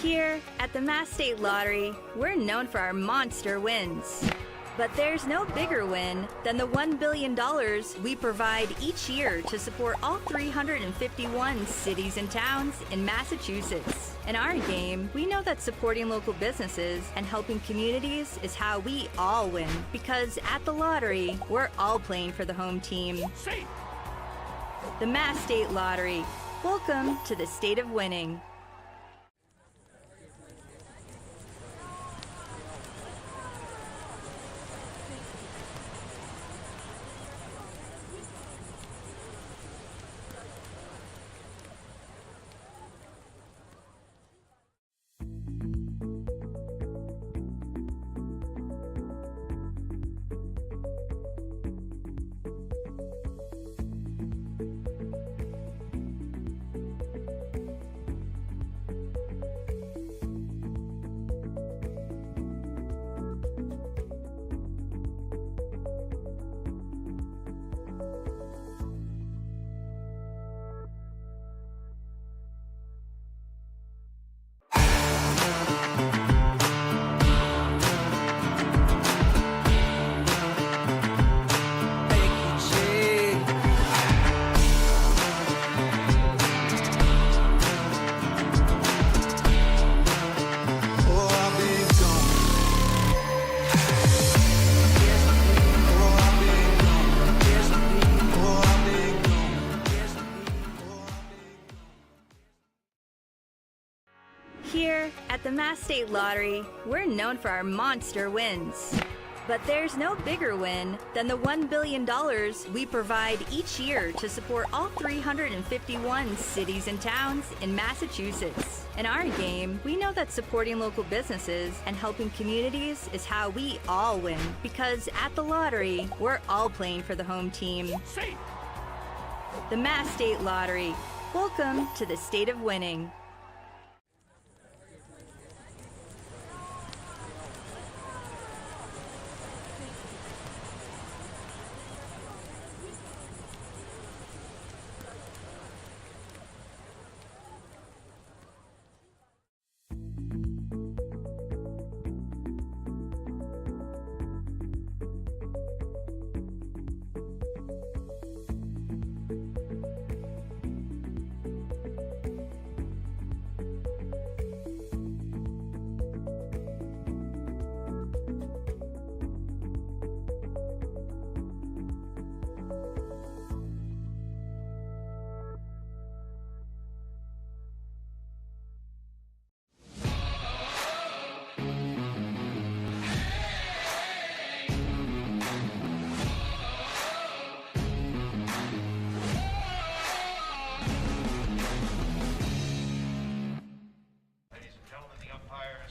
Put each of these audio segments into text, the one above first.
Here at the Mass State Lottery, we're known for our monster wins. But there's no bigger win than the $1 billion we provide each year to support all 351 cities and towns in Massachusetts. In our game, we know that supporting local businesses and helping communities is how we all win. Because at the lottery, we're all playing for the home team. The Mass State Lottery. Welcome to the state of winning. Here at the Mass State Lottery, we're known for our monster wins. But there's no bigger win than the $1 billion we provide each year to support all 351 cities and towns in Massachusetts. In our game, we know that supporting local businesses and helping communities is how we all win. Because at the lottery, we're all playing for the home team. The Mass State Lottery. Welcome to the state of winning.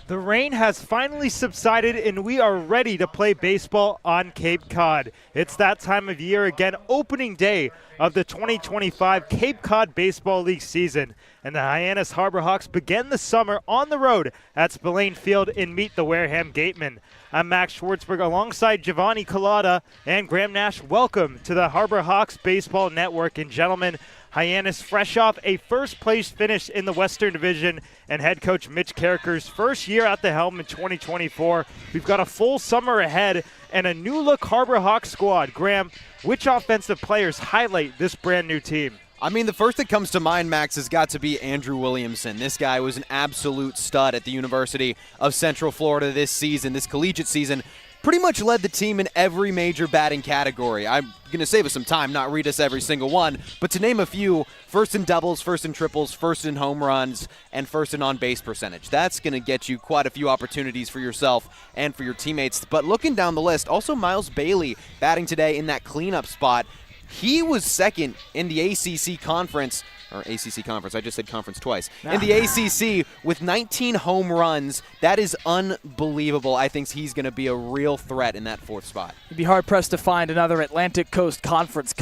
The rain has finally subsided and we are ready to play baseball on Cape Cod. It's that time of year again, opening day of the 2025 Cape Cod Baseball League season. And the Hyannis Harbor Hawks begin the summer on the road at Spillane Field and meet the Wareham Gatemen. I'm Max Schwartzberg alongside Giovanni Collada and Graham Nash. Welcome to the Harbor Hawks Baseball Network. And gentlemen, Hyannis fresh off a first-place finish in the Western Division and head coach Mitch Carricker's first year at the helm in 2024. We've got a full summer ahead and a new-look Harbor Hawks squad. Graham, which offensive players highlight this brand-new team? I mean, the first that comes to mind, Max, has got to be Andrew Williamson. This guy was an absolute stud at the University of Central Florida this season, this collegiate season. Pretty much led the team in every major batting category. I'm going to save us some time, not read us every single one, but to name a few, first in doubles, first in triples, first in home runs, and first in on-base percentage. That's going to get you quite a few opportunities for yourself and for your teammates. But looking down the list, also Miles Bailey batting today in that cleanup spot. He was second in the ACC conference, I just said conference twice, in the ACC with 19 home runs. That is unbelievable. I think he's going to be a real threat in that fourth spot. You'd be hard-pressed to find another Atlantic Coast Conference,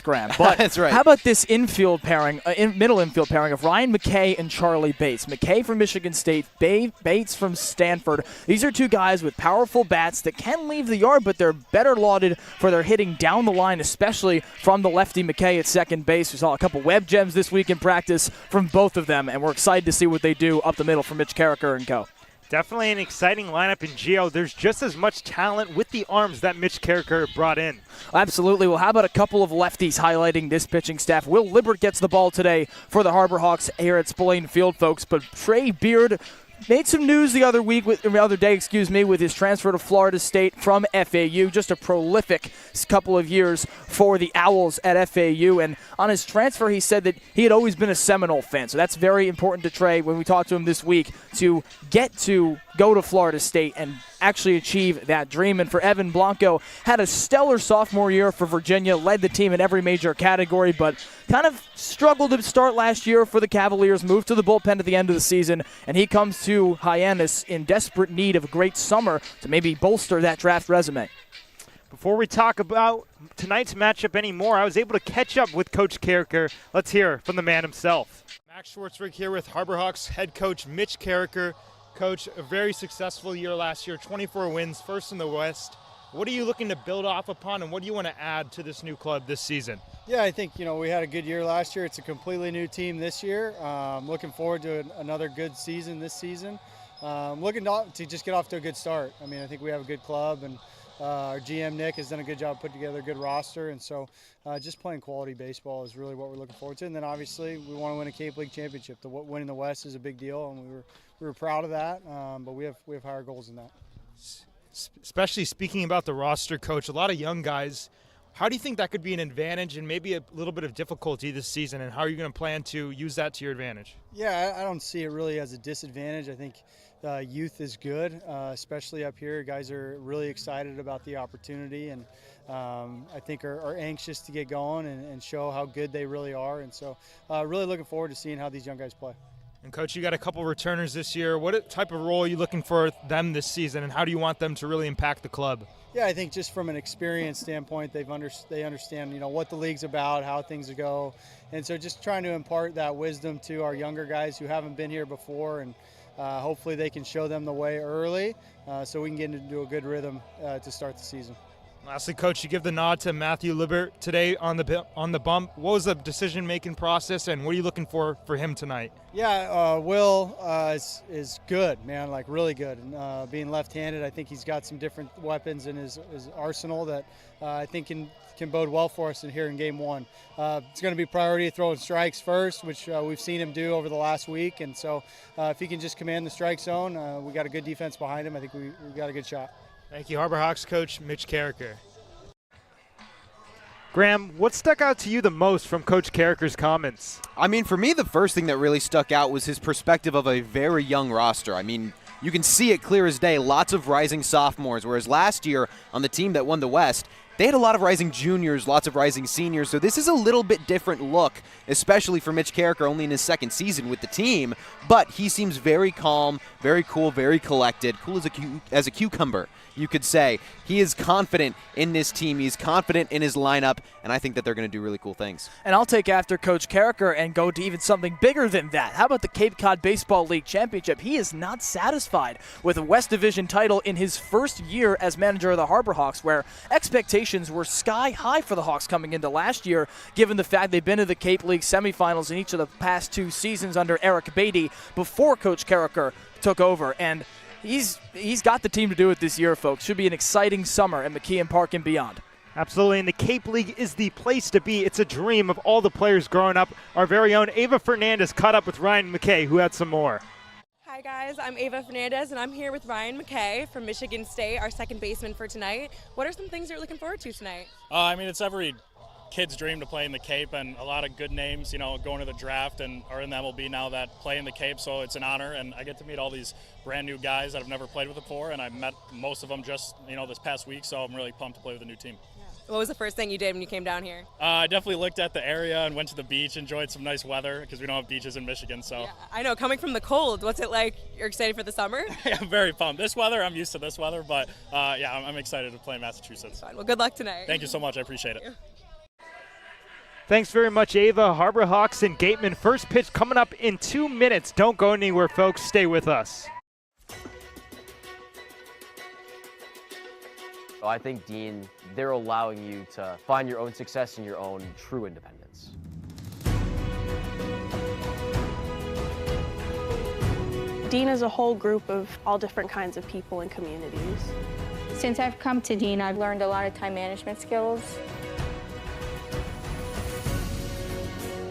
Graham. But that's right. How about this infield pairing, middle infield pairing of Ryan McKay and Charlie Bates? McKay from Michigan State, Bates from Stanford. These are two guys with powerful bats that can leave the yard, but they're better lauded for their hitting down the line, especially from the lefty McKay at second base. We saw a couple web gems this week in practice from both of them, and we're excited to see what they do up the middle for Mitch Carricker and co. Definitely an exciting lineup in Geo. There's just as much talent with the arms that Mitch Carricker brought in. Absolutely. Well, how about a couple of lefties highlighting this pitching staff? Will Libbert gets the ball today for the Harbor Hawks here at Spillane Field, folks, but Trey Beard made some news the other day, with his transfer to Florida State from FAU. Just a prolific couple of years for the Owls at FAU. And on his transfer, he said that he had always been a Seminole fan. So that's very important to Trey when we talked to him this week to get to go to Florida State and actually achieve that dream. And for Evan Blanco, had a stellar sophomore year for Virginia, led the team in every major category, but kind of struggled to start last year for the Cavaliers, moved to the bullpen at the end of the season, and he comes to Hyannis in desperate need of a great summer to maybe bolster that draft resume. Before we talk about tonight's matchup anymore, I was able to catch up with Coach Carricker. Let's hear from the man himself. Max Schwartzberg here with Harbor Hawks head coach Mitch Carricker. Coach, a very successful year last year, 24 wins, first in the West. What are you looking to build off upon, and what do you want to add to this new club this season? Yeah, I think, we had a good year last year. It's a completely new team this year. Looking forward to another good season this season. Looking to just get off to a good start. I mean, I think we have a good club, and our GM, Nick, has done a good job putting together a good roster. And so just playing quality baseball is really what we're looking forward to. And then, obviously, we want to win a Cape League championship. Winning the West is a big deal, and we were proud of that, but we have higher goals than that. Especially speaking about the roster, Coach, a lot of young guys. How do you think that could be an advantage and maybe a little bit of difficulty this season, and how are you going to plan to use that to your advantage? Yeah, I don't see it really as a disadvantage. I think youth is good, especially up here. Guys are really excited about the opportunity, and I think are anxious to get going and show how good they really are. And so really looking forward to seeing how these young guys play. And, Coach, you got a couple returners this year. What type of role are you looking for them this season, and how do you want them to really impact the club? Yeah, I think just from an experience standpoint, they understand, what the league's about, how things go. And so just trying to impart that wisdom to our younger guys who haven't been here before, and hopefully they can show them the way early so we can get into a good rhythm to start the season. Lastly, Coach, you give the nod to Matthew Libbert today on the bump. What was the decision-making process, and what are you looking for him tonight? Yeah, Will is good, man, like really good. And being left-handed, I think he's got some different weapons in his arsenal that I think can bode well for us here in Game 1. It's going to be priority throwing strikes first, which we've seen him do over the last week. And so if he can just command the strike zone, we got a good defense behind him. I think we got a good shot. Thank you, Harbor Hawks coach Mitch Carricker. Graham, what stuck out to you the most from Coach Carricker's comments? I mean, for me, the first thing that really stuck out was his perspective of a very young roster. I mean, you can see it clear as day, lots of rising sophomores, whereas last year on the team that won the West, they had a lot of rising juniors, lots of rising seniors, so this is a little bit different look, especially for Mitch Carricker, only in his second season with the team, but he seems very calm, very cool, very collected, cool as a cucumber, you could say. He is confident in this team, he's confident in his lineup, and I think that they're going to do really cool things. And I'll take after Coach Carricker and go to even something bigger than that. How about the Cape Cod Baseball League Championship? He is not satisfied with a West Division title in his first year as manager of the Harbor Hawks, where expectations were sky high for the Hawks coming into last year, given the fact they've been to the Cape League semifinals in each of the past two seasons under Eric Beatty before Coach Carricker took over. And he's got the team to do it this year, folks. Should be an exciting summer at McKeon Park and beyond. Absolutely, and the Cape League is the place to be. It's a dream of all the players growing up. Our very own Ava Fernandez caught up with Ryan McKay, who had some more. Hi guys, I'm Ava Fernandez and I'm here with Ryan McKay from Michigan State, our second baseman for tonight. What are some things you're looking forward to tonight? I mean, it's every kid's dream to play in the Cape, and a lot of good names, you know, going to the draft and are in the MLB now that play in the Cape, so it's an honor, and I get to meet all these brand new guys that I've never played with before, and I met most of them just, this past week, so I'm really pumped to play with a new team. What was the first thing you did when you came down here? I definitely looked at the area and went to the beach, enjoyed some nice weather because we don't have beaches in Michigan. So yeah, I know, coming from the cold, what's it like? You're excited for the summer? Yeah, I'm very pumped. This weather, I'm used to this weather, but yeah, I'm excited to play in Massachusetts. Fine. Well, good luck tonight. Thank you so much. I appreciate it. Thanks very much, Ava. Harbor Hawks and Gatemen. First pitch coming up in 2 minutes. Don't go anywhere, folks. Stay with us. I think, Dean, they're allowing you to find your own success and your own true independence. Dean is a whole group of all different kinds of people and communities. Since I've come to Dean, I've learned a lot of time management skills.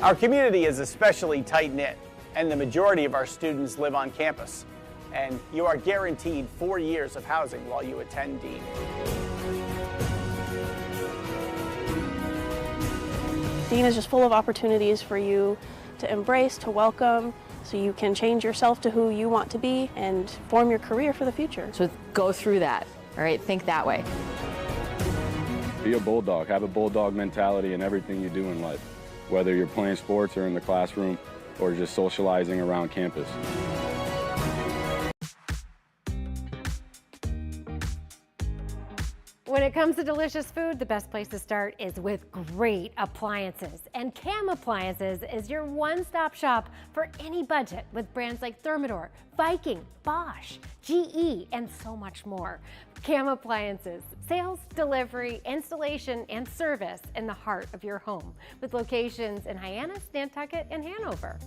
Our community is especially tight-knit, and the majority of our students live on campus. And you are guaranteed 4 years of housing while you attend Dean. Dean is just full of opportunities for you to embrace, to welcome, so you can change yourself to who you want to be and form your career for the future. So go through that, all right? Think that way. Be a bulldog. Have a bulldog mentality in everything you do in life, whether you're playing sports or in the classroom or just socializing around campus. When it comes to delicious food, the best place to start is with great appliances. And Cam Appliances is your one-stop shop for any budget with brands like Thermador, Viking, Bosch, GE, and so much more. Cam Appliances, sales, delivery, installation, and service in the heart of your home with locations in Hyannis, Nantucket, and Hanover.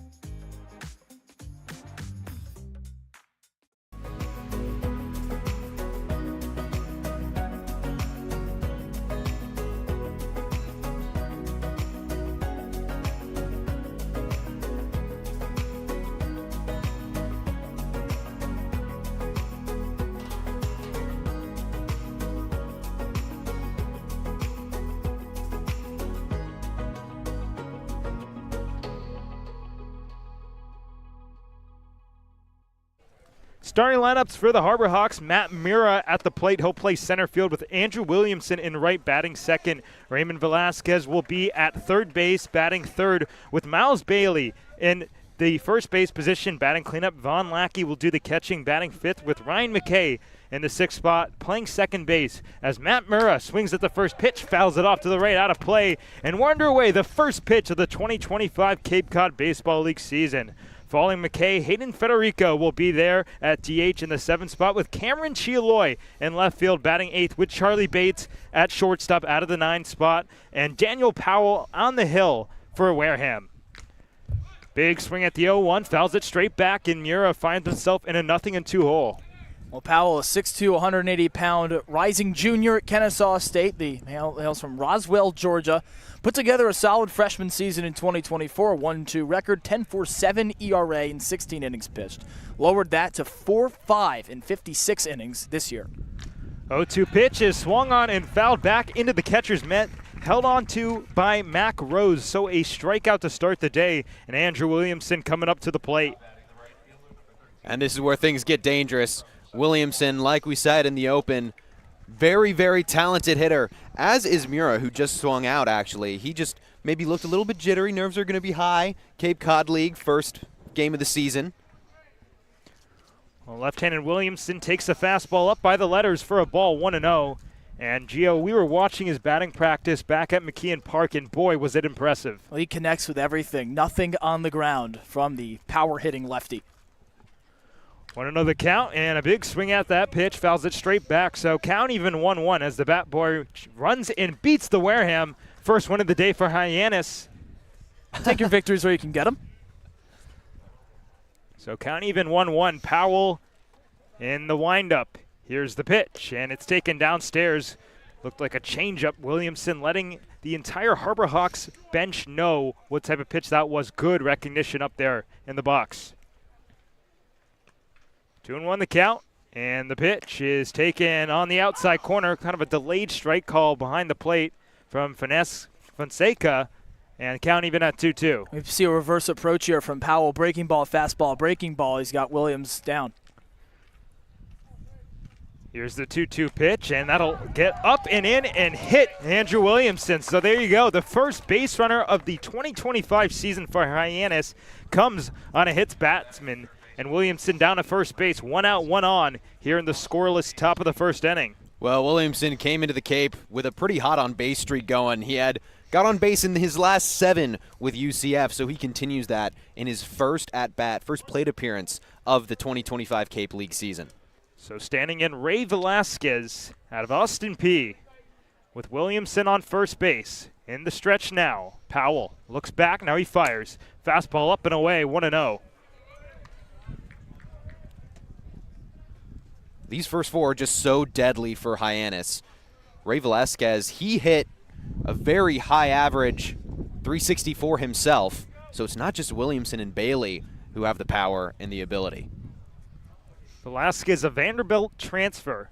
Starting lineups for the Harbor Hawks: Matt Mira at the plate. He'll play center field with Andrew Williamson in right, batting second. Raymond Velasquez will be at third base, batting third, with Miles Bailey in the first base position, batting cleanup. Vaughn Lackey will do the catching, batting fifth, with Ryan McKay in the sixth spot, playing second base. As Matt Mira swings at the first pitch, fouls it off to the right, out of play, and we're underway. The first pitch of the 2025 Cape Cod Baseball League season. Following McKay, Hayden Federico will be there at DH in the seventh spot, with Cameron Chialoy in left field, batting eighth, with Charlie Bates at shortstop out of the ninth spot, and Daniel Powell on the hill for Wareham. Big swing at the 0-1, fouls it straight back, and Mura finds himself in a 0-2 hole. Well, Powell, a 6'2", 180-pound rising junior at Kennesaw State. The hails from Roswell, Georgia. Put together a solid freshman season in 2024, 1-2 record, 10.47 ERA in 16 innings pitched. Lowered that to 4.5 in 56 innings this year. 0-2 pitch is swung on and fouled back into the catcher's mitt, held on to by Mac Rose. So a strikeout to start the day, and Andrew Williamson coming up to the plate. And this is where things get dangerous. Williamson, like we said in the open, very, very talented hitter, as is Mura, who just swung out, actually. He just maybe looked a little bit jittery. Nerves are going to be high. Cape Cod League, first game of the season. Well, left-handed Williamson takes the fastball up by the letters for a ball, 1-0. And, Gio, we were watching his batting practice back at McKeon Park, and boy, was it impressive. Well, he connects with everything. Nothing on the ground from the power-hitting lefty. 1-0 the count, and a big swing at that pitch, fouls it straight back. So count even 1-1 as the bat boy runs and beats the Wareham. First win of the day for Hyannis. Take your victories where you can get them. So count even 1-1. Powell in the windup. Here's the pitch, and it's taken downstairs. Looked like a changeup. Williamson letting the entire Harbor Hawks bench know what type of pitch that was. Good recognition up there in the box. 2-1 the count, and the pitch is taken on the outside corner. Kind of a delayed strike call behind the plate from Fonseca, and count even at 2-2. We see a reverse approach here from Powell. Breaking ball, fastball, breaking ball. He's got Williams down. Here's the 2-2 pitch, and that'll get up and in and hit Andrew Williamson. So there you go. The first base runner of the 2025 season for Hyannis comes on a hits batsman. And Williamson down to first base, 1 out, 1 on here in the scoreless top of the first inning. Well, Williamson came into the Cape with a pretty hot on-base streak going. He had got on base in his last 7 with UCF, so he continues that in his first at-bat, first plate appearance of the 2025 Cape League season. So standing in, Ray Velasquez out of Austin P with Williamson on first base. In the stretch now. Powell looks back, now he fires. Fastball up and away, 1-0. These first four are just so deadly for Hyannis. Ray Velasquez, he hit a very high average 364 himself. So it's not just Williamson and Bailey who have the power and the ability. Velasquez, a Vanderbilt transfer.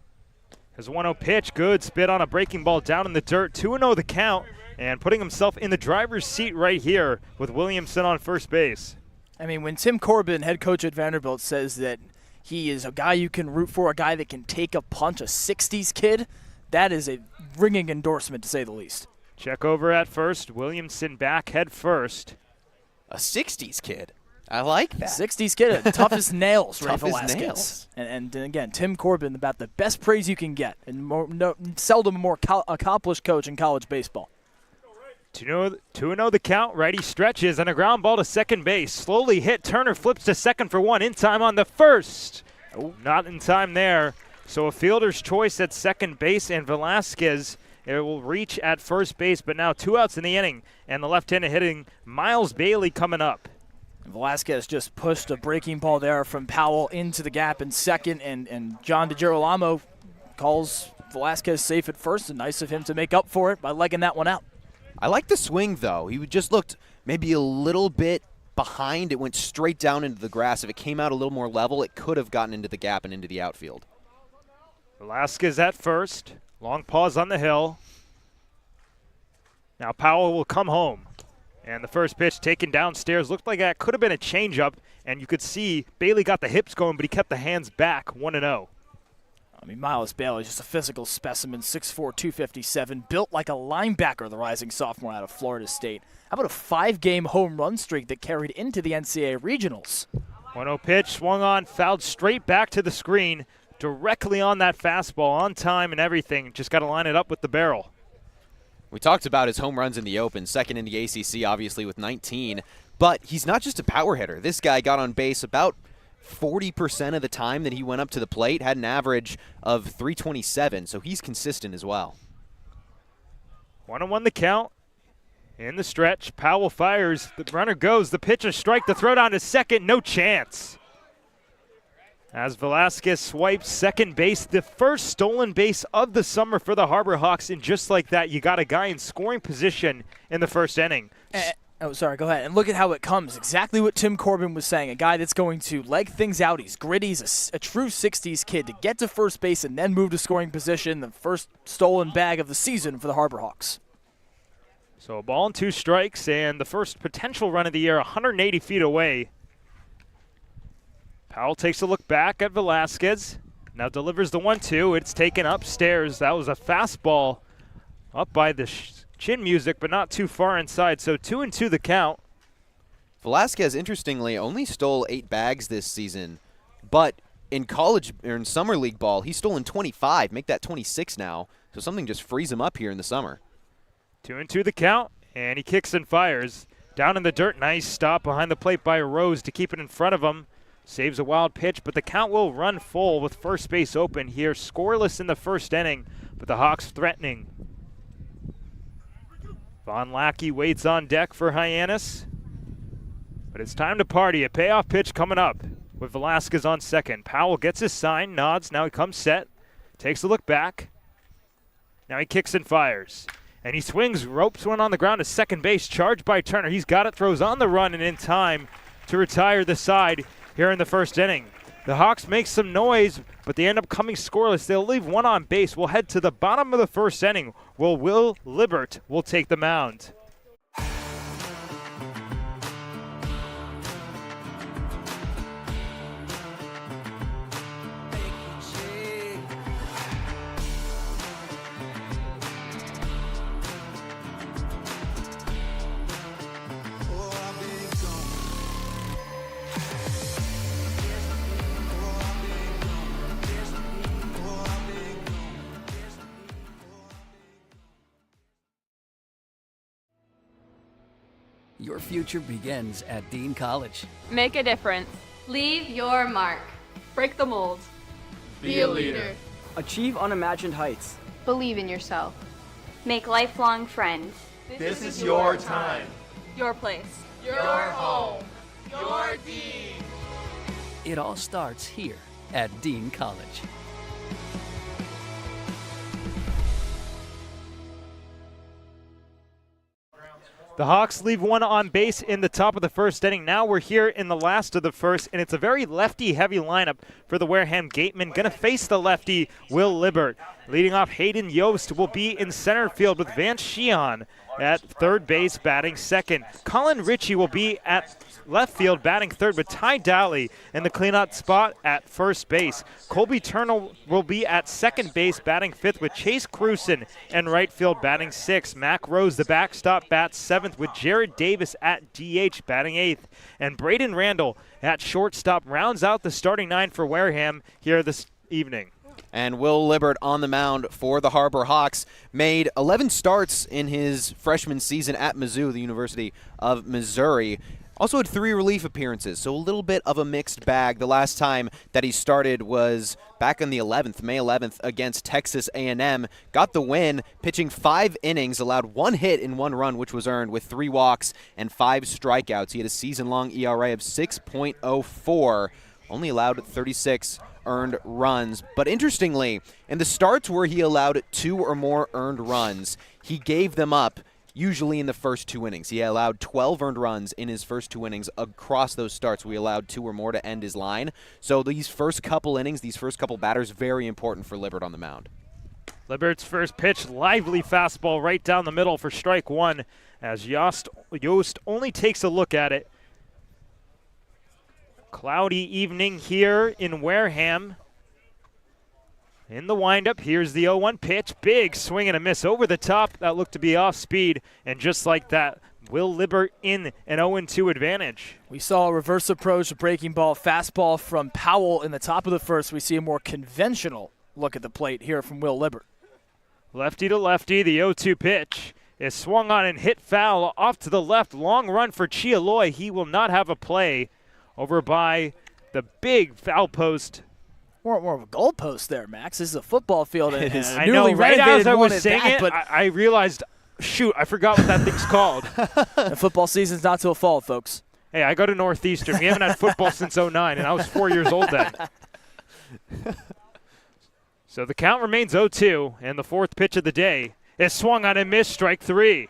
His 1-0 pitch, good. Spit on a breaking ball down in the dirt. 2-0 the count, and putting himself in the driver's seat right here with Williamson on first base. I mean, when Tim Corbin, head coach at Vanderbilt, says that he is a guy you can root for, a guy that can take a punch, a 60s kid, that is a ringing endorsement, to say the least. Check over at first. Williamson back head first. A 60s kid. I like that. 60s kid, tough as nails, Ray Tough as Velasquez. nails. And again, Tim Corbin, about the best praise you can get, and seldom a more accomplished coach in college baseball. 2-0 the count. Righty stretches and a ground ball to second base. Slowly hit. Turner flips to second for one. In time on the first. Oh, not in time there. So a fielder's choice at second base, and Velasquez, it will reach at first base, but now 2 outs in the inning, and the left-handed hitting Miles Bailey coming up. Velasquez just pushed a breaking ball there from Powell into the gap in second, and John DiGirolamo calls Velasquez safe at first, and nice of him to make up for it by legging that one out. I like the swing, though. He just looked maybe a little bit behind. It went straight down into the grass. If it came out a little more level, it could have gotten into the gap and into the outfield. Velasquez at first. Long pause on the hill. Now Powell will come home. And the first pitch taken downstairs. Looked like that could have been a changeup. And you could see Bailey got the hips going, but he kept the hands back, 1-0. I mean, Miles Bailey is just a physical specimen, 6'4", 257, built like a linebacker, the rising sophomore out of Florida State. How about a 5-game home run streak that carried into the NCAA regionals? 1-0 pitch, swung on, fouled straight back to the screen, directly on that fastball, on time and everything. Just got to line it up with the barrel. We talked about his home runs in the Open, second in the ACC, obviously, with 19. But he's not just a power hitter. This guy got on base about 40% of the time that he went up to the plate, had an average of 327, so he's consistent as well. 1-1 the count. In the stretch, Powell fires, the runner goes, the pitch, a strike, the throw down to second, no chance. As Velasquez swipes second base, the first stolen base of the summer for the Harbor Hawks, and just like that, you got a guy in scoring position in the first inning. Oh, sorry, go ahead. And look at how it comes. Exactly what Tim Corbin was saying. A guy that's going to leg things out. He's gritty. He's a true 60s kid to get to first base and then move to scoring position. The first stolen bag of the season for the Harbor Hawks. So a ball and 2 strikes, and the first potential run of the year 180 feet away. Powell takes a look back at Velasquez. Now delivers the 1-2. It's taken upstairs. That was a fastball up by the chin music, but not too far inside. So 2-2 the count. Velasquez, interestingly, only stole 8 bags this season, but in college or in summer league ball, he's stolen 25. Make that 26 now. So something just frees him up here in the summer. 2-2 the count, and he kicks and fires. Down in the dirt, nice stop behind the plate by Rose to keep it in front of him. Saves a wild pitch, but the count will run full with first base open here. Scoreless in the first inning, but the Hawks threatening. Von Lackey waits on deck for Hyannis. But it's time to party. A payoff pitch coming up with Velasquez on second. Powell gets his sign, nods. Now he comes set, takes a look back. Now he kicks and fires. And he swings, ropes one on the ground to second base, charged by Turner. He's got it, throws on the run, and in time to retire the side here in the first inning. The Hawks make some noise, but they end up coming scoreless. They'll leave one on base. We'll head to the bottom of the first inning, where Will Libert will take the mound. Your future begins at Dean College. Make a difference. Leave your mark. Break the mold. Be a leader. Achieve unimagined heights. Believe in yourself. Make lifelong friends. This is your time. Your place. Your home. Your Dean. It all starts here at Dean College. The Hawks leave one on base in the top of the first inning. Now we're here in the last of the first, and it's a very lefty-heavy lineup for the Wareham Gatemen. Going to face the lefty, Will Libbert. Leading off, Hayden Yost will be in center field with Vance Sheehan at third base, batting second. Colin Ritchie will be at left field, batting third, with Ty Dowley in the cleanout spot at first base. Colby Turner will be at second base, batting fifth, with Chase Cruson in right field, batting sixth. Mac Rose, the backstop, bats seventh, with Jared Davis at DH, batting eighth. And Braden Randall at shortstop rounds out the starting nine for Wareham here this evening. And Will Libbert on the mound for the Harbor Hawks made 11 starts in his freshman season at Mizzou, the University of Missouri. Also had 3 relief appearances, so a little bit of a mixed bag. The last time that he started was back on the 11th, May 11th, against Texas A&M. Got the win, pitching 5 innings, allowed 1 hit in 1 run, which was earned, with 3 walks and 5 strikeouts. He had a season-long ERA of 6.04, only allowed 36 earned runs. But interestingly, in the starts where he allowed 2 or more earned runs, he gave them up usually in the first 2 innings. He allowed 12 earned runs in his first 2 innings across those starts. We allowed 2 or more to end his line. So these first couple innings, these first couple batters, very important for Libbert on the mound. Libert's first pitch, lively fastball right down the middle for strike one, as Yost only takes a look at it. Cloudy evening here in Wareham. In the windup, here's the 0-1 pitch. Big swing and a miss over the top. That looked to be off speed. And just like that, Will Libbert in an 0-2 advantage. We saw a reverse approach, a breaking ball, fastball from Powell in the top of the first. We see a more conventional look at the plate here from Will Libbert. Lefty to lefty, the 0-2 pitch is swung on and hit foul off to the left. Long run for Chialoy. He will not have a play over by the big foul post. More of a goal post there, Max. This is a football field. And I know, right as I was saying it, but I realized, shoot, I forgot what that thing's called. The football season's not till fall, folks. Hey, I go to Northeastern. We haven't had football since 09, and I was 4 years old then. So the count remains 0-2, and the fourth pitch of the day is swung on and missed, strike 3.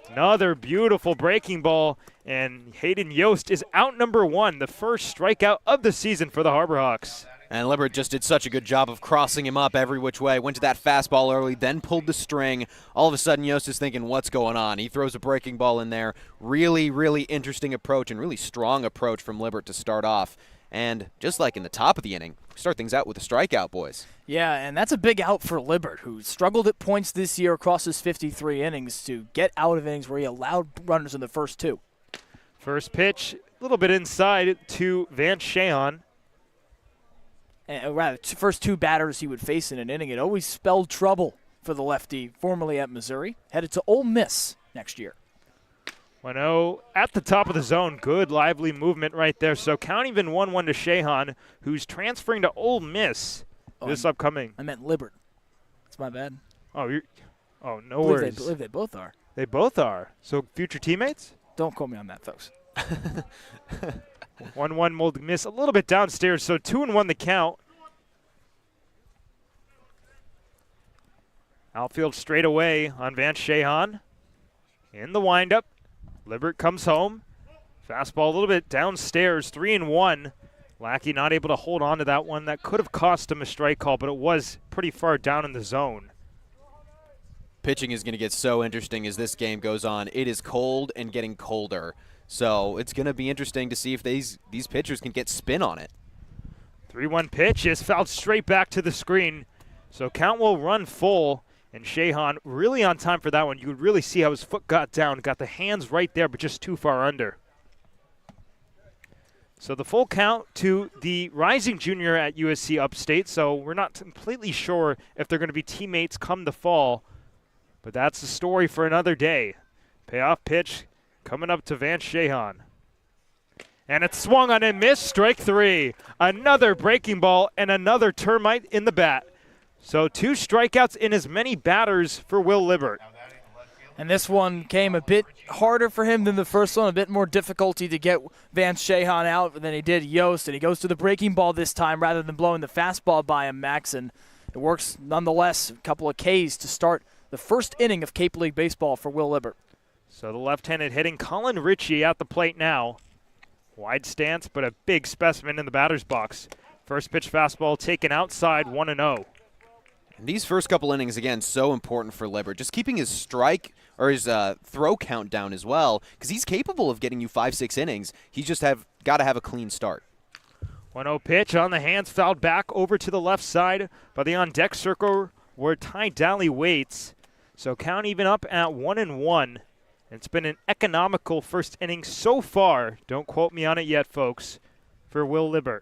Another beautiful breaking ball, and Hayden Yost is out number 1, the first strikeout of the season for the Harbor Hawks. And Libbert just did such a good job of crossing him up every which way. Went to that fastball early, then pulled the string. All of a sudden, Yost is thinking, what's going on? He throws a breaking ball in there. Really, really interesting approach and really strong approach from Libbert to start off. And just like in the top of the inning, start things out with a strikeout, boys. Yeah, and that's a big out for Libbert, who struggled at points this year across his 53 innings to get out of innings where he allowed runners in the first 2. First pitch, a little bit inside to Vance Sheehan. And rather, first 2 batters he would face in an inning. It always spelled trouble for the lefty, formerly at Missouri. Headed to Ole Miss next year. 1-0 at the top of the zone. Good, lively movement right there. So count even 1-1 to Sheehan, who's transferring to Ole Miss this upcoming. I meant Libbert. That's my bad. Oh, no worries. I believe they both are. They both are. So future teammates? Don't quote me on that, folks. 1-1 will miss a little bit downstairs, so 2-1 the count. Outfield straight away on Vance Sheehan. In the windup, Libbert comes home. Fastball a little bit downstairs, 3-1. Lackey not able to hold on to that one. That could have cost him a strike call, but it was pretty far down in the zone. Pitching is going to get so interesting as this game goes on. It is cold and getting colder. So it's going to be interesting to see if these pitchers can get spin on it. 3-1 pitch is fouled straight back to the screen. So count will run full, and Sheehan really on time for that one. You could really see how his foot got down. Got the hands right there, but just too far under. So the full count to the rising junior at USC Upstate. So we're not completely sure if they're going to be teammates come the fall, but that's the story for another day. Payoff pitch coming up to Vance Sheehan. And it's swung on and missed, strike 3. Another breaking ball and another termite in the bat. So 2 strikeouts in as many batters for Will Libbert. And this one came a bit harder for him than the first one, a bit more difficulty to get Vance Shahan out than he did Yost. And he goes to the breaking ball this time rather than blowing the fastball by him, Max. And it works nonetheless. A couple of Ks to start the first inning of Cape League baseball for Will Libbert. So the left-handed hitting Colin Ritchie at the plate now. Wide stance, but a big specimen in the batter's box. First pitch fastball taken outside, 1-0. And these first couple innings, again, so important for Libbert. Just keeping his strike or his throw count down as well, because he's capable of getting you 5-6 innings. He's just got to have a clean start. 1-0 pitch on the hands, fouled back over to the left side by the on-deck circle where Ty Daly waits. So count even up at 1-1. It's been an economical first inning so far. Don't quote me on it yet, folks, for Will Libbert.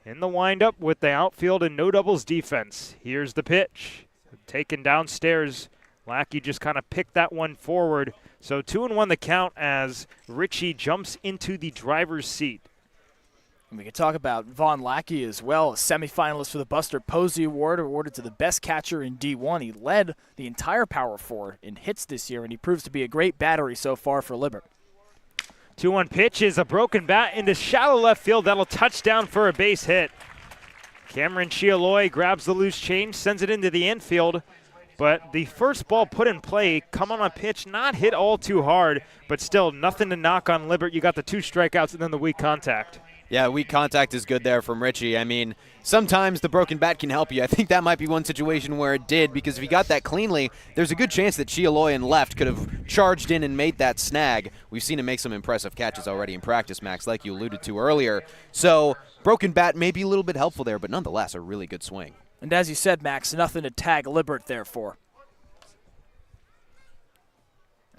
In the windup with the outfield and no doubles defense. Here's the pitch. Taken downstairs. Lackey just kind of picked that one forward. So 2-1 the count as Ritchie jumps into the driver's seat. And we can talk about Vaughn Lackey as well, a semifinalist for the Buster Posey Award, awarded to the best catcher in D1. He led the entire Power 4 in hits this year, and he proves to be a great battery so far for Libbert. 2-1 pitch is a broken bat into shallow left field. That'll touch down for a base hit. Cameron Chialoy grabs the loose change, sends it into the infield. But the first ball put in play, come on a pitch, not hit all too hard, but still nothing to knock on Libbert. You got the 2 strikeouts and then the weak contact. Yeah, weak contact is good there from Ritchie. I mean, sometimes the broken bat can help you. I think that might be one situation where it did, because if he got that cleanly, there's a good chance that Chialoy and left could have charged in and made that snag. We've seen him make some impressive catches already in practice, Max, like you alluded to earlier. So broken bat may be a little bit helpful there, but nonetheless, a really good swing. And as you said, Max, nothing to tag Libbert there for.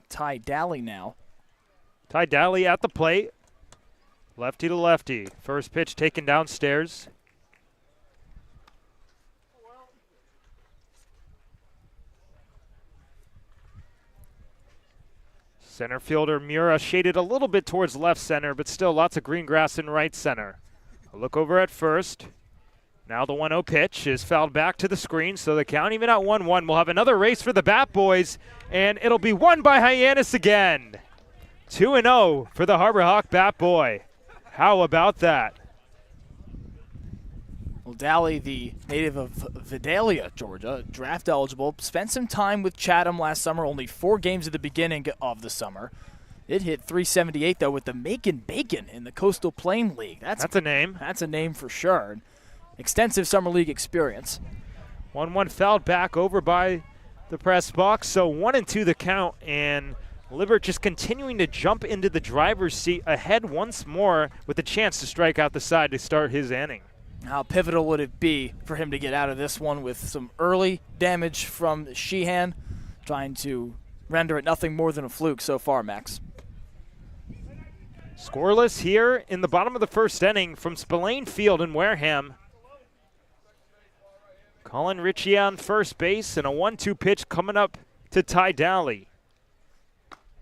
Ty Daly now. Ty Daly at the plate. Lefty to lefty. First pitch taken downstairs. Center fielder Mura shaded a little bit towards left center, but still lots of green grass in right center. A look over at first. Now the 1-0 pitch is fouled back to the screen, so the count even at 1-1. We'll have another race for the Bat Boys, and it'll be won by Hyannis again. 2-0 for the Harbor Hawk Bat Boy. How about that? Well, Daly, the native of Vidalia, Georgia, draft eligible, spent some time with Chatham last summer, only 4 games at the beginning of the summer. It hit .378, though, with the Macon Bacon in the Coastal Plain League. That's a name. That's a name for sure. Extensive summer league experience. 1-1 fouled back over by the press box, so 1-2 the count, and Libbert just continuing to jump into the driver's seat ahead once more with a chance to strike out the side to start his inning. How pivotal would it be for him to get out of this one with some early damage from Sheehan, trying to render it nothing more than a fluke so far, Max? Scoreless here in the bottom of the first inning from Spillane Field in Wareham. Colin Ritchie on first base, and a 1-2 pitch coming up to Ty Daly.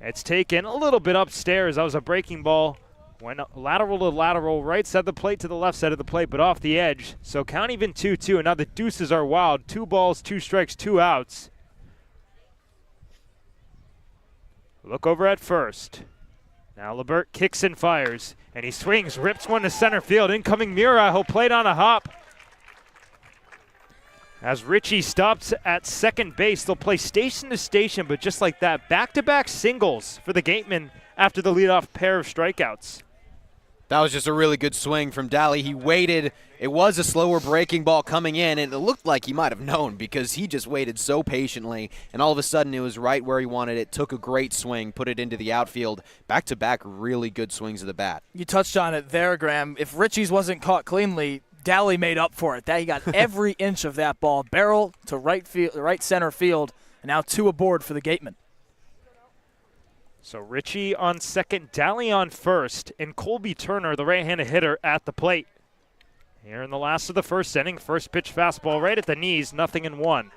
It's taken a little bit upstairs. That was a breaking ball. Went lateral to lateral, right side of the plate to the left side of the plate, but off the edge. So count even 2-2, and now the deuces are wild. 2 balls, 2 strikes, 2 outs. Look over at first. Now Libbert kicks and fires, and he swings, rips one to center field. Incoming Mura, he'll play it on a hop. As Ritchie stops at second base, they'll play station to station, but just like that, back-to-back singles for the Gatemen after the leadoff pair of strikeouts. That was just a really good swing from Daly. He waited. It was a slower breaking ball coming in, and it looked like he might have known because he just waited so patiently, and all of a sudden it was right where he wanted it. Took a great swing, put it into the outfield. Back-to-back really good swings of the bat. You touched on it there, Graham. If Ritchie's wasn't caught cleanly, Daly made up for it. That he got every inch of that ball, barrel to right center field, and now 2 aboard for the Gatemen. So Ritchie on second, Daly on first, and Colby Turner, the right-handed hitter, at the plate. Here in the last of the first inning, first pitch fastball right at the knees, 0-1.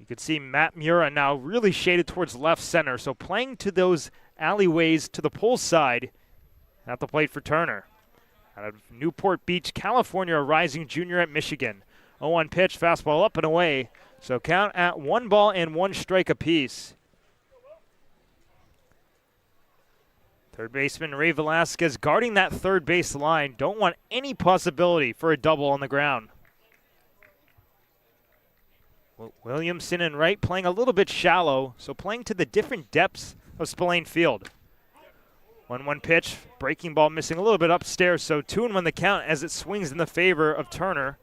You could see Matt Mura now really shaded towards left center, so playing to those alleyways to the pull side at the plate for Turner. Out of Newport Beach, California, a rising junior at Michigan. 0-1 pitch, fastball up and away. So count at 1 ball and 1 strike apiece. Third baseman Ray Velasquez guarding that third base line. Don't want any possibility for a double on the ground. Williamson and Wright playing a little bit shallow, so playing to the different depths of Spillane Field. 1-1 pitch, breaking ball missing a little bit upstairs, so 2-1 the count as it swings in the favor of Turner.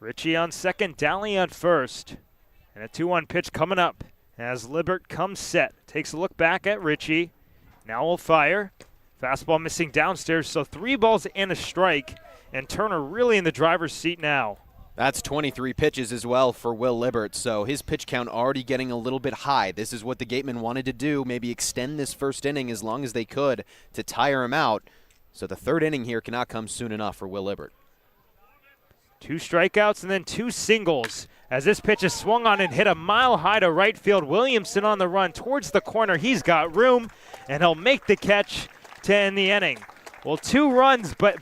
Ritchie on second, Dally on first. And a 2-1 pitch coming up as Libert comes set. Takes a look back at Ritchie. Now will fire. Fastball missing downstairs, so 3 balls and a strike. And Turner really in the driver's seat now. That's 23 pitches as well for Will Libert, so his pitch count already getting a little bit high. This is what the Gatemen wanted to do, maybe extend this first inning as long as they could to tire him out. So the third inning here cannot come soon enough for Will Libert. 2 strikeouts and then 2 singles. As this pitch is swung on and hit a mile high to right field. Williamson on the run towards the corner. He's got room, and he'll make the catch to end the inning. Well, 2 runs, but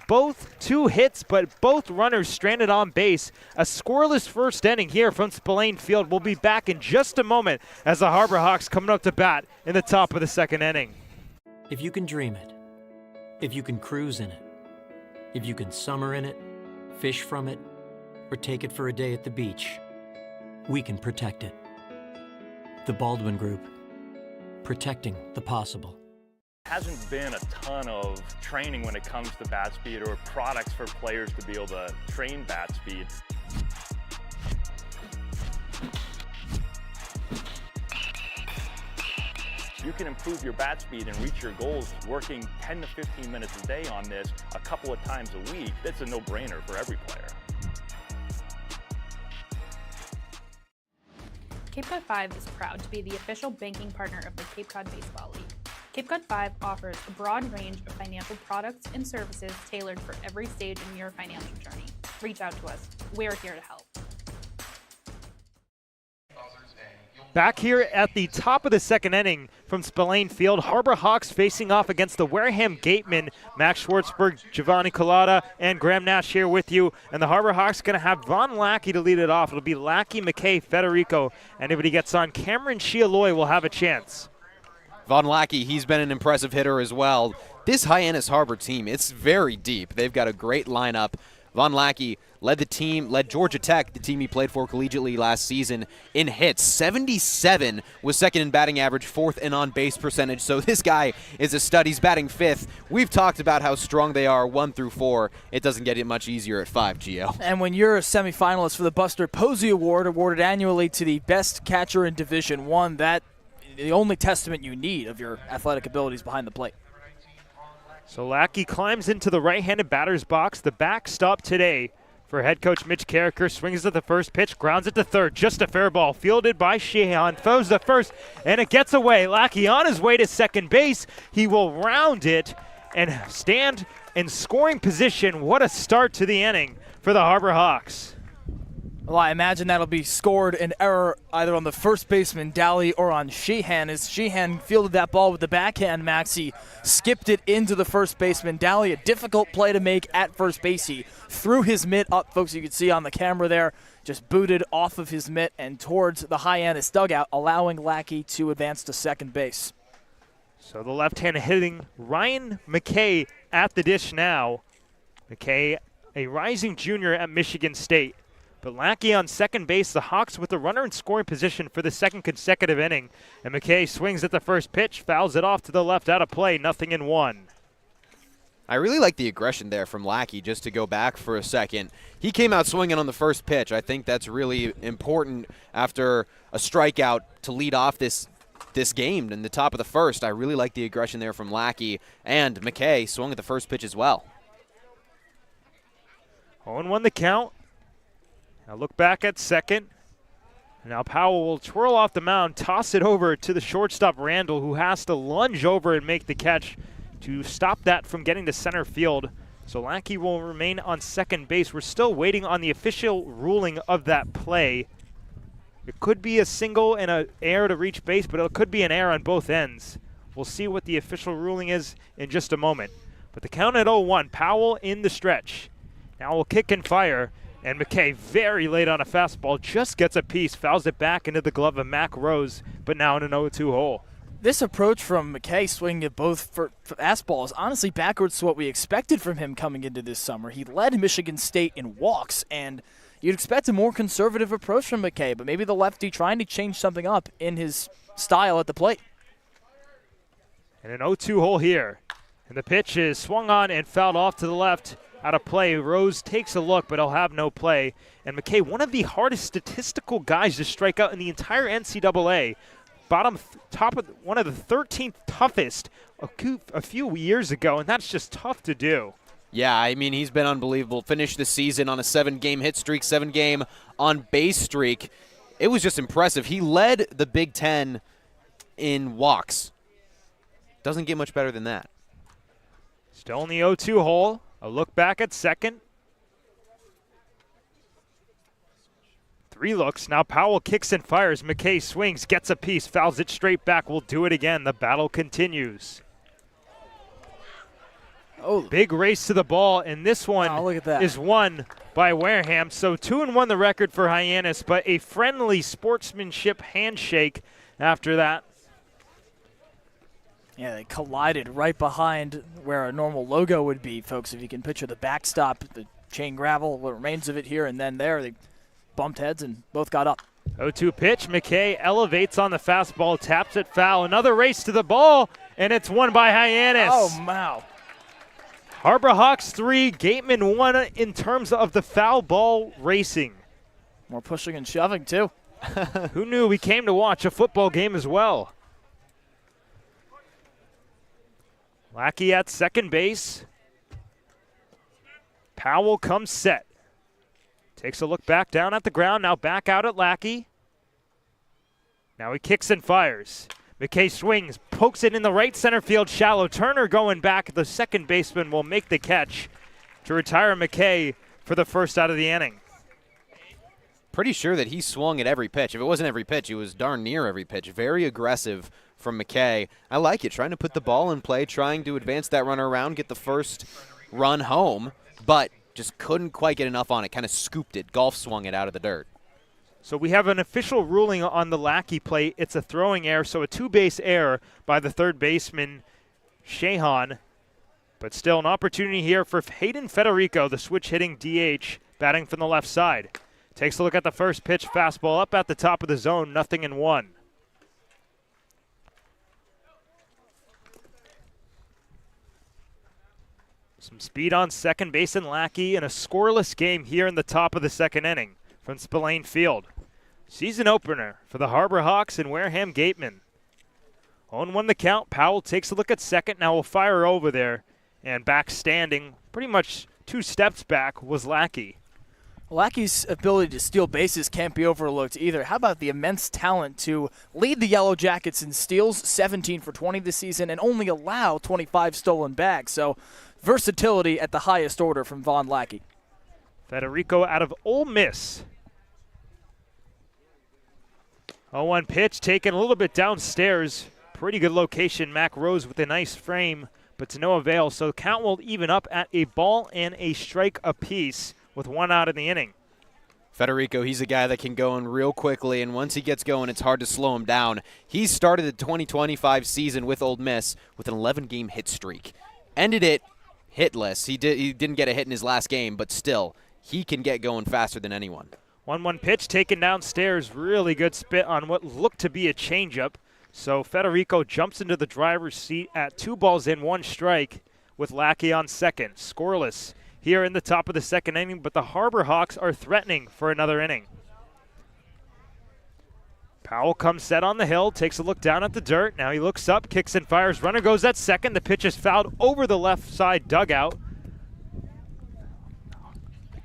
2 hits, but both runners stranded on base. A scoreless first inning here from Spillane Field. We'll be back in just a moment as the Harbor Hawks coming up to bat in the top of the second inning. If you can dream it, if you can cruise in it, if you can summer in it, fish from it, or take it for a day at the beach, we can protect it. The Baldwin Group, protecting the possible. Hasn't been a ton of training when it comes to bat speed or products for players to be able to train bat speed. You can improve your bat speed and reach your goals working 10 to 15 minutes a day on this a couple of times a week. That's a no-brainer for every player. Cape Cod 5 is proud to be the official banking partner of the Cape Cod Baseball League. Cape Cod 5 offers a broad range of financial products and services tailored for every stage in your financial journey. Reach out to us. We're here to help. Back here at the top of the second inning from Spillane Field, Harbor Hawks facing off against the Wareham Gatemen. Max Schwartzberg, Giovanni Collada, and Graham Nash here with you. And the Harbor Hawks going to have Von Lackey to lead it off. It'll be Lackey, McKay, Federico. Anybody gets on, Cameron Chialoy will have a chance. Von Lackey, he's been an impressive hitter as well. This Hyannis Harbor team, it's very deep. They've got a great lineup. Von Lackey led Georgia Tech, the team he played for collegiately last season, in hits. 77 was second in batting average, 4th in on-base percentage. So this guy is a stud. He's batting 5th. We've talked about how strong they are 1 through 4. It doesn't get it much easier at 5, Gio. And when you're a semifinalist for the Buster Posey Award, awarded annually to the best catcher in Division I, that the only testament you need of your athletic abilities behind the plate. So Lackey climbs into the right-handed batter's box. The backstop today for head coach Mitch Carricker. Swings at the first pitch, grounds it to third. Just a fair ball. Fielded by Sheehan. Throws the first, and it gets away. Lackey on his way to second base. He will round it and stand in scoring position. What a start to the inning for the Harbor Hawks. Well, I imagine that'll be scored an error either on the first baseman, Dally, or on Sheehan. As Sheehan fielded that ball with the backhand, Maxie skipped it into the first baseman, Dally. A difficult play to make at first base. He threw his mitt up, folks, you can see on the camera there, just booted off of his mitt and towards the Hyannis dugout, allowing Lackey to advance to second base. So the left-hand hitting Ryan McKay at the dish now. McKay, a rising junior at Michigan State. But Lackey on second base, the Hawks with the runner in scoring position for the second consecutive inning. And McKay swings at the first pitch, fouls it off to the left, out of play, 0-1. I really like the aggression there from Lackey, just to go back for a second. He came out swinging on the first pitch. I think that's really important after a strikeout to lead off this game in the top of the first. I really like the aggression there from Lackey, and McKay swung at the first pitch as well. 0-1 the count. Now look back at second. Now Powell will twirl off the mound, toss it over to the shortstop Randall, who has to lunge over and make the catch to stop that from getting to center field So Lackey will remain on second base. We're still waiting on the official ruling of that play. It could be a single and an error to reach base, but it could be an error on both ends. We'll see what the official ruling is in just a moment. But the count at 0-1, Powell in the stretch. Now we'll kick and fire, and McKay very late on a fastball, just gets a piece, fouls it back into the glove of Mac Rose, but now in an 0-2 hole. This approach from McKay, swinging at both for fastballs, honestly backwards to what we expected from him coming into this summer. He led Michigan State in walks, and you'd expect a more conservative approach from McKay, but maybe the lefty trying to change something up in his style at the plate. And an 0-2 hole here. And the pitch is swung on and fouled off to the left. Out of play. Rose takes a look, but he'll have no play. And McKay, one of the hardest statistical guys to strike out in the entire NCAA. Top of one of the 13th toughest a few years ago, and that's just tough to do. Yeah, I mean, he's been unbelievable. Finished the season on a 7-game hit streak, 7-game on base streak. It was just impressive. He led the Big Ten in walks. Doesn't get much better than that. Still in the 0-2 hole. A look back at second. 3 looks. Now Powell kicks and fires. McKay swings, gets a piece, fouls it straight back. We'll do it again. The battle continues. Oh, big race to the ball, and this one look at that. is won by Wareham. So 2-1 the record for Hyannis, but a friendly sportsmanship handshake after that. Yeah, they collided right behind where a normal logo would be, folks. If you can picture the backstop, the chain gravel, what remains of it here and then there, they bumped heads and both got up. 0-2 pitch. McKay elevates on the fastball, taps it foul. Another race to the ball, and it's won by Hyannis. Oh, wow. Harbor Hawks 3, Gatemen 1 in terms of the foul ball racing. More pushing and shoving, too. Who knew we came to watch a football game as well? Lackey at second base. Powell comes set. Takes a look back down at the ground, now back out at Lackey. Now he kicks and fires. McKay swings, pokes it in the right center field shallow. Turner going back. The second baseman will make the catch to retire McKay for the first out of the inning. Pretty sure that he swung at every pitch. If it wasn't every pitch, it was darn near every pitch. Very aggressive from McKay. I like it, trying to put the ball in play, trying to advance that runner around, get the first run home, but just couldn't quite get enough on it. Kind of scooped it, golf swung it out of the dirt. So we have an official ruling on the Lackey play. It's a throwing error, so a 2-base error by the third baseman, Shahan. But still an opportunity here for Hayden Federico, the switch-hitting DH, batting from the left side. Takes a look at the first pitch, fastball up at the top of the zone, 0-1. Some speed on second base and Lackey, and a scoreless game here in the top of the second inning from Spillane Field. Season opener for the Harbor Hawks and Wareham Gatemen. 0-1 the count. Powell takes a look at second. Now will fire over there, and back standing, pretty much 2 steps back, was Lackey. Lackey's ability to steal bases can't be overlooked either. How about the immense talent to lead the Yellow Jackets in steals, 17 for 20 this season, and only allow 25 stolen bags. So versatility at the highest order from Vaughn Lackey. Federico out of Ole Miss. 0-1 pitch taken a little bit downstairs. Pretty good location. Mac Rose with a nice frame, but to no avail. So the count will even up at a ball and a strike apiece with 1 out in the inning. Federico, he's a guy that can go in real quickly, and once he gets going, it's hard to slow him down. He started the 2025 season with Ole Miss with an 11-game hit streak. Ended it hitless. He didn't get a hit in his last game, but still, he can get going faster than anyone. 1-1 pitch taken downstairs. Really good spit on what looked to be a changeup. So Federico jumps into the driver's seat at 2 balls in, 1 strike with Lackey on second. Scoreless here in the top of the second inning, but the Harbor Hawks are threatening for another inning. Powell comes set on the hill, takes a look down at the dirt. Now he looks up, kicks and fires. Runner goes at second. The pitch is fouled over the left side dugout.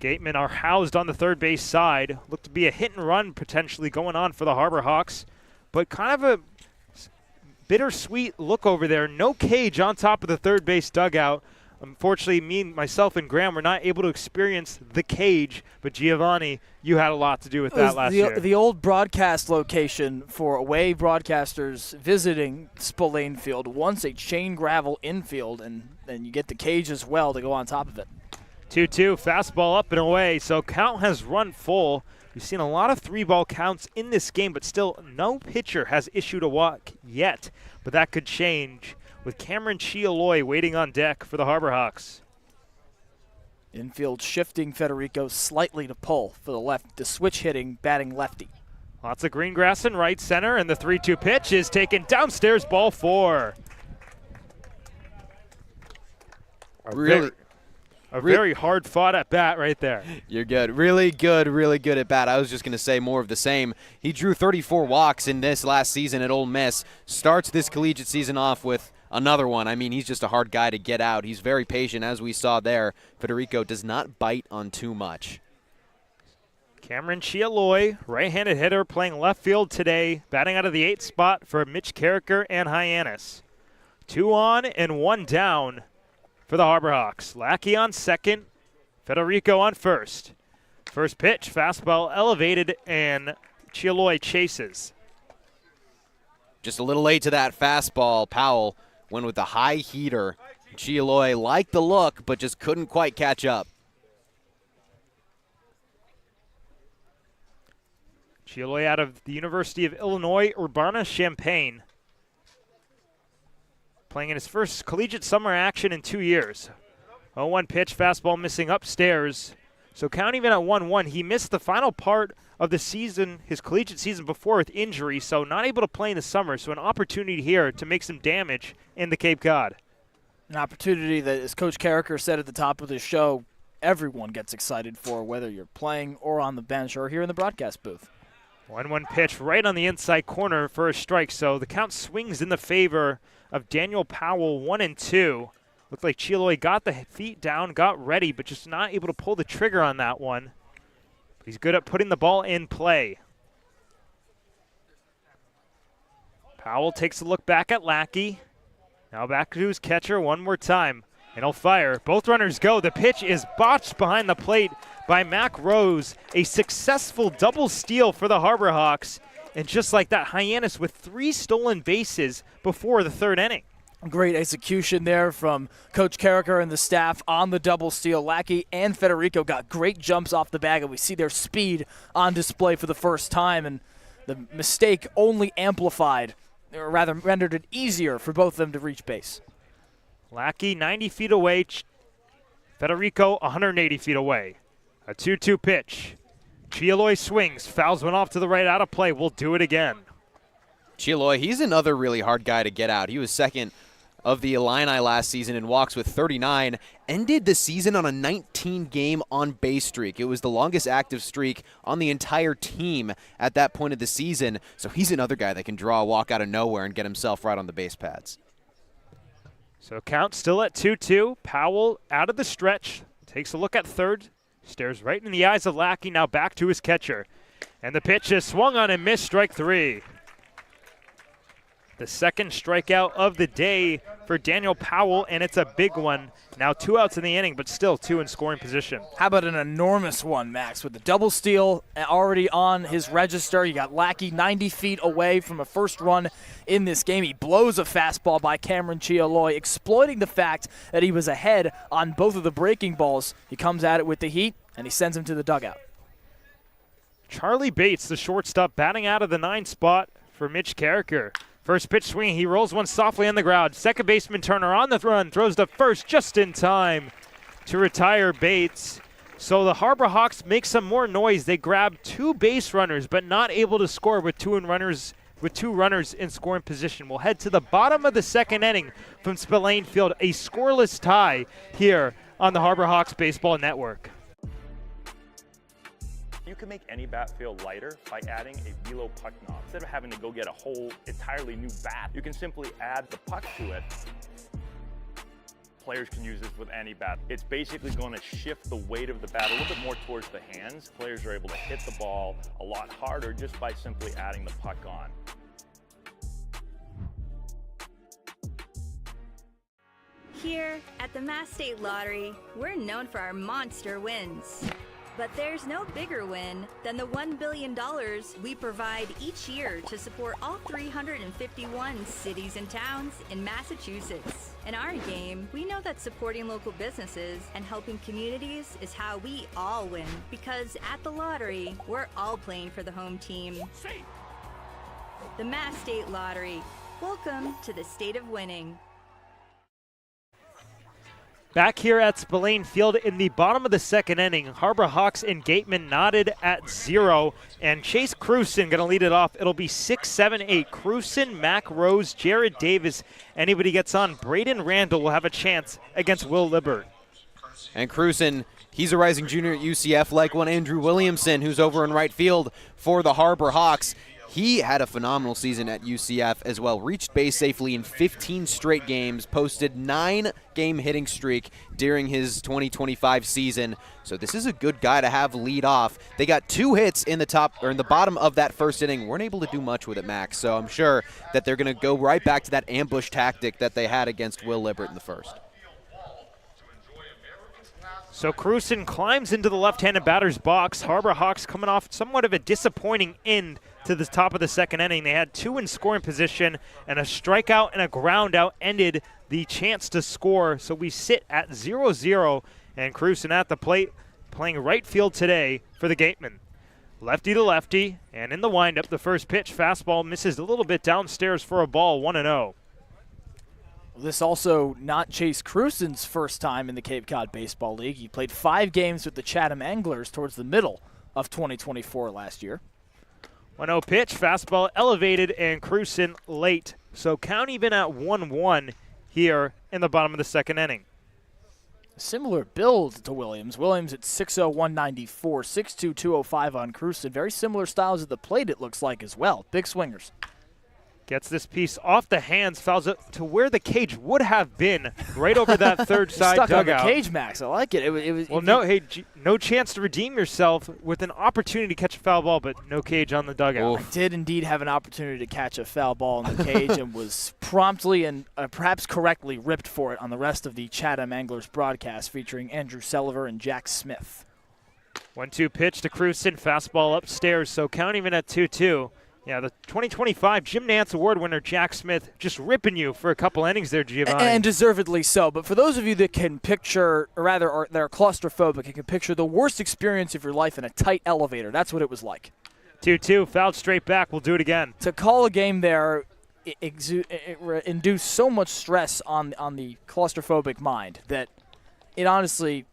Gatemen are housed on the third base side. Looked to be a hit and run potentially going on for the Harbor Hawks, but kind of a bittersweet look over there. No cage on top of the third base dugout. Unfortunately, myself and Graham were not able to experience the cage, but Giovanni, you had a lot to do with that last year. The old broadcast location for away broadcasters visiting Spillane Field, once a chain gravel infield, and then you get the cage as well to go on top of it. 2-2, fastball up and away, so count has run full. We've seen a lot of 3-ball counts in this game, but still no pitcher has issued a walk yet, but that could change with Cameron Chialoy waiting on deck for the Harbor Hawks. Infield shifting Federico slightly to pull for the switch hitting, batting lefty. Lots of green grass in right center, and the 3-2 pitch is taken downstairs, ball 4. Very hard fought at bat right there. You're good. Really good at bat. I was just going to say more of the same. He drew 34 walks in this last season at Ole Miss. Starts this collegiate season off with another one. I mean, he's just a hard guy to get out. He's very patient, as we saw there. Federico does not bite on too much. Cameron Chialoy, right-handed hitter, playing left field today, batting out of the 8th spot for Mitch Carricker and Hyannis. 2 on and 1 down for the Harbor Hawks. Lackey on second, Federico on first. First pitch, fastball elevated, and Chialoy chases. Just a little late to that fastball. Powell went with the high heater. Chialoy liked the look, but just couldn't quite catch up. Chialoy out of the University of Illinois, Urbana-Champaign. Playing in his first collegiate summer action in 2 years. 0-1 pitch, fastball missing upstairs. So count even at 1-1. He missed the final part of the season, his collegiate season before, with injury, so not able to play in the summer. So an opportunity here to make some damage in the Cape Cod. An opportunity that, as Coach Carricker said at the top of the show, everyone gets excited for, whether you're playing or on the bench or here in the broadcast booth. 1-1 pitch right on the inside corner for a strike. So the count swings in the favor of Daniel Powell, 1-2. Looked like Chialoy got the feet down, got ready, but just not able to pull the trigger on that one. But he's good at putting the ball in play. Powell takes a look back at Lackey. Now back to his catcher one more time, and he'll fire. Both runners go. The pitch is botched behind the plate by Mac Rose. A successful double steal for the Harbor Hawks. And just like that, Hyannis with 3 stolen bases before the 3rd inning. Great execution there from Coach Carricker and the staff on the double steal. Lackey and Federico got great jumps off the bag, and we see their speed on display for the first time. And the mistake only amplified, or rather rendered it easier for both of them to reach base. Lackey 90 feet away, Federico 180 feet away. A 2-2 pitch. Chialoy swings, fouls one off to the right, out of play. We'll do it again. Chialoy, he's another really hard guy to get out. He was second of the Illini last season in walks with 39. Ended the season on a 19-game on-base streak. It was the longest active streak on the entire team at that point of the season. So he's another guy that can draw a walk out of nowhere and get himself right on the base pads. So count still at 2-2. Powell out of the stretch. Takes a look at third. Stares right in the eyes of Lackey, now back to his catcher. And the pitch is swung on and missed, strike 3. The second strikeout of the day for Daniel Powell, and it's a big one. Now 2 outs in the inning, but still 2 in scoring position. How about an enormous one, Max, with the double steal already on his register. You got Lackey 90 feet away from a first run in this game. He blows a fastball by Cameron Chialoy, exploiting the fact that he was ahead on both of the breaking balls. He comes at it with the heat, and he sends him to the dugout. Charlie Bates, the shortstop, batting out of the 9 spot for Mitch Carricker. First pitch swing, he rolls one softly on the ground. Second baseman Turner on the run, throws to first just in time to retire Bates. So the Harbor Hawks make some more noise. They grab 2 base runners, but not able to score with 2 runners in scoring position. We'll head to the bottom of the 2nd inning from Spillane Field, a scoreless tie here on the Harbor Hawks Baseball Network. You can make any bat feel lighter by adding a velo puck knob. Instead of having to go get a whole entirely new bat, you can simply add the puck to it. Players can use this with any bat. It's basically going to shift the weight of the bat a little bit more towards the hands. Players are able to hit the ball a lot harder just by simply adding the puck on. Here at the Mass State Lottery, we're known for our monster wins. But there's no bigger win than the $1 billion we provide each year to support all 351 cities and towns in Massachusetts. In our game, we know that supporting local businesses and helping communities is how we all win. Because at the lottery, we're all playing for the home team. The Mass State Lottery. Welcome to the state of winning. Back here at Spillane Field in the bottom of the second inning, Harbor Hawks and Gatemen knotted at 0, and Chase Cruson going to lead it off. It'll be 6, 7, 8. Cruson, Mac Rose, Jared Davis. Anybody gets on, Braden Randall will have a chance against Will Libbert. And Cruson, he's a rising junior at UCF, like one Andrew Williamson, who's over in right field for the Harbor Hawks. He had a phenomenal season at UCF as well. Reached base safely in 15 straight games, posted 9-game hitting streak during his 2025 season. So this is a good guy to have lead off. They got 2 hits in the bottom of that first inning. Weren't able to do much with it, Max. So I'm sure that they're going to go right back to that ambush tactic that they had against Will Libbert in the first. So Cruson climbs into the left-handed batter's box. Harbor Hawks coming off somewhat of a disappointing end to the top of the second inning. They had 2 in scoring position, and a strikeout and a ground out ended the chance to score. So we sit at 0-0, and Cruson at the plate playing right field today for the Gatemen. Lefty to lefty, and in the windup, the first pitch, fastball misses a little bit downstairs for a ball, 1-0. This also not Chase Cruson's first time in the Cape Cod Baseball League. He played 5 games with the Chatham Anglers towards the middle of 2024 last year. 1-0 pitch, fastball elevated, and Cruson late. So count even at 1-1 here in the bottom of the second inning. Similar build to Williams. Williams at 6'0", 194, 6'2", 205 on Cruson. Very similar styles at the plate, it looks like, as well. Big swingers. Gets this piece off the hands, fouls it to where the cage would have been, right over that third side stuck dugout. On the cage, Max. I like it. It was well, no chance to redeem yourself with an opportunity to catch a foul ball, but no cage on the dugout. I did indeed have an opportunity to catch a foul ball in the cage and was promptly and perhaps correctly ripped for it on the rest of the Chatham Anglers broadcast featuring Andrew Selliver and Jack Smith. 1-2 pitch to Cruson, fastball upstairs, so count even at 2-2. Yeah, the 2025 Jim Nantz Award winner Jack Smith just ripping you for a couple innings there, Giovanni. And deservedly so. But for those of you that can picture, or rather that are claustrophobic, you can picture the worst experience of your life in a tight elevator. That's what it was like. 2-2, fouled straight back. We'll do it again. To call a game there, it induced so much stress on the claustrophobic mind that it honestly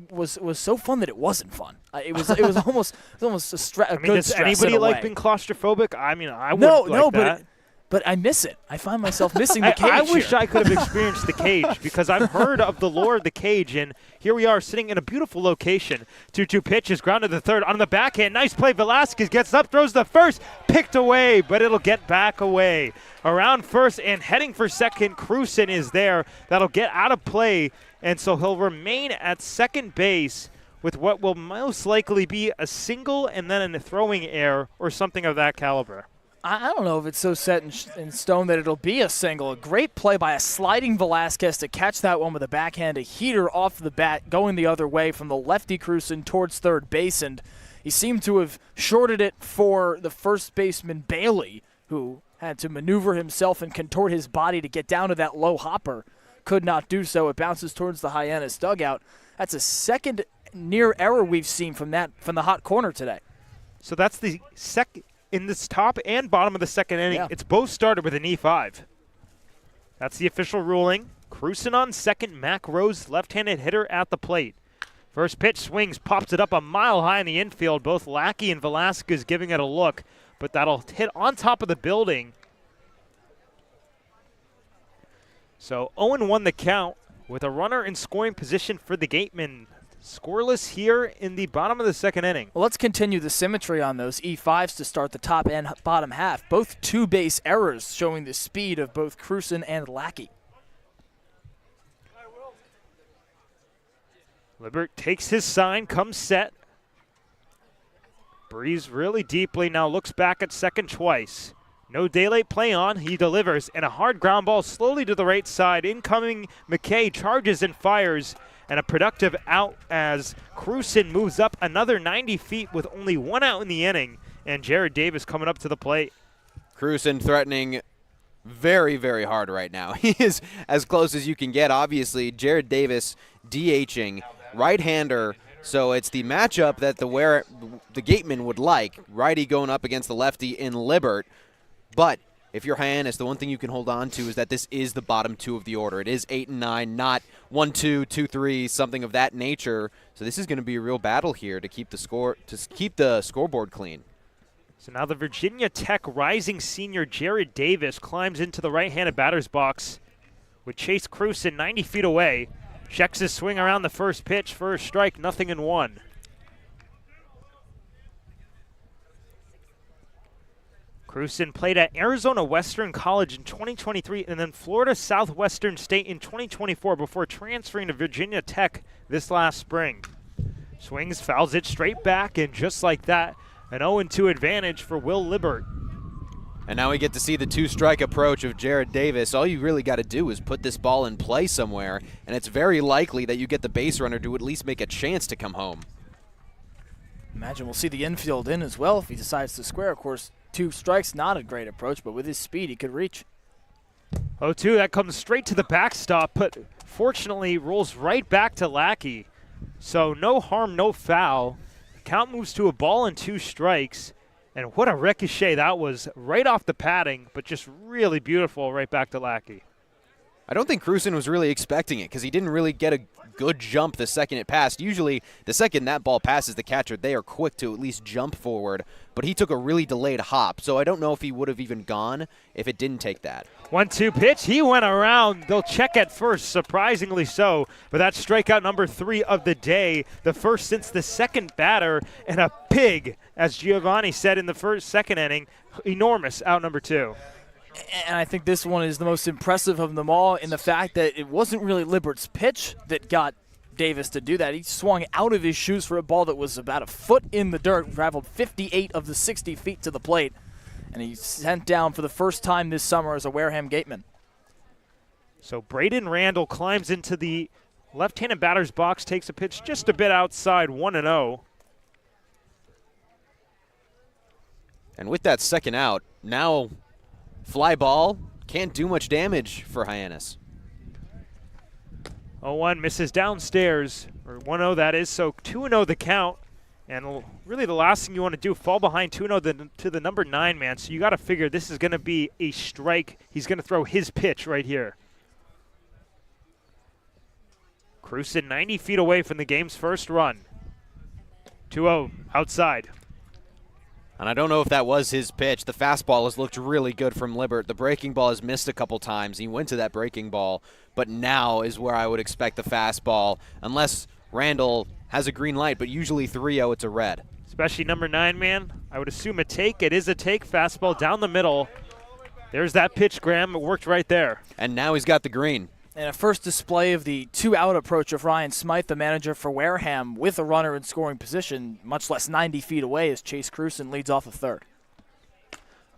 was so fun that it wasn't fun. It was almost a stress. I mean, does anybody like being claustrophobic? I mean, I wouldn't like that. But I miss it. I find myself missing the cage. I wish I could have experienced the cage because I've heard of the lore of the cage, and here we are sitting in a beautiful location. 2-2 pitch is grounded to third on the backhand. Nice play. Velasquez gets up, throws the first, picked away, but it'll get back away. Around first and heading for second, Cruson is there. That'll get out of play, and so he'll remain at second base with what will most likely be a single and then a throwing error or something of that caliber. I don't know if it's so set in stone that it'll be a single. A great play by a sliding Velasquez to catch that one with a backhand, a heater off the bat, going the other way from the lefty Cruson towards third base, and he seemed to have shorted it for the first baseman Bailey, who had to maneuver himself and contort his body to get down to that low hopper. Could not do so. It bounces towards the Hyannis dugout. That's a second near error we've seen from the hot corner today. So that's the second. In this top and bottom of the second inning, It's both started with an E5. That's the official ruling. Cruson on second, Mac Rose, left-handed hitter at the plate. First pitch swings, pops it up a mile high in the infield. Both Lackey and Velasquez giving it a look, but that'll hit on top of the building. So 0-1 the count with a runner in scoring position for the Gatemen. Scoreless here in the bottom of the second inning. Well, let's continue the symmetry on those E5s to start the top and bottom half. Both two-base errors showing the speed of both Cruson and Lackey. Libbert takes his sign, comes set. Breathes really deeply, now looks back at second twice. No daylight play on. He delivers, and a hard ground ball slowly to the right side. Incoming McKay charges and fires, and a productive out as Cruson moves up another 90 feet with only 1 out in the inning, and Jared Davis coming up to the plate. Cruson threatening very, very hard right now. He is as close as you can get. Obviously, Jared Davis DHing, right-hander, so it's the matchup that the Gatemen would like. Righty going up against the lefty in Libert. But if you're Hyannis, the one thing you can hold on to is that this is the bottom 2 of the order. It is 8 and 9, not 1, 2, 2, 3, something of that nature. So this is going to be a real battle here to keep the scoreboard clean. So now the Virginia Tech rising senior Jared Davis climbs into the right-handed batter's box with Chase Cruson 90 feet away. Checks his swing around the first pitch for a strike, 0-1. Cruson played at Arizona Western College in 2023 and then Florida Southwestern State in 2024 before transferring to Virginia Tech this last spring. Swings, fouls it straight back, and just like that, an 0-2 advantage for Will Libert. And now we get to see the 2-strike approach of Jared Davis. All you really got to do is put this ball in play somewhere, and it's very likely that you get the base runner to at least make a chance to come home. Imagine we'll see the infield in as well if he decides to square. Of course, 2 strikes, not a great approach, but with his speed, he could reach. 0-2, that comes straight to the backstop, but fortunately rolls right back to Lackey. So no harm, no foul. The count moves to a ball and 2 strikes. And what a ricochet that was, right off the padding, but just really beautiful right back to Lackey. I don't think Cruson was really expecting it because he didn't really get a good jump the second it passed. Usually, the second that ball passes the catcher, they are quick to at least jump forward. But he took a really delayed hop, so I don't know if he would have even gone if it didn't take that. 1-2 pitch. He went around. They'll check at first, surprisingly so. But that's strikeout number 3 of the day, the first since the second batter, and a pig, as Giovanni said in the second inning, enormous out number 2. And I think this one is the most impressive of them all in the fact that it wasn't really Libert's pitch that got Davis to do that. He swung out of his shoes for a ball that was about a foot in the dirt, traveled 58 of the 60 feet to the plate, and he sent down for the first time this summer as a Wareham Gateman. So Braden Randall climbs into the left-handed batter's box, takes a pitch just a bit outside, 1-0. And with that second out, now fly ball can't do much damage for Hyannis. 0-1 misses downstairs, or 1-0 that is, so 2-0 the count. And really the last thing you want to do, fall behind 2-0 to the number 9 man. So you got to figure this is going to be a strike. He's going to throw his pitch right here. Cruson 90 feet away from the game's first run. 2-0 outside. And I don't know if that was his pitch. The fastball has looked really good from Libert. The breaking ball has missed a couple times. He went to that breaking ball, but now is where I would expect the fastball, unless Randall has a green light, but usually 3-0, it's a red. Especially number 9 man. I would assume a take. It is a take. Fastball down the middle. There's that pitch, Graham. It worked right there. And now he's got the green. And a first display of the 2-out approach of Ryan Smythe, the manager for Wareham, with a runner in scoring position, much less 90 feet away as Chase Cruson leads off the third.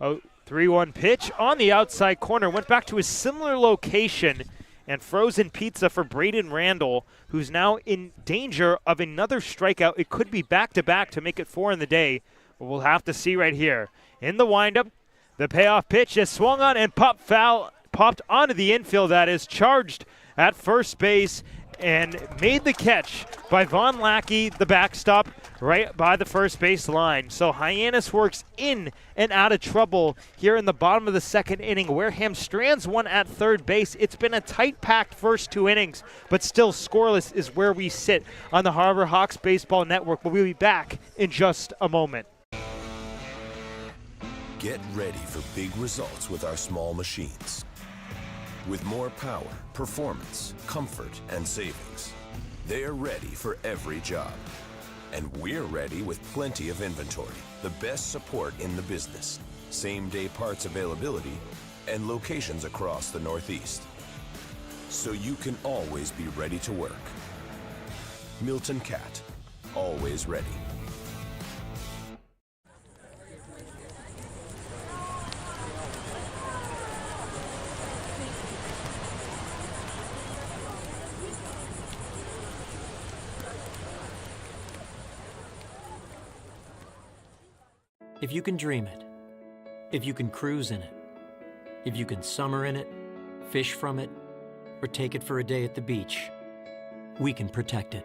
3-1 pitch on the outside corner. Went back to a similar location, and frozen pizza for Braden Randall, who's now in danger of another strikeout. It could be back-to-back to make it 4 in the day, but we'll have to see right here. In the windup, the payoff pitch is swung on and popped onto the infield. That is charged at first base and made the catch by Von Lackey, the backstop, right by the first base line. So Hyannis works in and out of trouble here in the bottom of the second inning. Wareham strands one at third base. It's been a tight-packed first 2 innings, but still scoreless is where we sit on the Harbor Hawks Baseball Network. But we'll be back in just a moment. Get ready for big results with our small machines. With more power, performance, comfort, and savings. They're ready for every job. And we're ready with plenty of inventory, the best support in the business, same-day parts availability, and locations across the Northeast. So you can always be ready to work. Milton Cat, always ready. If you can dream it, if you can cruise in it, if you can summer in it, fish from it, or take it for a day at the beach, we can protect it.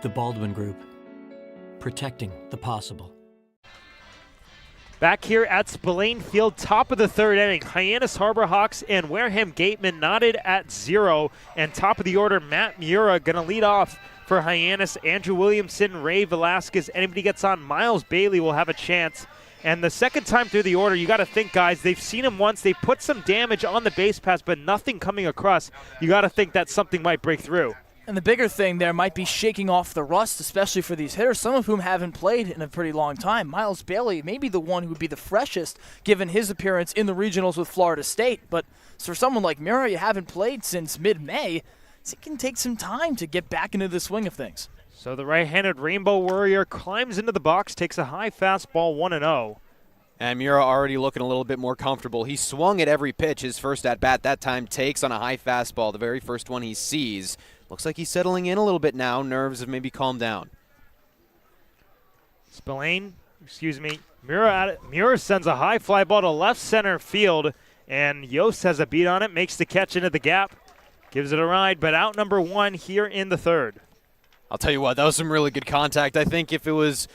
The Baldwin Group, protecting the possible. Back here at Spillane Field, top of the third inning, Hyannis Harbor Hawks and Wareham Gatemen knotted at 0. And top of the order, Matt Mura going to lead off for Hyannis. Andrew Williamson, Ray Velasquez, anybody gets on, Miles Bailey will have a chance. And the second time through the order, you got to think, guys, they've seen him once. They put some damage on the base pass, but nothing coming across. You got to think that something might break through. And the bigger thing there might be shaking off the rust, especially for these hitters, some of whom haven't played in a pretty long time. Miles Bailey may be the one who would be the freshest, given his appearance in the regionals with Florida State. But for someone like Mura, you haven't played since mid-May, it can take some time to get back into the swing of things. So the right-handed Rainbow Warrior climbs into the box, takes a high fastball 1-0. And Mura already looking a little bit more comfortable. He swung at every pitch. His first at-bat that time takes on a high fastball, the very first one he sees. Looks like he's settling in a little bit now. Nerves have maybe calmed down. Mura sends a high fly ball to left center field, and Yost has a beat on it, makes the catch into the gap, gives it a ride, but out number 1 here in the third. I'll tell you what, that was some really good contact. I think if it was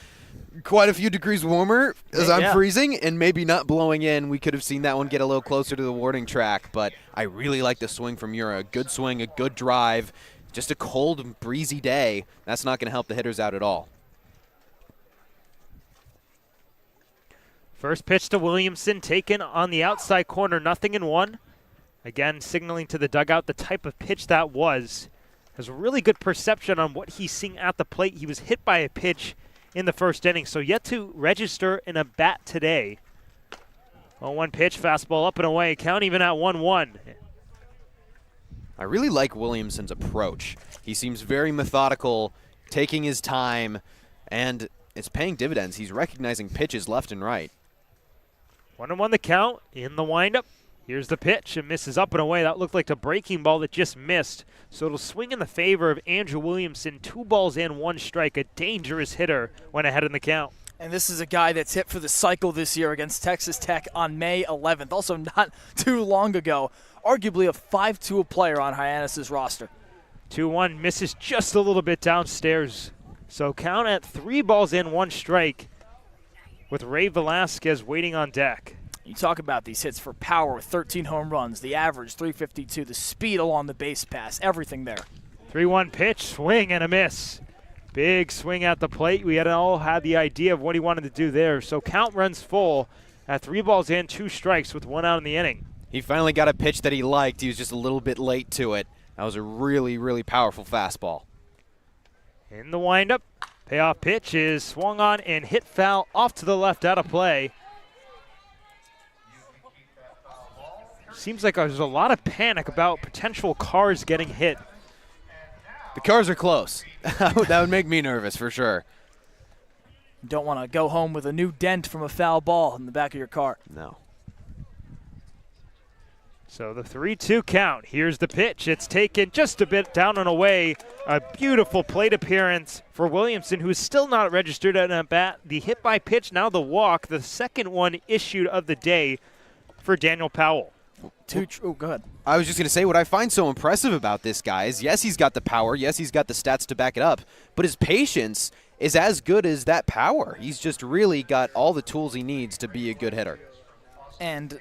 quite a few degrees warmer as I'm freezing and maybe not blowing in, we could have seen that one get a little closer to the warning track, but I really like the swing from Mura. A good swing, a good drive. Just a cold and breezy day. That's not going to help the hitters out at all. First pitch to Williamson, taken on the outside corner, 0-1. Again, signaling to the dugout the type of pitch that was. Has a really good perception on what he's seeing at the plate. He was hit by a pitch in the first inning, so yet to register in a bat today. 0-1 pitch, fastball up and away, count even at 1-1. I really like Williamson's approach. He seems very methodical, taking his time, and it's paying dividends. He's recognizing pitches left and right. 1-1 the count in the windup. Here's the pitch. It misses up and away. That looked like a breaking ball that just missed. So it'll swing in the favor of Andrew Williamson. 2 balls in, 1 strike. A dangerous hitter went ahead in the count. And this is a guy that's hit for the cycle this year against Texas Tech on May 11th. Also not too long ago. Arguably a 5-2 player on Hyannis' roster. 2-1 misses just a little bit downstairs. So count at 3 balls in, 1 strike with Ray Velasquez waiting on deck. You talk about these hits for power with 13 home runs, the average 352, the speed along the base pass, everything there. 3-1 pitch, swing and a miss. Big swing at the plate. We had all had the idea of what he wanted to do there. So count runs full at 3 balls in, 2 strikes with 1 out in the inning. He finally got a pitch that he liked. He was just a little bit late to it. That was a really, really powerful fastball. In the windup, payoff pitch is swung on and hit foul off to the left, out of play. Seems like there's a lot of panic about potential cars getting hit. The cars are close. That would make me nervous for sure. You don't want to go home with a new dent from a foul ball in the back of your car. No. So the 3-2 count. Here's the pitch. It's taken just a bit down and away. A beautiful plate appearance for Williamson, who's still not registered at a bat. The hit by pitch, now the walk. The second one issued of the day for Daniel Powell. Go ahead. I was just going to say, what I find so impressive about this guy is, yes, he's got the power. Yes, he's got the stats to back it up. But his patience is as good as that power. He's just really got all the tools he needs to be a good hitter. And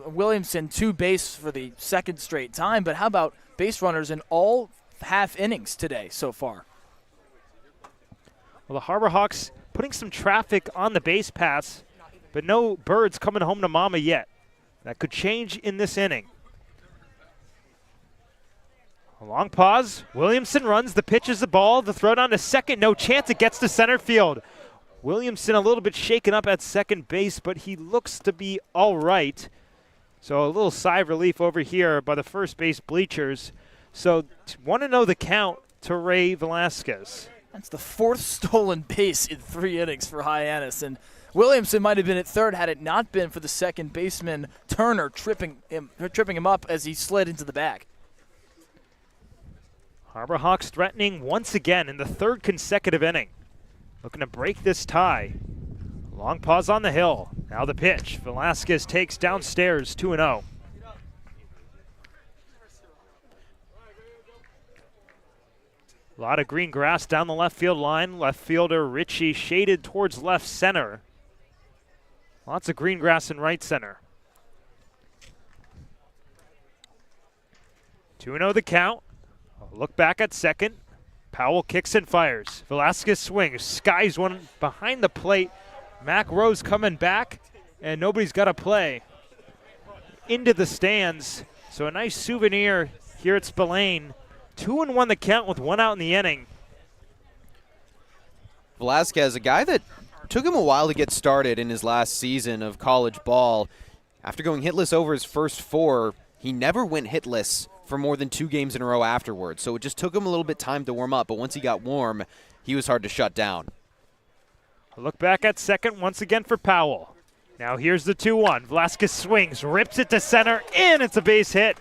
Williamson 2 base for the second straight time, but how about base runners in all half innings today so far? Well, the Harbor Hawks putting some traffic on the base pass, but no birds coming home to mama yet. That could change in this inning. A long pause. Williamson runs. The pitch is the ball. The throw down to second. No chance. It gets to center field. Williamson a little bit shaken up at second base, but he looks to be all right. So a little sigh of relief over here by the first base bleachers. So want to know the count to Ray Velasquez. That's the 4th stolen base in 3 innings for Hyannis. And Williamson might have been at third had it not been for the second baseman, Turner, tripping him up as he slid into the bag. Harbor Hawks threatening once again in the 3rd consecutive inning. Looking to break this tie. Long pause on the hill. Now the pitch. Velasquez takes downstairs, 2-0. A lot of green grass down the left field line. Left fielder Ritchie shaded towards left center. Lots of green grass in right center. 2-0 the count. A look back at second. Powell kicks and fires. Velasquez swings, skies one behind the plate. Mac Rose coming back, and nobody's got a play. Into the stands, so a nice souvenir here at Spillane. 2-1 the count with one out in the inning. Velasquez, a guy that took him a while to get started in his last season of college ball. After going hitless over his first 4, he never went hitless for more than 2 games in a row afterwards. So it just took him a little bit time to warm up, but once he got warm, he was hard to shut down. A look back at second once again for Powell. Now here's the 2-1. Velasquez swings, rips it to center, and it's a base hit.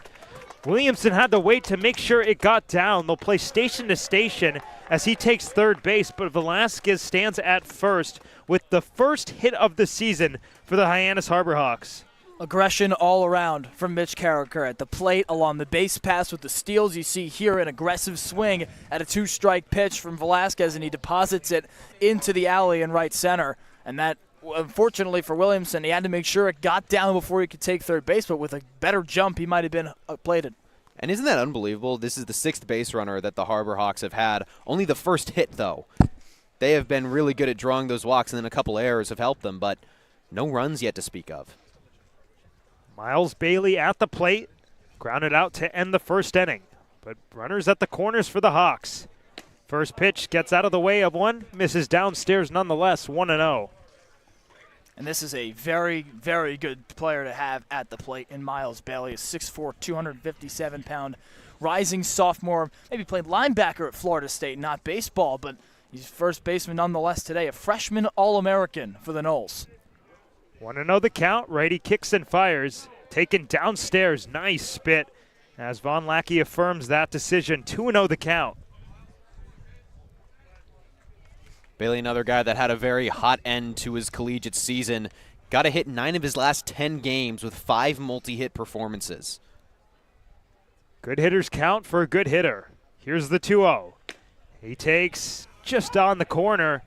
Williamson had to wait to make sure it got down. They'll play station to station as he takes third base, but Velasquez stands at first with the first hit of the season for the Hyannis Harbor Hawks. Aggression all around from Mitch Carricker at the plate along the base pass with the steals. You see here an aggressive swing at a 2-strike pitch from Velasquez, and he deposits it into the alley in right center. And that, unfortunately for Williamson, he had to make sure it got down before he could take third base, but with a better jump, he might have been plated. And isn't that unbelievable? This is the 6th base runner that the Harbor Hawks have had. Only the first hit, though. They have been really good at drawing those walks, and then a couple errors have helped them, but no runs yet to speak of. Miles Bailey at the plate, grounded out to end the first inning. But runners at the corners for the Hawks. First pitch gets out of the way of one, misses downstairs nonetheless, 1-0. And this is a very, very good player to have at the plate in Miles Bailey, a 6'4", 257-pound rising sophomore. Maybe played linebacker at Florida State, not baseball, but he's first baseman nonetheless today, a freshman All-American for the Noles. 1-0 the count. Righty kicks and fires. Taken downstairs. Nice spit as Von Lackey affirms that decision. 2-0 the count. Bailey, another guy that had a very hot end to his collegiate season. Got a hit in 9 of his last 10 games with 5 multi-hit performances. Good hitters count for a good hitter. Here's the 2-0. He takes just on the corner.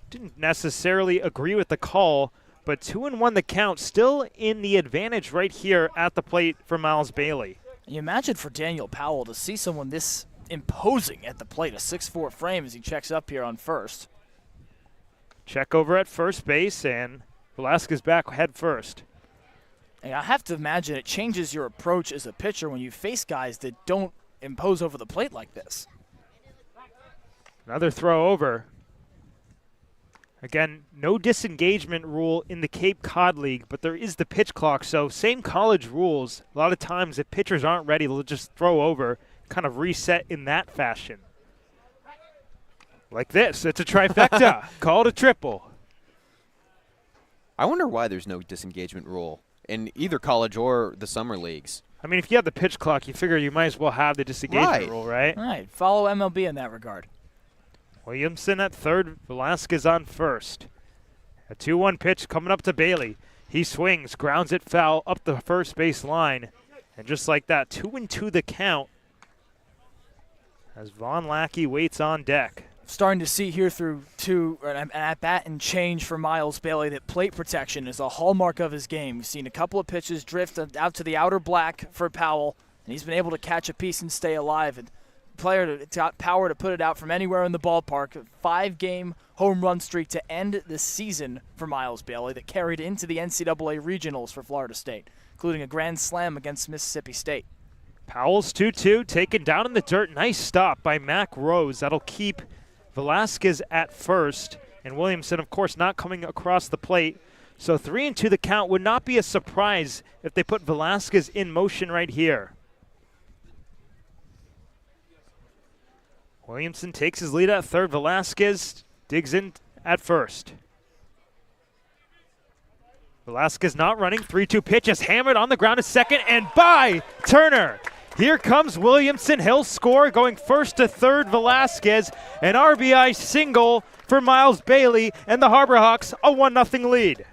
Didn't necessarily agree with the call, but 2-1 the count, still in the advantage right here at the plate for Miles Bailey. You imagine for Daniel Powell to see someone this imposing at the plate, a 6'4" frame as he checks up here on first. Check over at first base, and Velasquez back head first. And I have to imagine it changes your approach as a pitcher when you face guys that don't impose over the plate like this. Another throw over. Again, no disengagement rule in the Cape Cod League, but there is the pitch clock, so same college rules. A lot of times if pitchers aren't ready, they'll just throw over, kind of reset in that fashion. Like this, it's a trifecta, called a triple. I wonder why there's no disengagement rule in either college or the summer leagues. I mean, if you have the pitch clock, you figure you might as well have the disengagement rule, right? Right, follow MLB in that regard. Williamson at third, Velasquez on first. A 2-1 pitch coming up to Bailey. He swings, grounds it foul up the first base line. And just like that, 2-2 the count as Von Lackey waits on deck. Starting to see here through an at-bat and change for Miles Bailey that plate protection is a hallmark of his game. We've seen a couple of pitches drift out to the outer black for Powell, and he's been able to catch a piece and stay alive. And player got power to put it out from anywhere in the ballpark. A 5-game home run streak to end the season for Miles Bailey that carried into the NCAA regionals for Florida State, including a grand slam against Mississippi State. Powell's 2-2, taken down in the dirt. Nice stop by Mac Rose. That'll keep Velasquez at first, and Williamson, of course, not coming across the plate. So 3-2 the count. Would not be a surprise if they put Velasquez in motion right here. Williamson takes his lead at third. Velasquez digs in at first. Velasquez not running. 3-2 pitch is hammered on the ground at second, and by Turner. Here comes Williamson. He'll score, going first to third. Velasquez, an RBI single for Miles Bailey, and the Harbor Hawks a 1-0 lead.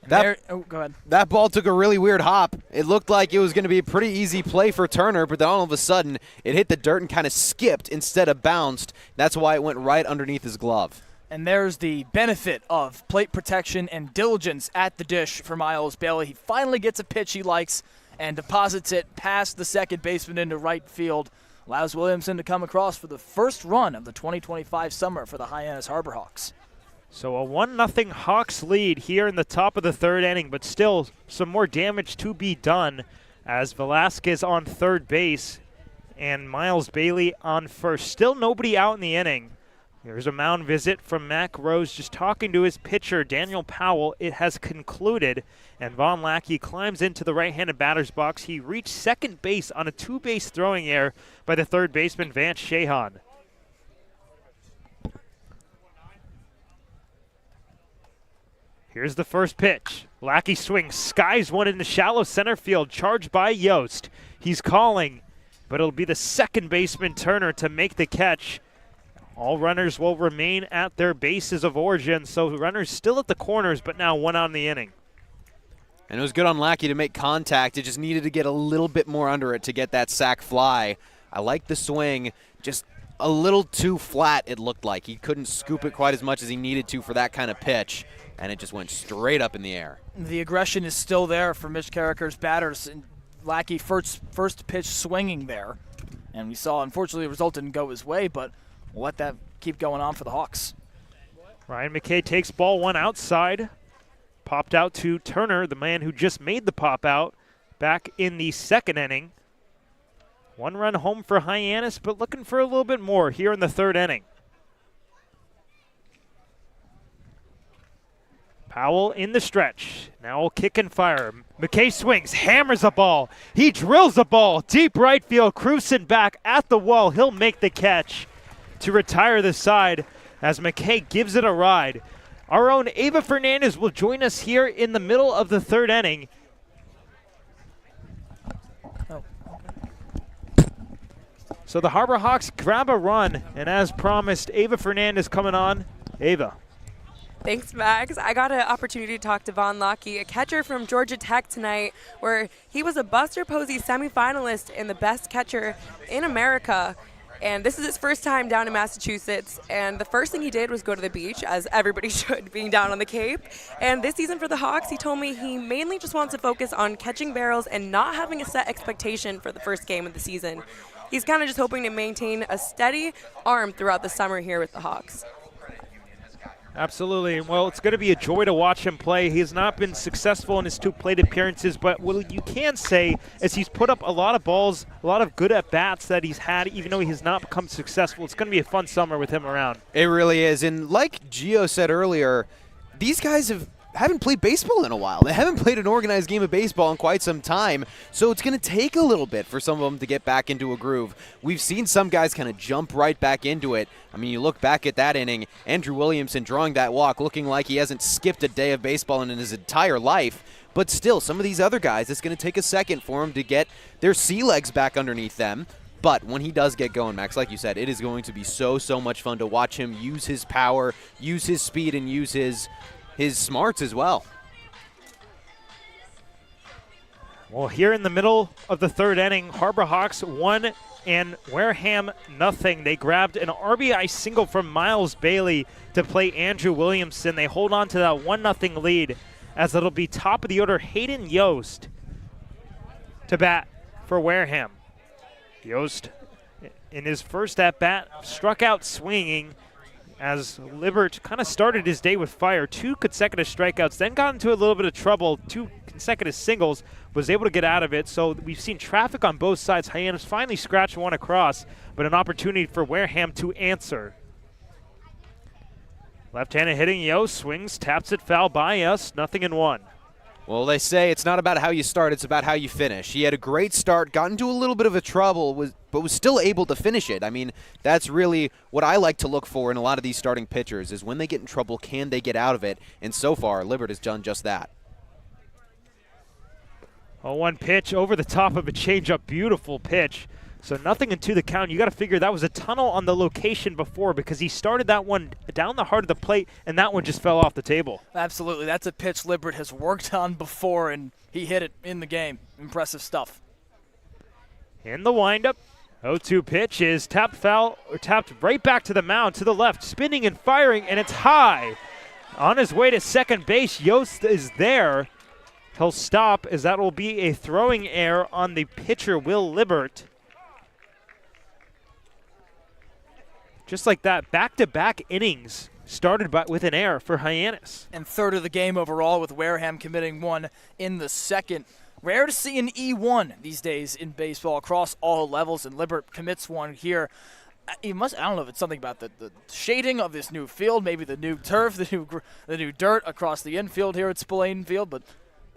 Go ahead. That ball took a really weird hop. It looked like it was going to be a pretty easy play for Turner, but then all of a sudden it hit the dirt and kind of skipped instead of bounced. That's why it went right underneath his glove. And there's the benefit of plate protection and diligence at the dish for Miles Bailey. He finally gets a pitch he likes and deposits it past the second baseman into right field. Allows Williamson to come across for the first run of the 2025 summer for the Hyannis Harbor Hawks. So a 1-0 Hawks lead here in the top of the third inning, but still some more damage to be done as Velasquez on third base and Miles Bailey on first. Still nobody out in the inning. There's a mound visit from Mac Rose just talking to his pitcher, Daniel Powell. It has concluded, and Von Lackey climbs into the right-handed batter's box. He reached second base on a two-base throwing error by the third baseman, Vance Shahan. Here's the first pitch. Lackey swings, skies one into shallow center field, charged by Yost. He's calling, but it'll be the second baseman Turner to make the catch. All runners will remain at their bases of origin, so runners still at the corners, but now one out in the inning. And it was good on Lackey to make contact. It just needed to get a little bit more under it to get that sac fly. I like the swing, just a little too flat it looked like. He couldn't scoop it quite as much as he needed to for that kind of pitch, and it just went straight up in the air. The aggression is still there for Mitch Carricker's batters. And Lackey first pitch swinging there. And we saw, unfortunately, the result didn't go his way, but we'll let that keep going on for the Hawks. Ryan McKay takes ball one outside. Popped out to Turner, the man who just made the pop out back in the second inning. One run home for Hyannis, but looking for a little bit more here in the third inning. Powell in the stretch. Now will kick and fire. McKay swings, hammers a ball. He drills a ball. Deep right field. Cruisen back at the wall. He'll make the catch to retire the side as McKay gives it a ride. Our own Ava Fernandez will join us here in the middle of the third inning. So the Harbor Hawks grab a run, and as promised, Ava Fernandez coming on. Ava. Thanks, Max. I got an opportunity to talk to Von Lackey, a catcher from Georgia Tech tonight, where he was a Buster Posey semifinalist and the best catcher in America. And this is his first time down in Massachusetts, and the first thing he did was go to the beach, as everybody should, being down on the Cape. And this season for the Hawks, he told me he mainly just wants to focus on catching barrels and not having a set expectation for the first game of the season. He's kind of just hoping to maintain a steady arm throughout the summer here with the Hawks. Absolutely. Well, it's going to be a joy to watch him play. He has not been successful in his two plate appearances, but what you can say is he's put up a lot of balls, a lot of good at-bats that he's had, even though he has not become successful. It's going to be a fun summer with him around. It really is. And like Gio said earlier, these guys haven't played baseball in a while. They haven't played an organized game of baseball in quite some time, so it's going to take a little bit for some of them to get back into a groove. We've seen some guys kind of jump right back into it. I mean, you look back at that inning, Andrew Williamson drawing that walk, looking like he hasn't skipped a day of baseball in his entire life, but still, some of these other guys, it's going to take a second for them to get their sea legs back underneath them. But when he does get going, Max, like you said, it is going to be so much fun to watch him use his power, use his speed, and use his smarts as well. Well, here in the middle of the third inning, Harbor Hawks 1 and Wareham 0. They grabbed an RBI single from Miles Bailey to play Andrew Williamson. They hold on to that 1-0 lead as it'll be top of the order Hayden Yost to bat for Wareham. Yost, in his first at-bat, struck out swinging as Libert kind of started his day with fire. 2 consecutive strikeouts, then got into a little bit of trouble. 2 consecutive singles, was able to get out of it. So we've seen traffic on both sides. Hyannis finally scratched one across, but an opportunity for Wareham to answer. Left-handed hitting Yost, swings, taps it foul by us, 0-1. Well, they say it's not about how you start, it's about how you finish. He had a great start, got into a little bit of a trouble, but was still able to finish it. I mean, that's really what I like to look for in a lot of these starting pitchers, is when they get in trouble, can they get out of it? And so far, Libert has done just that. 0-1 pitch over the top of a changeup. Beautiful pitch So nothing into the count. You got to figure that was a tunnel on the location before because he started that one down the heart of the plate, and that one just fell off the table. Absolutely. That's a pitch Libbert has worked on before, and he hit it in the game. Impressive stuff. In the windup, 0-2 pitch is tapped foul, or tapped right back to the mound, to the left, spinning and firing, and it's high. On his way to second base, Yost is there. He'll stop as that will be a throwing error on the pitcher, Will Libbert. Just like that, back-to-back innings started with an error for Hyannis. And third of the game overall, with Wareham committing one in the second. Rare to see an E1 these days in baseball across all levels, and Libbert commits one here. I don't know if it's something about the shading of this new field, maybe the new turf, the new dirt across the infield here at Spillane Field, but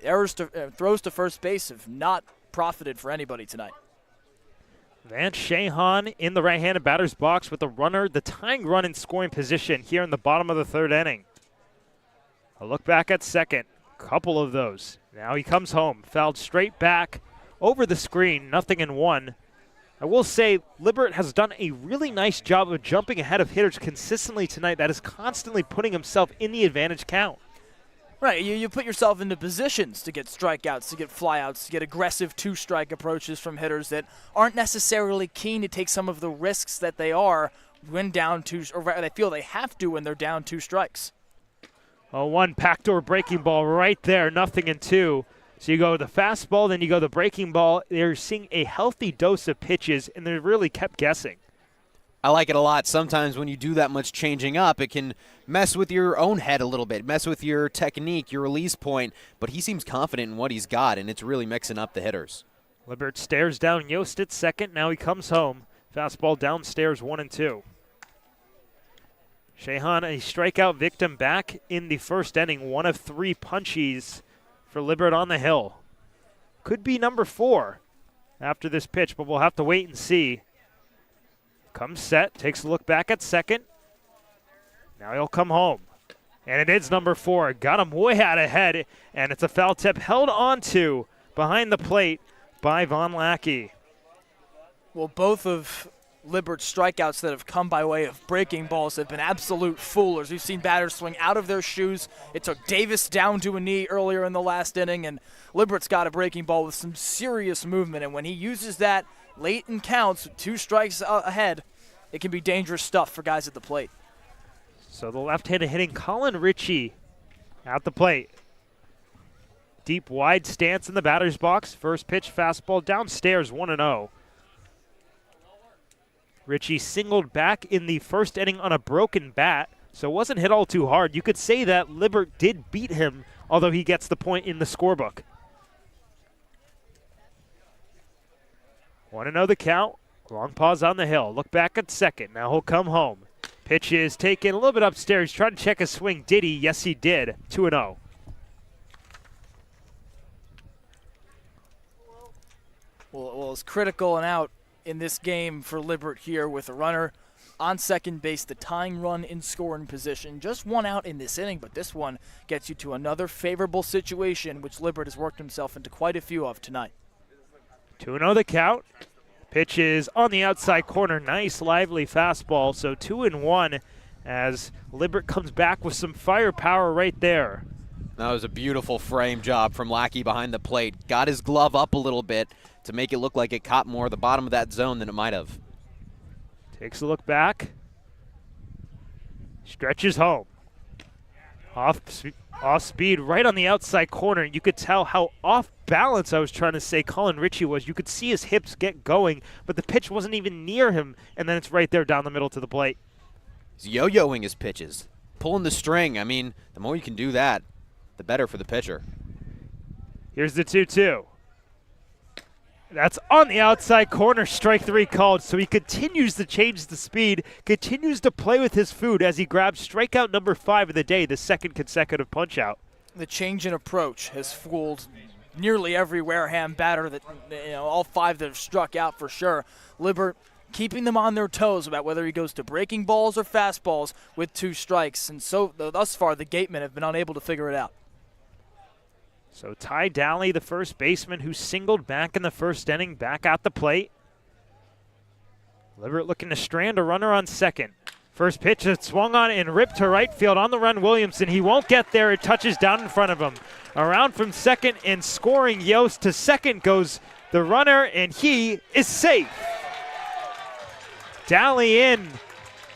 throws to first base have not profited for anybody tonight. Vance Shahan in the right-handed batter's box with the runner, the tying run in scoring position here in the bottom of the third inning. A look back at second, couple of those. Now he comes home, fouled straight back over the screen, 0-1. I will say Libbert has done a really nice job of jumping ahead of hitters consistently tonight. That is constantly putting himself in the advantage count. Right, you put yourself into positions to get strikeouts, to get flyouts, to get aggressive two-strike approaches from hitters that aren't necessarily keen to take some of the risks that they are when down two, or they feel they have to when they're down 2 strikes. Oh, one backdoor breaking ball right there, 0-2. So you go the fastball, then you go the breaking ball. They're seeing a healthy dose of pitches, and they really kept guessing. I like it a lot. Sometimes when you do that much changing up, it can mess with your own head a little bit, mess with your technique, your release point, but he seems confident in what he's got, and it's really mixing up the hitters. Libbert stares down Yost at second. Now he comes home. Fastball downstairs, 1-2. Shahan, a strikeout victim back in the first inning, 1 of 3 punchies for Libbert on the hill. Could be number 4 after this pitch, but we'll have to wait and see. Comes set, takes a look back at second. Now he'll come home. And it is number 4. Got him way out ahead, and it's a foul tip held onto behind the plate by Von Lackey. Well, both of Libbert's strikeouts that have come by way of breaking balls have been absolute foolers. We've seen batters swing out of their shoes. It took Davis down to a knee earlier in the last inning, and Libbert's got a breaking ball with some serious movement, and when he uses that late in counts, 2 strikes ahead, it can be dangerous stuff for guys at the plate. So the left-handed hitting Colin Ritchie at the plate. Deep, wide stance in the batter's box. First pitch, fastball downstairs, 1-0. Ritchie singled back in the first inning on a broken bat, so it wasn't hit all too hard. You could say that Libbert did beat him, although he gets the point in the scorebook. 1-0 the count. Long pause on the hill. Look back at second. Now he'll come home. Pitch is taken a little bit upstairs. Trying to check his swing. Did he? Yes, he did. 2-0. Well, it's critical and out in this game for Libbert here with a runner on second base, the tying run in scoring position. Just 1 out in this inning, but this one gets you to another favorable situation, which Libbert has worked himself into quite a few of tonight. 2-0 the count. Pitch is on the outside corner. Nice, lively fastball. So 2-1 as Libbert comes back with some firepower right there. That was a beautiful frame job from Lackey behind the plate. Got his glove up a little bit to make it look like it caught more of the bottom of that zone than it might have. Takes a look back. Stretches home. Off speed right on the outside corner. You could tell how off balance, I was trying to say, Colin Ritchie was. You could see his hips get going, but the pitch wasn't even near him, and then it's right there down the middle to the plate. He's yo-yoing his pitches, pulling the string. I mean, the more you can do that, the better for the pitcher. Here's the 2-2. That's on the outside corner, strike 3 called. So he continues to change the speed, continues to play with his food as he grabs strikeout number 5 of the day, the second consecutive punch-out. The change in approach has fooled nearly every Wareham batter that, all 5 that have struck out for sure. Libbert keeping them on their toes about whether he goes to breaking balls or fastballs with 2 strikes. And so thus far, the Gatemen have been unable to figure it out. So Ty Dally, the first baseman who singled back in the first inning, back at the plate. Libbert looking to strand a runner on second. First pitch is swung on and ripped to right field. On the run, Williamson. He won't get there. It touches down in front of him. Around from second and scoring Yost. To second goes the runner, and he is safe. Daly in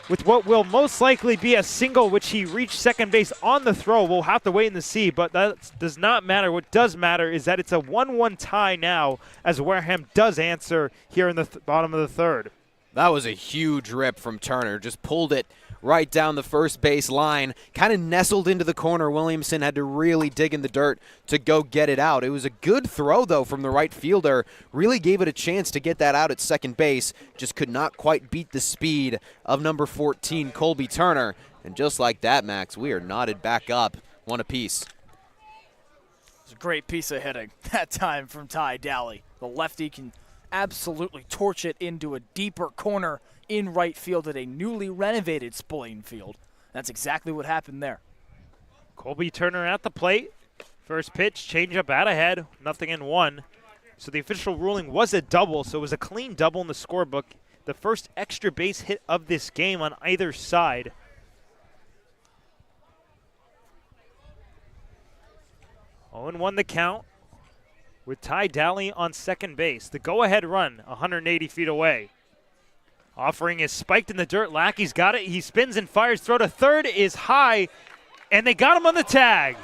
with what will most likely be a single, which he reached second base on the throw. We'll have to wait and see, but that does not matter. What does matter is that it's a 1-1 tie now, as Wareham does answer here in the bottom of the third. That was a huge rip from Turner. Just pulled it right down the first base line. Kind of nestled into the corner. Williamson had to really dig in the dirt to go get it out. It was a good throw, though, from the right fielder. Really gave it a chance to get that out at second base. Just could not quite beat the speed of number 14, Colby Turner. And just like that, Max, we are knotted back up, one apiece. It's a great piece of hitting that time from Ty Daly. The lefty can absolutely torch it into a deeper corner in right field at a newly renovated Spillane Field. That's exactly what happened there. Colby Turner at the plate. First pitch, changeup out ahead, 0-1. So the official ruling was a double, so it was a clean double in the scorebook. The first extra base hit of this game on either side. Oh, and 1 the count, with Ty Daly on second base. The go-ahead run, 180 feet away. Offering is spiked in the dirt. Lackey's got it. He spins and fires. Throw to third is high, and they got him on the tag.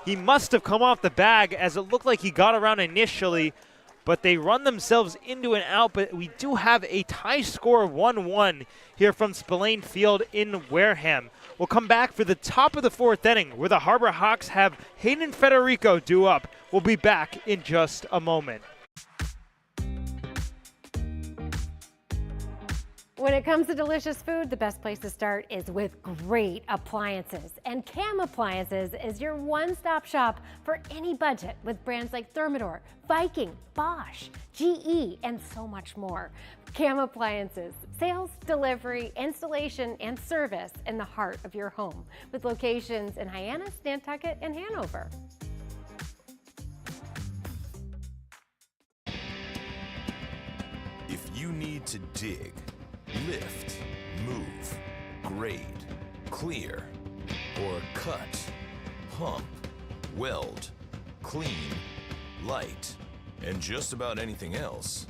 He must have come off the bag, as it looked like he got around initially, but they run themselves into an out. But we do have a tie score of 1-1 here from Spillane Field in Wareham. We'll come back for the top of the fourth inning, where the Harbor Hawks have Hayden Federico due up. We'll be back in just a moment. When it comes to delicious food, the best place to start is with great appliances. And Cam Appliances is your one-stop shop for any budget, with brands like Thermador, Viking, Bosch, GE, and so much more. Cam Appliances, sales, delivery, installation, and service in the heart of your home, with locations in Hyannis, Nantucket, and Hanover. If you need to dig, lift, move, grade, clear, or cut, pump, weld, clean, light, and just about anything else,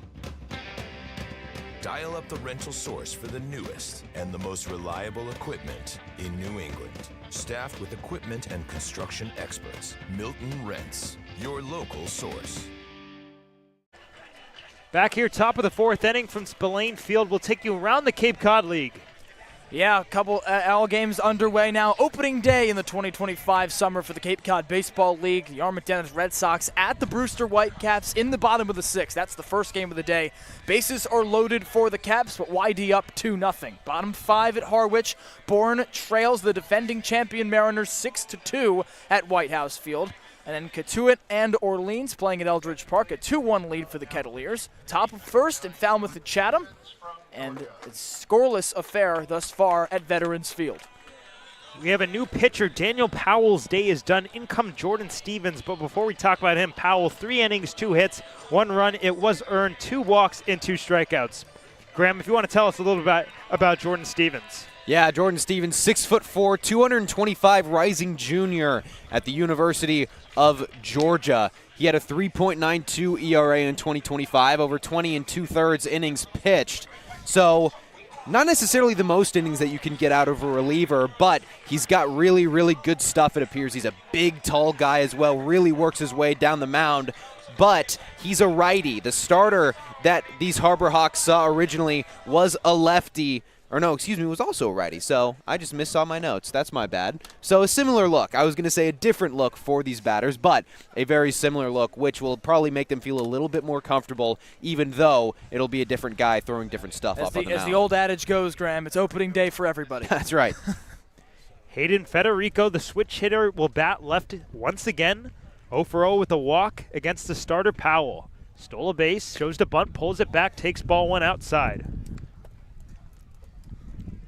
dial up the rental source for the newest and the most reliable equipment in New England. Staffed with equipment and construction experts, Milton Rents, your local source. Back here, top of the fourth inning from Spillane Field. We'll take you around the Cape Cod League. Yeah, a couple all games underway now. Opening day in the 2025 summer for the Cape Cod Baseball League. The Yarmouth Dennis Red Sox at the Brewster Whitecaps in the bottom of the sixth. That's the first game of the day. Bases are loaded for the Caps, but YD up 2-0. Bottom five at Harwich. Bourne trails the defending champion Mariners 6-2 at White House Field. And then Catuit and Orleans playing at Eldridge Park, a 2-1 lead for the Kettleers. Top of first in Falmouth and Chatham. And it's scoreless affair thus far at Veterans Field. We have a new pitcher. Daniel Powell's day is done. In comes Jordan Stevens. But before we talk about him, Powell, 3 innings, 2 hits, 1 run. It was earned, 2 walks and 2 strikeouts. Graham, if you want to tell us a little bit about Jordan Stevens. Yeah, Jordan Stevens, 6'4", 225 rising junior at the University of Georgia. He had a 3.92 ERA in 2025, over 20 2/3 innings pitched. So not necessarily the most innings that you can get out of a reliever, but he's got really, really good stuff, it appears. He's a big, tall guy as well, really works his way down the mound, but he's a righty. The starter that these Harbor Hawks saw originally was a lefty. Or no, excuse me, was also a righty. So I just missed all my notes. That's my bad. So a similar look. I was going to say a different look for these batters, but a very similar look, which will probably make them feel a little bit more comfortable, even though it'll be a different guy throwing different stuff up on the mound. As the old adage goes, Graham, it's opening day for everybody. That's right. Hayden Federico, the switch hitter, will bat left once again. 0-for-0 with a walk against the starter Powell. Stole a base, shows the bunt, pulls it back, takes ball 1 outside.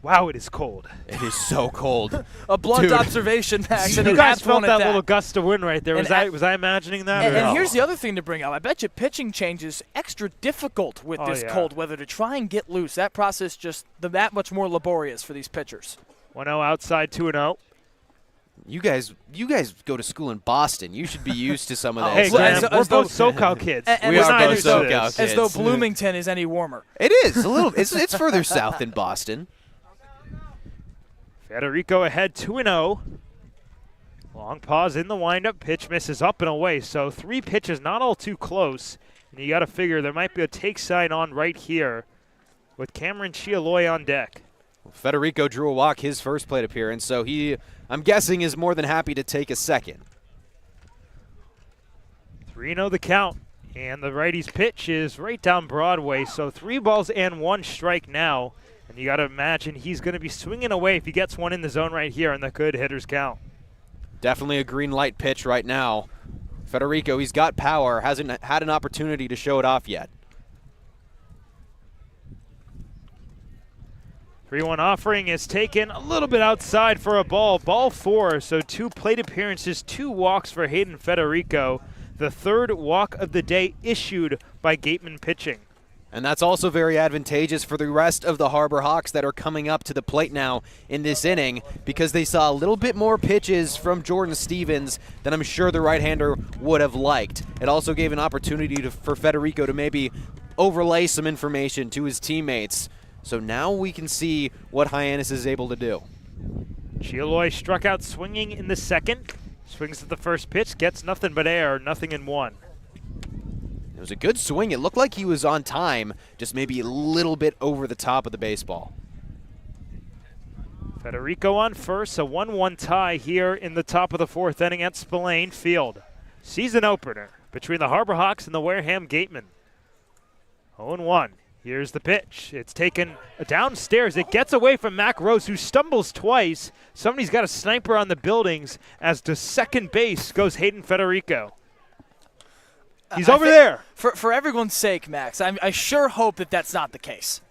Wow, it is cold. It is so cold. A blunt Dude. observation, Max. You guys felt that little gust of wind right there. Was I imagining that? And here's the other thing to bring up. I bet you pitching changes extra difficult with this cold weather to try and get loose. That process just that much more laborious for these pitchers. 1-0 outside, 2-0. You guys go to school in Boston. You should be used to some of Hey, this. Graham, we're both SoCal kids. We are both SoCal kids. As though Bloomington is any warmer. It is a little. It's further south than Boston. Federico ahead 2-0. Long pause in the windup. Pitch misses up and away. So 3 pitches, not all too close. And you got to figure there might be a take sign on right here with Cameron Chialoy on deck. Federico drew a walk his first plate appearance, so he, I'm guessing, is more than happy to take a second. 3-0 the count. And the righty's pitch is right down Broadway. So 3 balls and 1 strike now. And you got to imagine he's going to be swinging away if he gets one in the zone right here on the good hitters count. Definitely a green light pitch right now. Federico, he's got power, hasn't had an opportunity to show it off yet. 3-1 offering is taken a little bit outside for a ball. Ball 4, so 2 plate appearances, 2 walks for Hayden Federico. The 3rd walk of the day issued by Gatemen pitching. And that's also very advantageous for the rest of the Harbor Hawks that are coming up to the plate now in this inning, because they saw a little bit more pitches from Jordan Stevens than I'm sure the right-hander would have liked. It also gave an opportunity for Federico to maybe overlay some information to his teammates. So now we can see what Hyannis is able to do. Chialoy struck out swinging in the 2nd. Swings at the first pitch, gets nothing but air, nothing in 1. It was a good swing. It looked like he was on time, just maybe a little bit over the top of the baseball. Federico on first, a 1-1 tie here in the top of the 4th inning at Spillane Field. Season opener between the Harbor Hawks and the Wareham Gatemen. 0-1. Here's the pitch. It's taken downstairs. It gets away from Mac Rose, who stumbles twice. Somebody's got a sniper on the buildings. As to second base goes Hayden Federico. He's over there. For everyone's sake, Max, I sure hope that that's not the case.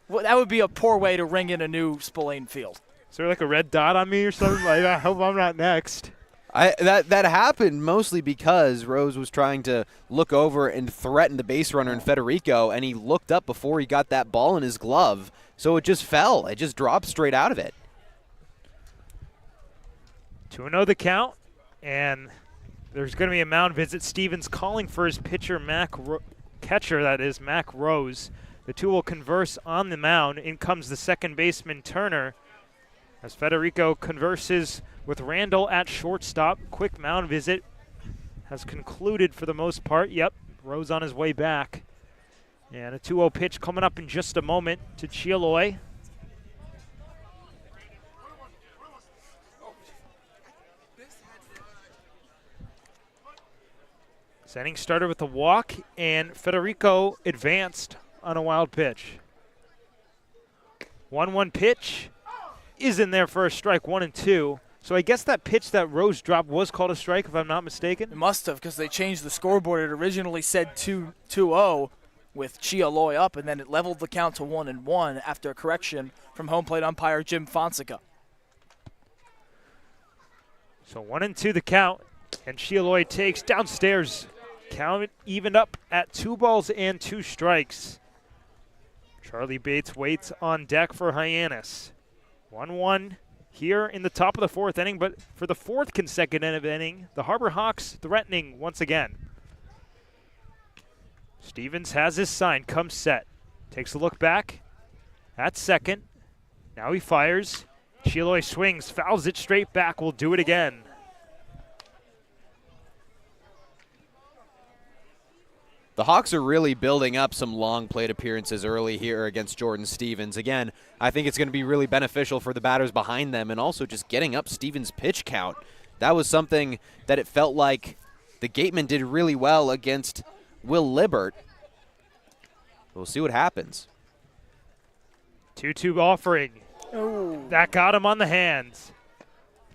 Well, that would be a poor way to ring in a new Spillane Field. Is there like a red dot on me or something? Like, I hope I'm not next. That happened mostly because Rose was trying to look over and threaten the base runner in Federico, and he looked up before he got that ball in his glove, so it just fell. It just dropped straight out of it. 2-0 the count, and there's going to be a mound visit. Stevens calling for his pitcher, catcher, that is, Mac Rose. The two will converse on the mound. In comes the second baseman, Turner, as Federico converses with Randall at shortstop. Quick mound visit has concluded for the most part. Yep, Rose on his way back. And a 2-0 pitch coming up in just a moment to Chialoy. This inning started with a walk, and Federico advanced on a wild pitch. 1-1 pitch is in there for a strike, 1-2. So I guess that pitch that Rose dropped was called a strike, if I'm not mistaken. It must have, because they changed the scoreboard. It originally said 2-0 with Chialoy up, and then it leveled the count to 1-1 after a correction from home plate umpire Jim Fonseca. So 1-2 the count, and Chialoy takes downstairs. Count evened up at 2 balls and 2 strikes. Charlie Bates waits on deck for Hyannis. 1-1 here in the top of the 4th inning, but for the 4th consecutive inning, the Harbor Hawks threatening once again. Stevens has his sign, comes set. Takes a look back at second. Now he fires. Chialoy swings, fouls it straight back, will do it again. The Hawks are really building up some long plate appearances early here against Jordan Stevens. Again, I think it's going to be really beneficial for the batters behind them, and also just getting up Stevens' pitch count. That was something that it felt like the Gatemen did really well against Will Libert. We'll see what happens. 2-2 offering. Ooh. That got him on the hands.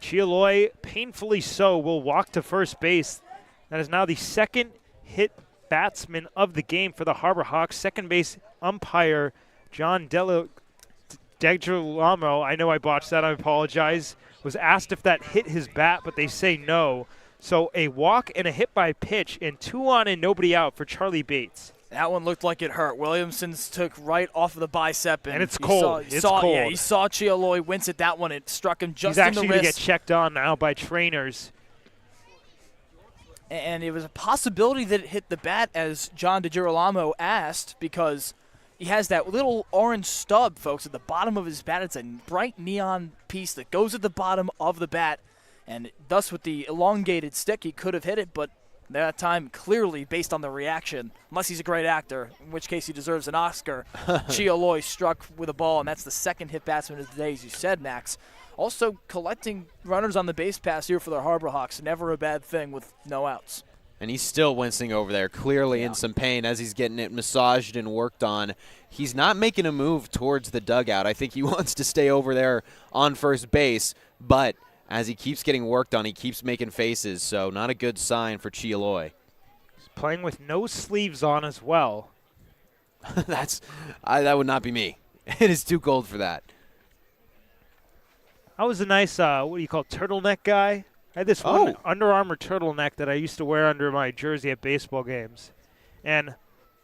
Chialoy, painfully so, will walk to first base. That is now the second hit batsman of the game for the Harbor Hawks. Second base umpire John DeGirolamo, I know I botched that, I apologize, was asked if that hit his bat, but they say no. So a walk and a hit by pitch and 2 on and nobody out for Charlie Bates. That one looked like it hurt. Williamson's took right off of the bicep. And it's cold. It's cold. Yeah, you saw Chialoy wince at that one. It struck him just in the wrist. He's actually going to get checked on now by trainers. And it was a possibility that it hit the bat, as John DeGirolamo asked, because he has that little orange stub, folks, at the bottom of his bat. It's a bright neon piece that goes at the bottom of the bat. And thus, with the elongated stick, he could have hit it, but that time, clearly, based on the reaction, unless he's a great actor, in which case he deserves an Oscar, Chialoy struck with a ball, and that's the second hit batsman of the day, as you said, Max. Also, collecting runners on the base pass here for the Harbor Hawks, never a bad thing with no outs. And he's still wincing over there, clearly in some pain as he's getting it massaged and worked on. He's not making a move towards the dugout. I think he wants to stay over there on first base, but as he keeps getting worked on, he keeps making faces, so not a good sign for Chialoy. He's playing with no sleeves on as well. That would not be me. It is too cold for that. I was a nice, what do you call, turtleneck guy. I had this one Under Armour turtleneck that I used to wear under my jersey at baseball games. And,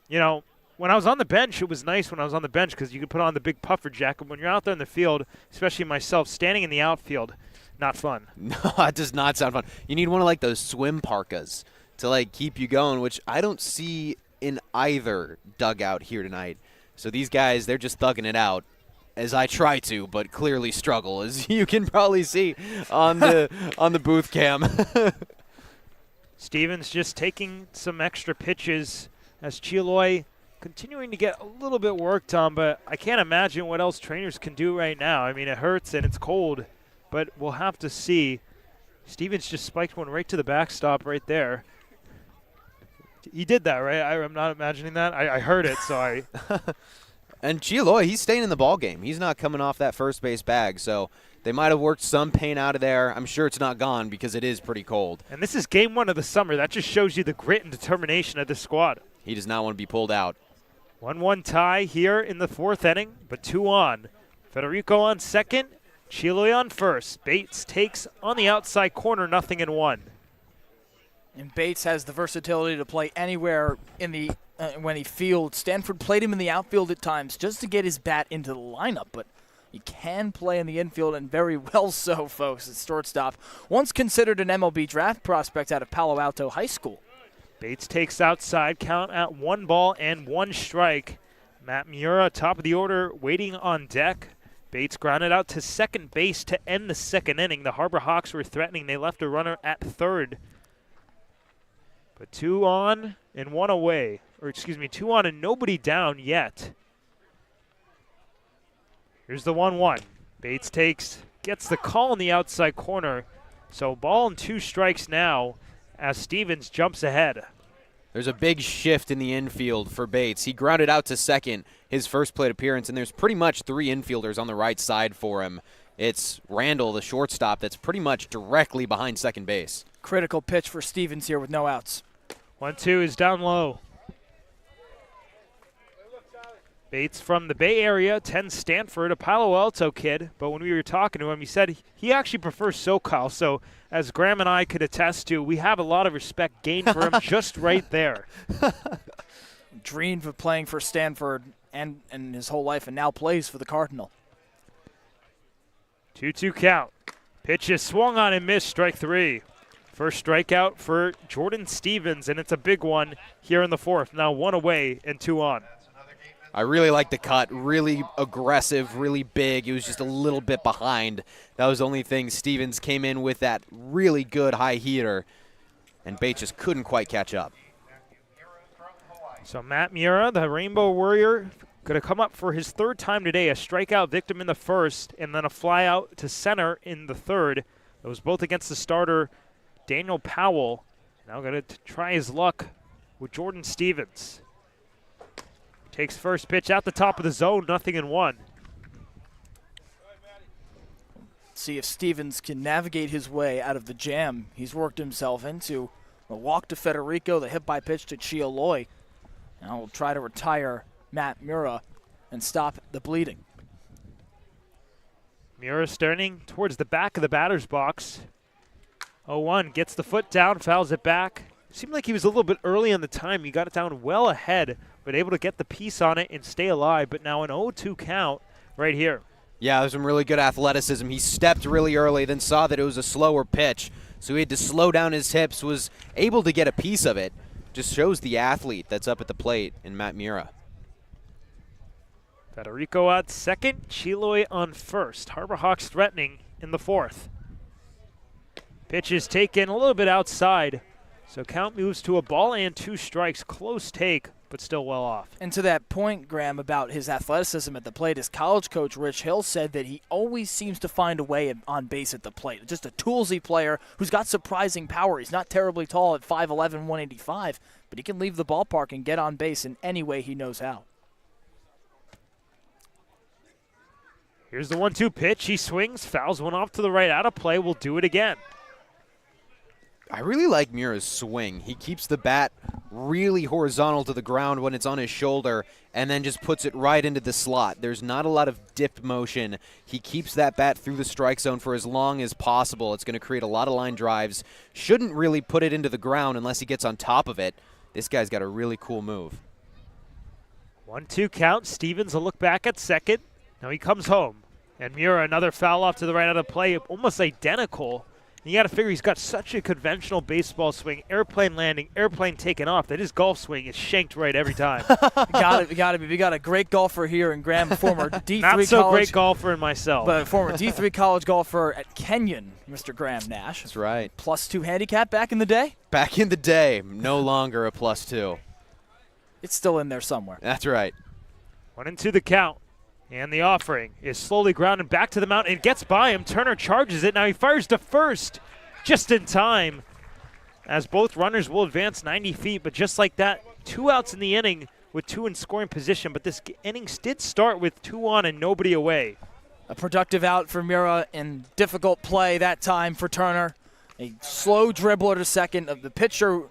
you know, when I was on the bench, it was nice when I was on the bench because you could put on the big puffer jacket. When you're out there in the field, especially myself, standing in the outfield, not fun. No, it does not sound fun. You need one of, like, those swim parkas to, like, keep you going, which I don't see in either dugout here tonight. So these guys, they're just thugging it out, as I try to, but clearly struggle, as you can probably see on the booth cam. Stevens just taking some extra pitches as Chialoy continuing to get a little bit worked on, but I can't imagine what else trainers can do right now. I mean, it hurts and it's cold, but we'll have to see. Stevens just spiked one right to the backstop right there. He did that, right? I'm not imagining that. I heard it, so I... And Chialoy, he's staying in the ball game. He's not coming off that first base bag, so they might have worked some pain out of there. I'm sure it's not gone because it is pretty cold. And this is game 1 of the summer. That just shows you the grit and determination of this squad. He does not want to be pulled out. 1-1 tie here in the 4th inning, but 2 on. Federico on second, Chialoy on first. Bates takes on the outside corner, 0-1. And Bates has the versatility to play anywhere in the when he fields. Stanford played him in the outfield at times just to get his bat into the lineup, but he can play in the infield, and very well so, folks, at shortstop. Once considered an MLB draft prospect out of Palo Alto High School. Bates takes outside, count at 1 ball and 1 strike. Matt Miura, top of the order, waiting on deck. Bates grounded out to second base to end the 2nd inning. The Harbor Hawks were threatening. They left a runner at third. But 2 on and 1 away. Or excuse me, 2 on and nobody down yet. Here's the 1-1. Bates gets the call in the outside corner. So ball and 2 strikes now as Stevens jumps ahead. There's a big shift in the infield for Bates. He grounded out to second his first plate appearance, and there's pretty much 3 infielders on the right side for him. It's Randall, the shortstop, that's pretty much directly behind second base. Critical pitch for Stevens here with no outs. 1-2 is down low. Bates from the Bay Area, 10 Stanford, a Palo Alto kid, but when we were talking to him, he said he actually prefers SoCal. So as Graham and I could attest to, we have a lot of respect gained for him just right there. Dreamed of playing for Stanford and his whole life, and now plays for the Cardinal. 2-2 count. Pitch is swung on and missed, strike 3. First strikeout for Jordan Stevens, and it's a big one here in the 4th. Now 1 away and 2 on. I really like the cut, really aggressive, really big. He was just a little bit behind. That was the only thing. Stevens came in with that really good high heater, and Bates just couldn't quite catch up. So Matt Miura, the Rainbow Warrior, going to come up for his 3rd time today. A strikeout victim in the 1st, and then a fly out to center in the 3rd. It was both against the starter, Daniel Powell. Now going to try his luck with Jordan Stevens. Takes first pitch out the top of the zone, 0-1. See if Stevens can navigate his way out of the jam he's worked himself into. A walk to Federico, the hit by pitch to Chialoy. Now we'll try to retire Matt Miura and stop the bleeding. Mura turning towards the back of the batter's box. 0-1, gets the foot down, fouls it back. Seemed like he was a little bit early on the time. He got it down well ahead, but able to get the piece on it and stay alive. But now an 0-2 count right here. Yeah, there's some really good athleticism. He stepped really early, then saw that it was a slower pitch, so he had to slow down his hips, was able to get a piece of it. Just shows the athlete that's up at the plate in Matt Mura. Federico at second, Chiloy on first. Harbor Hawks threatening in the fourth. Pitch is taken a little bit outside, so count moves to a ball and 2 strikes. Close take, but still well off. And to that point, Graham, about his athleticism at the plate, his college coach, Rich Hill, said that he always seems to find a way on base at the plate. Just a toolsy player who's got surprising power. He's not terribly tall at 5'11", 185, but he can leave the ballpark and get on base in any way he knows how. Here's the 1-2 pitch. He swings, fouls one off to the right, out of play. Will do it again. I really like Mura's swing. He keeps the bat really horizontal to the ground when it's on his shoulder and then just puts it right into the slot. There's not a lot of dip motion. He keeps that bat through the strike zone for as long as possible. It's going to create a lot of line drives. Shouldn't really put it into the ground unless he gets on top of it. This guy's got a really cool move. 1-2 count. Stevens will look back at second. Now he comes home. And Mura, another foul off to the right out of play, almost identical. And you got to figure he's got such a conventional baseball swing, airplane landing, airplane taking off, that his golf swing is shanked right every time. Got to be. We got a great golfer here in Graham, former D3 Not so college, great golfer in myself. but former D3 college golfer at Kenyon, Mr. Graham Nash. That's right. +2 handicap back in the day? Back in the day, no longer a +2. It's still in there somewhere. That's right. 1-2 the count. And the offering is slowly grounded back to the mound and gets by him. Turner charges it. Now he fires to first just in time as both runners will advance 90 feet. But just like that, 2 outs in the inning with 2 in scoring position. But this innings did start with 2 on and nobody away. A productive out for Mura and difficult play that time for Turner. A slow dribbler to second. The pitcher,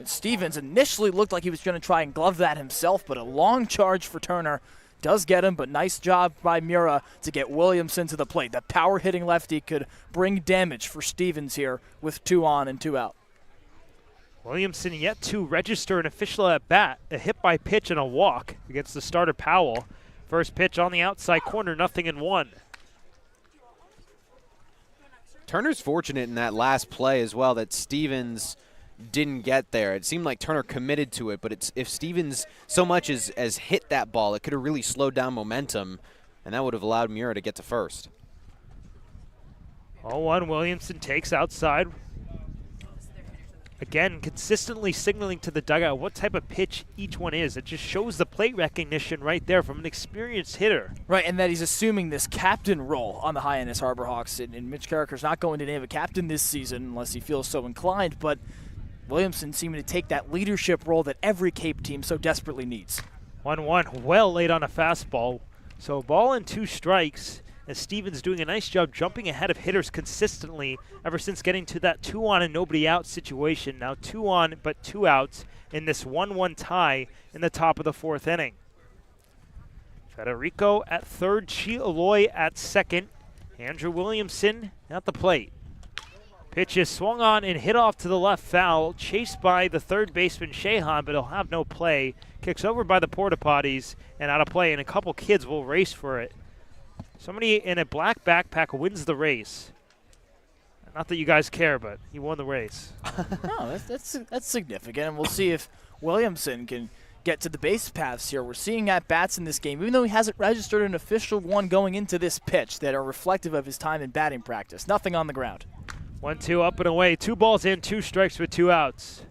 Stevens, initially looked like he was going to try and glove that himself, but a long charge for Turner does get him, but nice job by Mura to get Williamson to the plate. The power-hitting lefty could bring damage for Stevens here with 2 on and 2 out. Williamson yet to register an official at bat, a hit by pitch and a walk against the starter Powell. First pitch on the outside corner, 0-1. Turner's fortunate in that last play as well that Stevens didn't get there. It seemed like Turner committed to it, but if Stevens so much as hit that ball, it could have really slowed down momentum, and that would have allowed Mura to get to first. 0-1, Williamson takes outside. Again, consistently signaling to the dugout what type of pitch each one is. It just shows the plate recognition right there from an experienced hitter. Right, and that he's assuming this captain role on the Hyannis Harbor Hawks. And Mitch Carricker's not going to name a captain this season unless he feels so inclined, but Williamson seeming to take that leadership role that every Cape team so desperately needs. 1-1, well late on a fastball. So ball and 2 strikes, as Stevens doing a nice job jumping ahead of hitters consistently ever since getting to that 2 on and nobody out situation. Now 2 on but 2 outs in this 1-1 tie in the top of the 4th inning. Federico at third, Chiloy at second. Andrew Williamson at the plate. Pitch is swung on and hit off to the left foul, chased by the third baseman Shahan, but he'll have no play. Kicks over by the porta potties and out of play, and a couple kids will race for it. Somebody in a black backpack wins the race. Not that you guys care, but he won the race. No, that's significant, and we'll see if Williamson can get to the base paths here. We're seeing at-bats in this game, even though he hasn't registered an official one going into this pitch, that are reflective of his time in batting practice. Nothing on the ground. 1-2 up and away. 2 balls in, 2 strikes with 2 outs.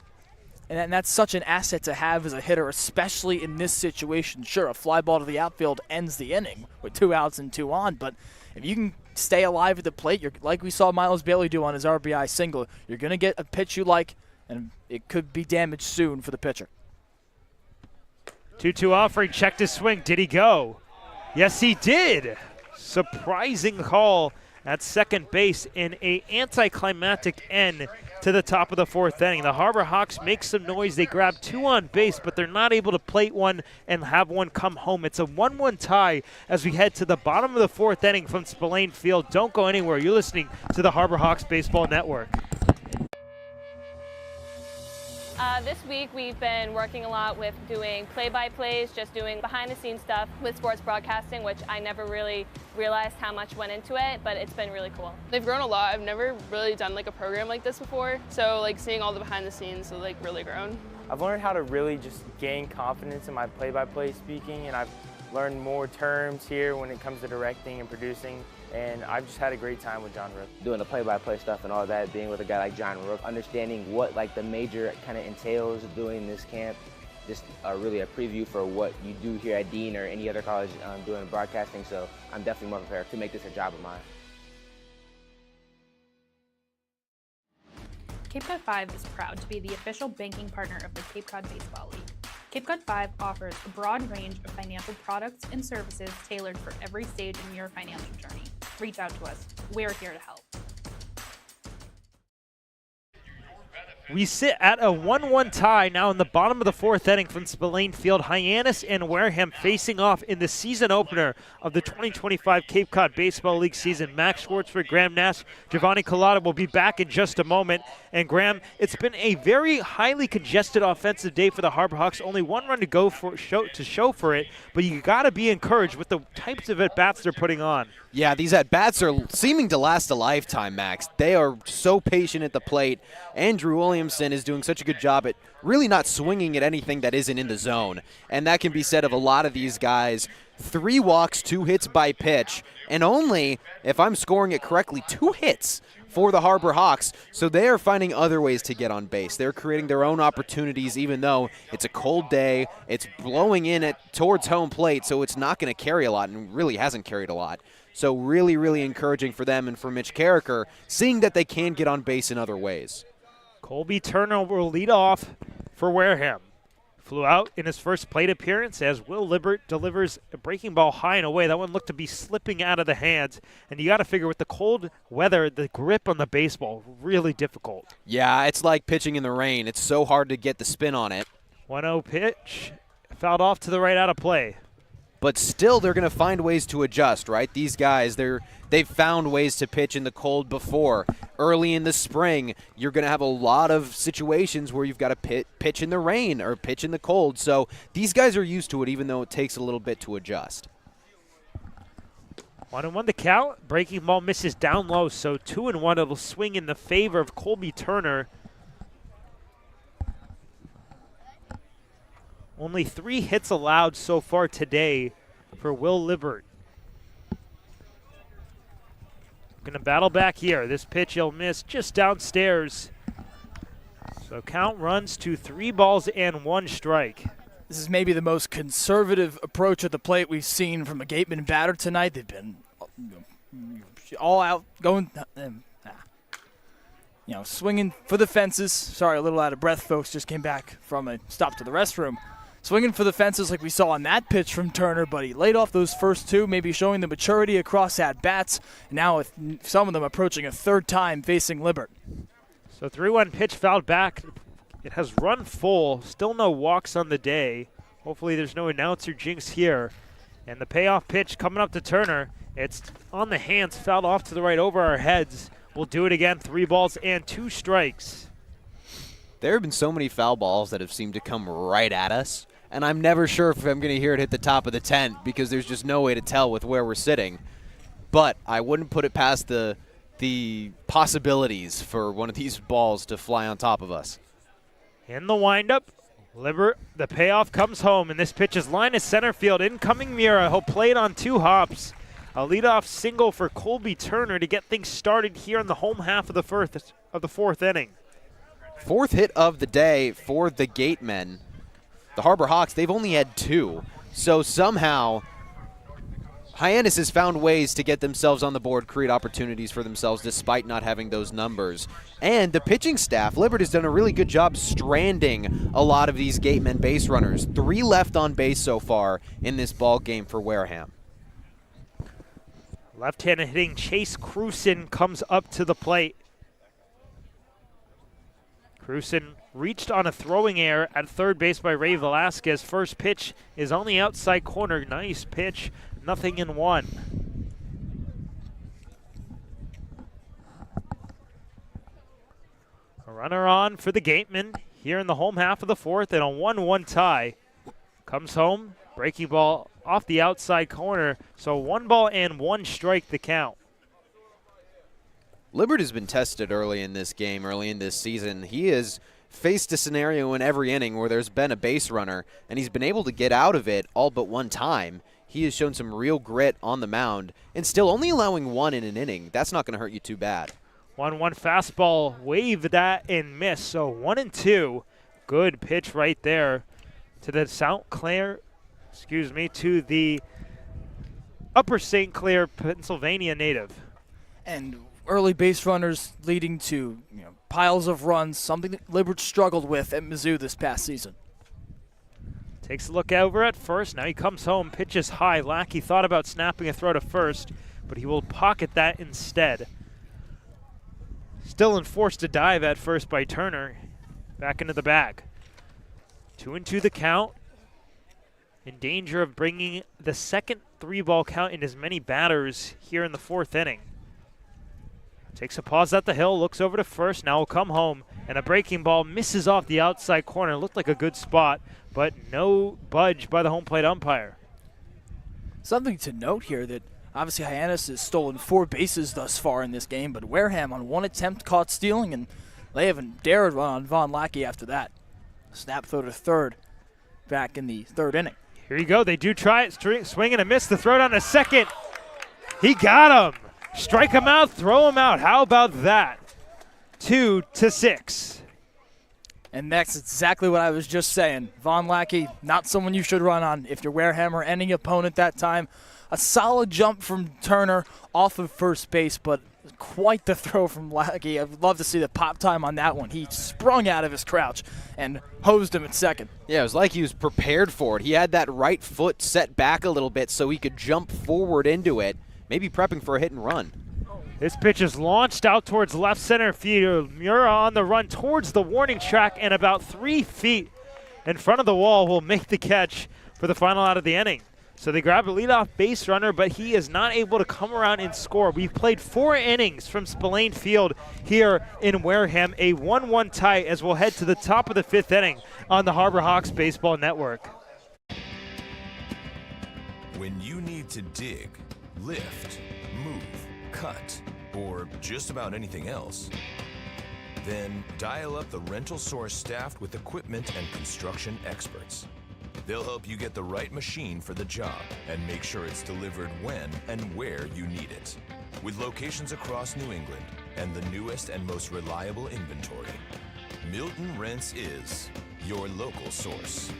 And that's such an asset to have as a hitter, especially in this situation. Sure, a fly ball to the outfield ends the inning with 2 outs and 2 on, but if you can stay alive at the plate, like we saw Miles Bailey do on his RBI single, you're going to get a pitch you like, and it could be damaged soon for the pitcher. 2-2 offering, checked his swing. Did he go? Yes, he did. Surprising call at second base in a anticlimactic end to the top of the fourth inning. The Harbor Hawks make some noise. They grab 2 on base, but they're not able to plate one and have one come home. It's a 1-1 tie as we head to the bottom of the fourth inning from Spillane Field. Don't go anywhere. You're listening to the Harbor Hawks Baseball Network. This week we've been working a lot with doing play-by-plays, just doing behind-the-scenes stuff with sports broadcasting, which I never really realized how much went into it, but it's been really cool. They've grown a lot. I've never really done like a program like this before, so like seeing all the behind-the-scenes has like really grown. I've learned how to really just gain confidence in my play-by-play speaking, and I've learned more terms here when it comes to directing and producing. And I've just had a great time with John Rook. Doing the play-by-play stuff and all that, being with a guy like John Rook, understanding what like the major kind of entails doing this camp, just really a preview for what you do here at Dean or any other college doing broadcasting. So I'm definitely more prepared to make this a job of mine. Cape Cod 5 is proud to be the official banking partner of the Cape Cod Baseball League. Cape Cod 5 offers a broad range of financial products and services tailored for every stage in your financial journey. Reach out to us. We're here to help. We sit at a 1-1 tie now in the bottom of the fourth inning from Spillane Field. Hyannis and Wareham facing off in the season opener of the 2025 Cape Cod Baseball League season. Max Schwartzford, Graham Nash, Giovanni Collada will be back in just a moment. And Graham, it's been a very highly congested offensive day for the Harbor Hawks. Only 1 run to go to show for it, but you got to be encouraged with the types of at-bats they're putting on. Yeah, these at-bats are seeming to last a lifetime, Max. They are so patient at the plate. Andrew Williamson is doing such a good job at really not swinging at anything that isn't in the zone. And that can be said of a lot of these guys. 3 walks, 2 hits by pitch, and only, if I'm scoring it correctly, 2 hits for the Harbor Hawks. So they are finding other ways to get on base. They're creating their own opportunities, even though it's a cold day. It's blowing in towards home plate, so it's not going to carry a lot, and really hasn't carried a lot. So really, really encouraging for them and for Mitch Carricker, seeing that they can get on base in other ways. Colby Turner will lead off for Wareham. Flew out in his first plate appearance as Will Libbert delivers a breaking ball high and away. That one looked to be slipping out of the hands. And you got to figure with the cold weather, the grip on the baseball, really difficult. Yeah, it's like pitching in the rain. It's so hard to get the spin on it. 1-0 pitch, fouled off to the right, out of play. But still, they're going to find ways to adjust, right? These guys, they've found ways to pitch in the cold before. Early in the spring, you're going to have a lot of situations where you've got to pitch in the rain or pitch in the cold. So these guys are used to it, even though it takes a little bit to adjust. 1-1 the count. Breaking ball misses down low, so 2-1. It'll swing in the favor of Colby Turner. Only 3 hits allowed so far today for Will Libbert. Going to battle back here. This pitch he'll miss just downstairs. So count runs to 3 balls and 1 strike. This is maybe the most conservative approach at the plate we've seen from a Gateman batter tonight. They've been all out, going, swinging for the fences. Sorry, a little out of breath, folks. Just came back from a stop to the restroom. Swinging for the fences like we saw on that pitch from Turner, but he laid off those first 2, maybe showing the maturity across at-bats. Now with some of them approaching a 3rd time facing Libbert. So 3-1 pitch fouled back. It has run full. Still no walks on the day. Hopefully there's no announcer jinx here. And the payoff pitch coming up to Turner. It's on the hands, fouled off to the right over our heads. We'll do it again. 3 balls and 2 strikes. There have been so many foul balls that have seemed to come right at us. And I'm never sure if I'm going to hear it hit the top of the tent because there's just no way to tell with where we're sitting. But I wouldn't put it past the possibilities for one of these balls to fly on top of us. In the windup, Libbert, the payoff comes home, and this pitch is line to center field. Incoming Mira, he'll play it on 2 hops. A leadoff single for Colby Turner to get things started here in the home half of the 4th inning. 4th hit of the day for the Gatemen. The Harbor Hawks, they've only had 2. So somehow, Hyannis has found ways to get themselves on the board, create opportunities for themselves despite not having those numbers. And the pitching staff, Libbert has done a really good job stranding a lot of these Gatemen base runners. 3 left on base so far in this ball game for Wareham. Left-handed hitting Chase Cruson comes up to the plate. Cruson reached on a throwing error at third base by Ray Velasquez. First pitch is on the outside corner. Nice pitch, 0-1. A runner on for the Gatemen here in the home half of the fourth, and a 1-1 tie. Comes home, breaking ball off the outside corner, so 1 ball and 1 strike the count. Libbert has been tested early in this game, early in this season. He has faced a scenario in every inning where there's been a base runner, and he's been able to get out of it all but one time. He has shown some real grit on the mound, and still only allowing 1 in an inning. That's not going to hurt you too bad. 1-1 fastball, waved that and missed, so 1-2. Good pitch right there to the to the Upper St. Clair, Pennsylvania native. And early base runners leading to piles of runs, something that Libbert struggled with at Mizzou this past season. Takes a look over at first. Now he comes home, pitches high. Lackey thought about snapping a throw to first, but he will pocket that instead. Still enforced to dive at first by Turner. Back into the bag. 2-2 the count. In danger of bringing the second 3-ball count in as many batters here in the fourth inning. Takes a pause at the hill, looks over to first, now will come home, and a breaking ball misses off the outside corner. Looked like a good spot, but no budge by the home plate umpire. Something to note here that obviously Hyannis has stolen 4 bases thus far in this game, but Wareham on 1 attempt caught stealing, and they haven't dared run on Von Lackey after that. Snap throw to third back in the third inning. Here you go, they do try it, swing and a miss, the throw down to second. He got him. Strike him out, throw him out. How about that? 2-6. And that's exactly what I was just saying. Von Lackey, not someone you should run on if you're Wareham or any opponent that time. A solid jump from Turner off of first base, but quite the throw from Lackey. I'd love to see the pop time on that one. He sprung out of his crouch and hosed him at second. Yeah, it was like he was prepared for it. He had that right foot set back a little bit so he could jump forward into it, maybe prepping for a hit and run. This pitch is launched out towards left center field. Mura on the run towards the warning track, and about 3 feet in front of the wall will make the catch for the final out of the inning. So they grab a leadoff base runner, but he is not able to come around and score. We've played 4 innings from Spillane Field here in Wareham, a 1-1 tie as we'll head to the top of the 5th inning on the Harbor Hawks Baseball Network. When you need to dig, lift, move, cut, or just about anything else, then dial up the Rental Source staffed with equipment and construction experts. They'll help you get the right machine for the job and make sure it's delivered when and where you need it. With locations across New England and the newest and most reliable inventory, Milton Rents is your local source.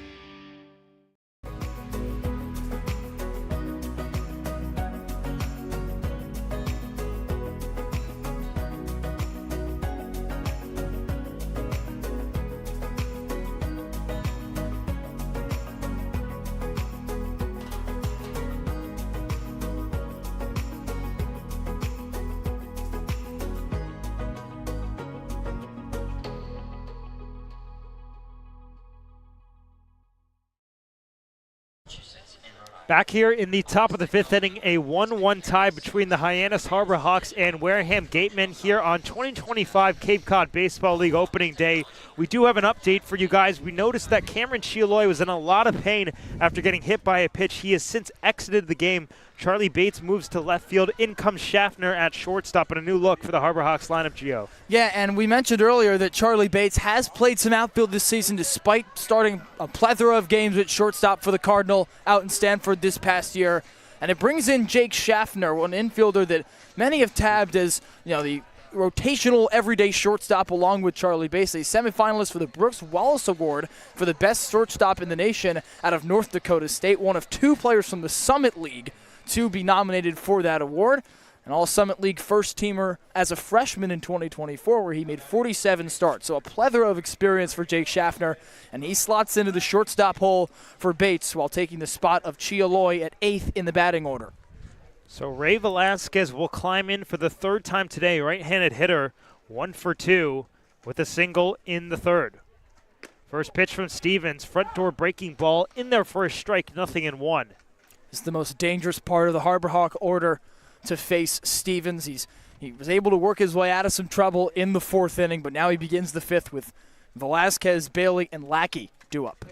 Back here in the top of the 5th inning, a 1-1 tie between the Hyannis Harbor Hawks and Wareham Gatemen here on 2025 Cape Cod Baseball League opening day. We do have an update for you guys. We noticed that Cameron Chialoy was in a lot of pain after getting hit by a pitch. He has since exited the game. Charlie Bates moves to left field. In comes Schaffner at shortstop, and a new look for the Harbor Hawks lineup, Gio. Yeah, and we mentioned earlier that Charlie Bates has played some outfield this season despite starting a plethora of games at shortstop for the Cardinal out in Stanford this past year. And it brings in Jake Schaffner, an infielder that many have tabbed as, the rotational everyday shortstop along with Charlie Bates, a semifinalist for the Brooks Wallace Award for the best shortstop in the nation out of North Dakota State, one of 2 players from the Summit League to be nominated for that award. An All-Summit League first-teamer as a freshman in 2024 where he made 47 starts. So a plethora of experience for Jake Schaffner, and he slots into the shortstop hole for Bates while taking the spot of Chialoy at 8th in the batting order. So Ray Velasquez will climb in for the third time today. Right-handed hitter, 1 for 2 with a single in the third. First pitch from Stevens, front door breaking ball in there for a strike, 0-1. It's the most dangerous part of the Harbor Hawk order to face Stevens. He was able to work his way out of some trouble in the fourth inning, but now he begins the fifth with Velasquez, Bailey, and Lackey due up.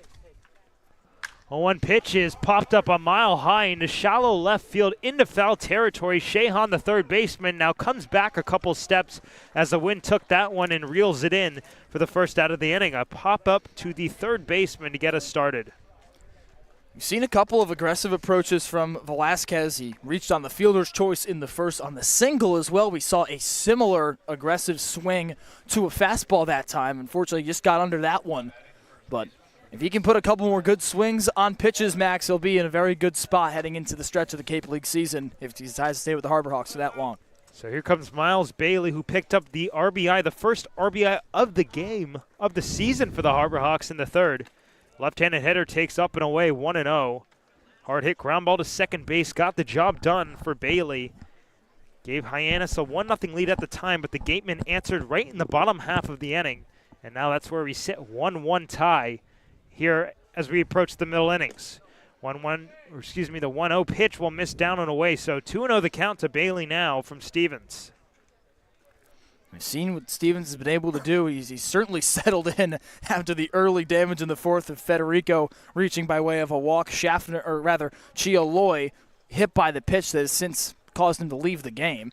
0-1 pitch is popped up a mile high into shallow left field into foul territory. Shahan, the third baseman, now comes back a couple steps as the wind took that one and reels it in for the first out of the inning. A pop-up to the third baseman to get us started. We've seen a couple of aggressive approaches from Velasquez. He reached on the fielder's choice in the first. On the single as well, we saw a similar aggressive swing to a fastball that time. Unfortunately, he just got under that one. But if he can put a couple more good swings on pitches, Max, he'll be in a very good spot heading into the stretch of the Cape League season if he decides to stay with the Harbor Hawks for that long. So here comes Miles Bailey, who picked up the RBI, the first RBI of the game, of the season for the Harbor Hawks in the third. Left-handed hitter takes up and away, 1-0. Hard hit ground ball to second base, got the job done for Bailey. Gave Hyannis a 1-0 lead at the time, but the Gatemen answered right in the bottom half of the inning. And now that's where we sit, 1-1 tie here as we approach the middle innings. The 1-0 pitch will miss down and away, so 2-0 the count to Bailey now from Stevens. We've seen what Stevens has been able to do. He's certainly settled in after the early damage in the fourth of Federico reaching by way of a walk. Schaffner, or rather Chia Loy, hit by the pitch that has since caused him to leave the game.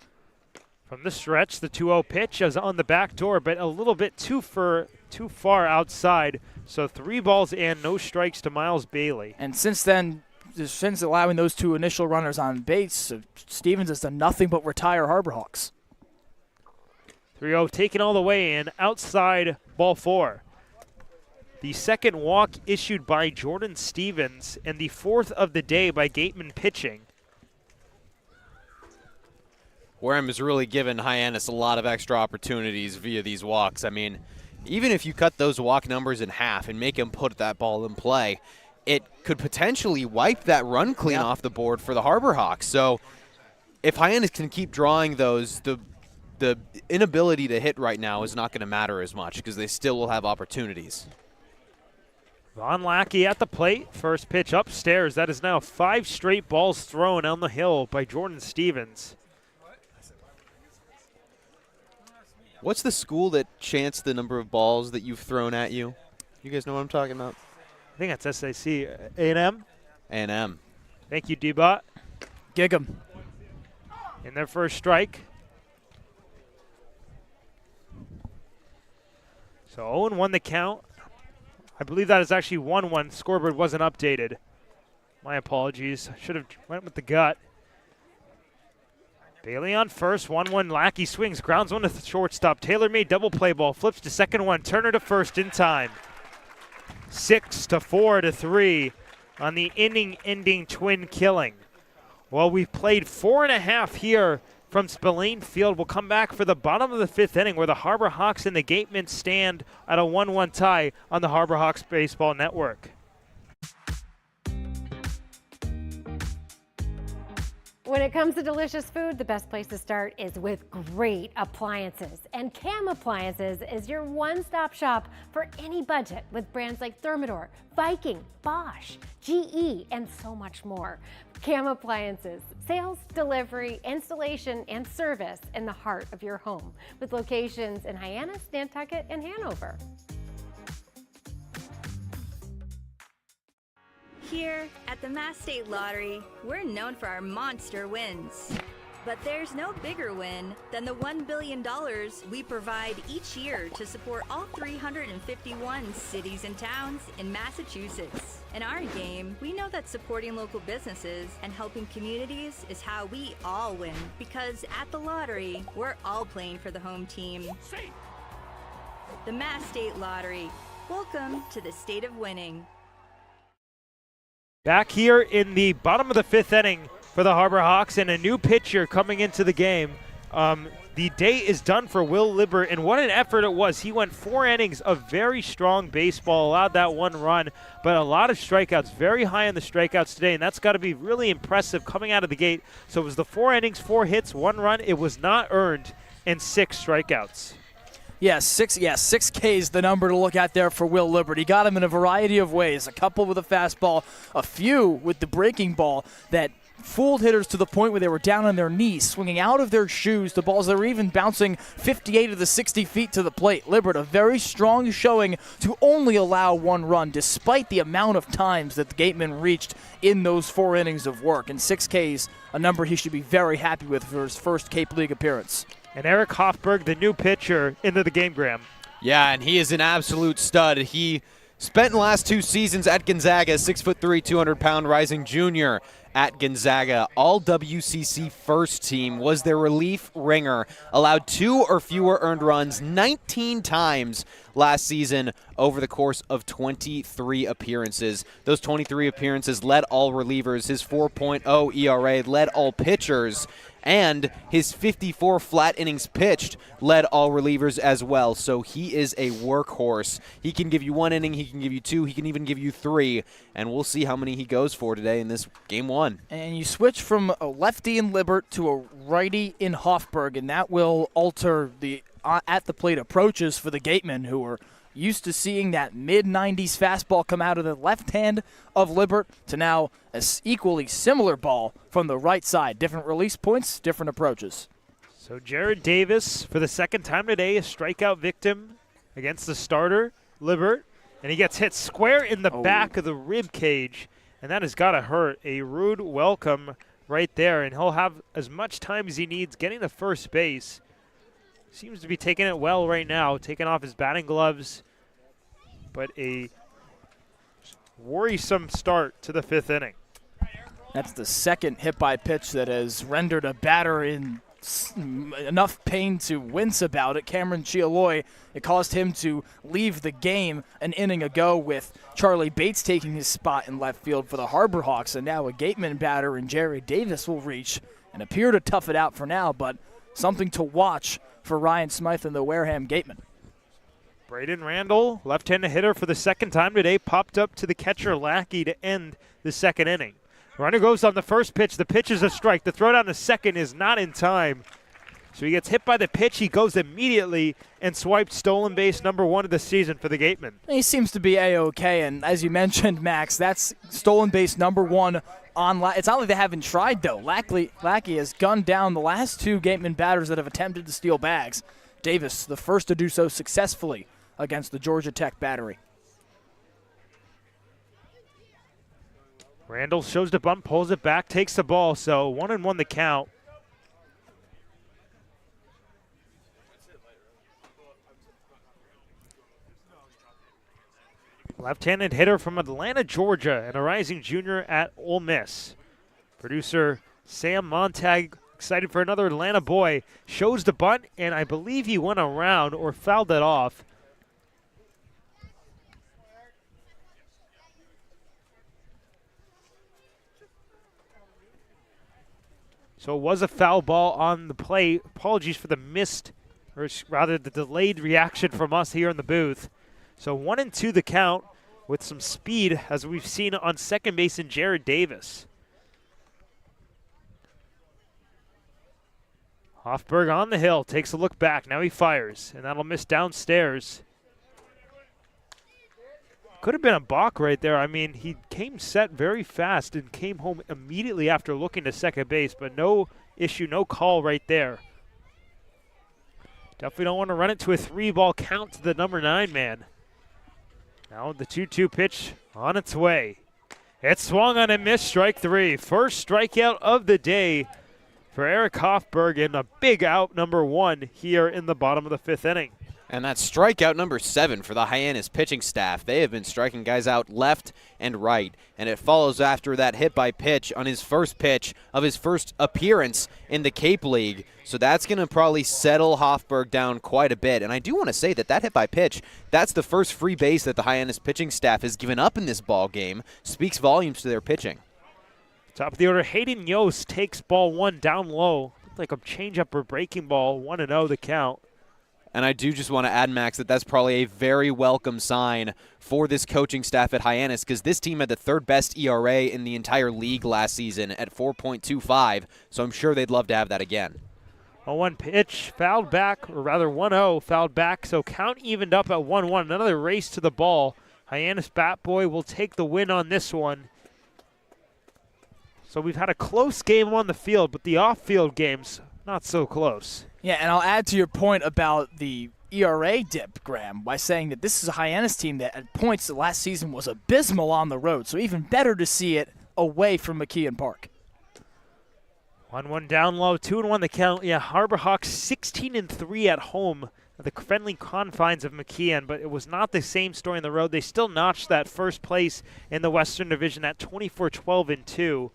From the stretch, the 2-0 pitch is on the back door, but a little bit too far outside. So 3 balls and no strikes to Miles Bailey. And since then, since allowing those 2 initial runners on base, Stevens has done nothing but retire Harbor Hawks. 3-0 taken all the way in, outside ball 4. The second walk issued by Jordan Stevens and the fourth of the day by Gatemen pitching. Wareham has really given Hyannis a lot of extra opportunities via these walks. I mean, even if you cut those walk numbers in half and make him put that ball in play, it could potentially wipe that run clean off the board for the Harbor Hawks. So if Hyannis can keep drawing those, the inability to hit right now is not going to matter as much because they still will have opportunities. Von Lackey at the plate. First pitch upstairs. That is now 5 straight balls thrown on the hill by Jordan Stevens. What's the school that chants the number of balls that you've thrown at you? You guys know what I'm talking about? I think that's SAC. A&M? A&M. Thank you, D-Bot. Gig 'em. In their first strike. So 0-1 the count. I believe that is actually 1-1. Scoreboard wasn't updated. My apologies. Should have went with the gut. Bailey on first, 1-1. Lackey swings, grounds one to the shortstop. Taylor made double play ball, flips to second one. Turner to first in time. 6-4-3 on the inning-ending twin killing. Well, we've played 4.5 here from Spillane Field. We'll come back for the bottom of the 5th inning where the Harbor Hawks and the Gatemen stand at a 1-1 tie on the Harbor Hawks Baseball Network. When it comes to delicious food, the best place to start is with great appliances. And Cam Appliances is your one-stop shop for any budget with brands like Thermador, Viking, Bosch, GE, and so much more. Cam Appliances, sales, delivery, installation, and service in the heart of your home with locations in Hyannis, Nantucket, and Hanover. Here at the Mass State Lottery, we're known for our monster wins. But there's no bigger win than the $1 billion we provide each year to support all 351 cities and towns in Massachusetts. In our game, we know that supporting local businesses and helping communities is how we all win. Because at the lottery, we're all playing for the home team. The Mass State Lottery. Welcome to the state of winning. Back here in the bottom of the 5th inning for the Harbor Hawks and a new pitcher coming into the game. the day is done for Will Libbert, and what an effort it was. He went 4 innings of very strong baseball, allowed that 1 run, but a lot of strikeouts, very high in the strikeouts today, and that's got to be really impressive coming out of the gate. So it was the 4 innings, 4 hits, 1 run. It was not earned, and 6 strikeouts. Yeah, 6 Ks the number to look at there for Will Libbert. He got him in a variety of ways, a couple with a fastball, a few with the breaking ball that fooled hitters to the point where they were down on their knees, swinging out of their shoes to balls that were even bouncing 58 of the 60 feet to the plate. Libbert, a very strong showing to only allow 1 run, despite the amount of times that the Gatemen reached in those 4 innings of work. And 6 Ks, a number he should be very happy with for his first Cape League appearance. And Eric Hofberg, the new pitcher, into the game, Graham. Yeah, and he is an absolute stud. He spent the last 2 seasons at Gonzaga, 6'3", 200-pound rising junior at Gonzaga. All WCC first team, was their relief ringer, allowed 2 or fewer earned runs 19 times last season over the course of 23 appearances. Those 23 appearances led all relievers. His 4.0 ERA led all pitchers, and his 54 flat innings pitched led all relievers as well. So he is a workhorse. He can give you 1 inning, he can give you 2, he can even give you 3, and we'll see how many he goes for today in this game 1. And you switch from a lefty in Libbert to a righty in Hofberg, and that will alter the at-the-plate approaches for the Gatemen, who are used to seeing that mid-90s fastball come out of the left hand of Libbert to now an equally similar ball from the right side. Different release points, different approaches. So Jared Davis, for the second time today, a strikeout victim against the starter, Libbert, and he gets hit square in the back of the rib cage, and that has got to hurt. A rude welcome right there, and he'll have as much time as he needs getting to first base. Seems to be taking it well right now, taking off his batting gloves, but a worrisome start to the 5th inning. That's the second hit-by-pitch that has rendered a batter in enough pain to wince about it. Cameron Chialoy, it caused him to leave the game an inning ago with Charlie Bates taking his spot in left field for the Harbor Hawks, and now a Gateman batter and Jerry Davis will reach and appear to tough it out for now, but something to watch for Ryan Smythe and the Wareham Gatemen. Braden Randall, left-handed hitter for the second time today, popped up to the catcher Lackey to end the 2nd inning. Runner goes on the first pitch. The pitch is a strike. The throw down to second is not in time. So he gets hit by the pitch. He goes immediately and swiped stolen base number 1 of the season for the Gatemen. He seems to be A-OK, and as you mentioned, Max, that's stolen base number 1 on. It's not like they haven't tried, though. Lackey has gunned down the last 2 Gatemen batters that have attempted to steal bags. Davis, the first to do so successfully against the Georgia Tech battery. Randall shows the bunt, pulls it back, takes the ball, so 1-1 the count. Left-handed hitter from Atlanta, Georgia, and a rising junior at Ole Miss. Producer Sam Montag, excited for another Atlanta boy, shows the bunt, and I believe he went around or fouled it off. So it was a foul ball on the play. Apologies for the missed, or rather the delayed reaction from us here in the booth. So 1-2 the count with some speed, as we've seen on second base in Jared Davis. Hofberg on the hill, takes a look back. Now he fires, and that'll miss downstairs. Could have been a balk right there. I mean, he came set very fast and came home immediately after looking to second base, but no issue, no call right there. Definitely don't want to run it to a 3-ball count to the number 9 man. Now the 2-2 pitch on its way. It swung on and missed, strike 3. First strikeout of the day for Eric Hofberg, and a big out, number 1, here in the bottom of the 5th inning. And that's strikeout number 7 for the Hyannis pitching staff. They have been striking guys out left and right, and it follows after that hit by pitch on his first pitch of his first appearance in the Cape League. So that's going to probably settle Hofberg down quite a bit. And I do want to say that hit by pitch, that's the first free base that the Hyannis pitching staff has given up in this ball game. Speaks volumes to their pitching. Top of the order, Hayden Yost takes ball 1 down low. like a changeup or breaking ball. 1-0 the count. And I do just want to add, Max, that that's probably a very welcome sign for this coaching staff at Hyannis, because this team had the third best ERA in the entire league last season at 4.25, so I'm sure they'd love to have that again. 0-1 pitch, fouled back, or rather 1-0, fouled back, so count evened up at 1-1. Another race to the ball. Hyannis Bat Boy will take the win on this one. So we've had a close game on the field, but the off-field games, not so close. Yeah, and I'll add to your point about the ERA dip, Graham, by saying that this is a Hyannis team that at points the last season was abysmal on the road, so even better to see it away from McKeon Park. 1-1 down low, 2-1 the count. Yeah, Harbor Hawks 16-3 at home at the friendly confines of McKeon, but it was not the same story on the road. They still notched that first place in the Western Division at 24-12-2.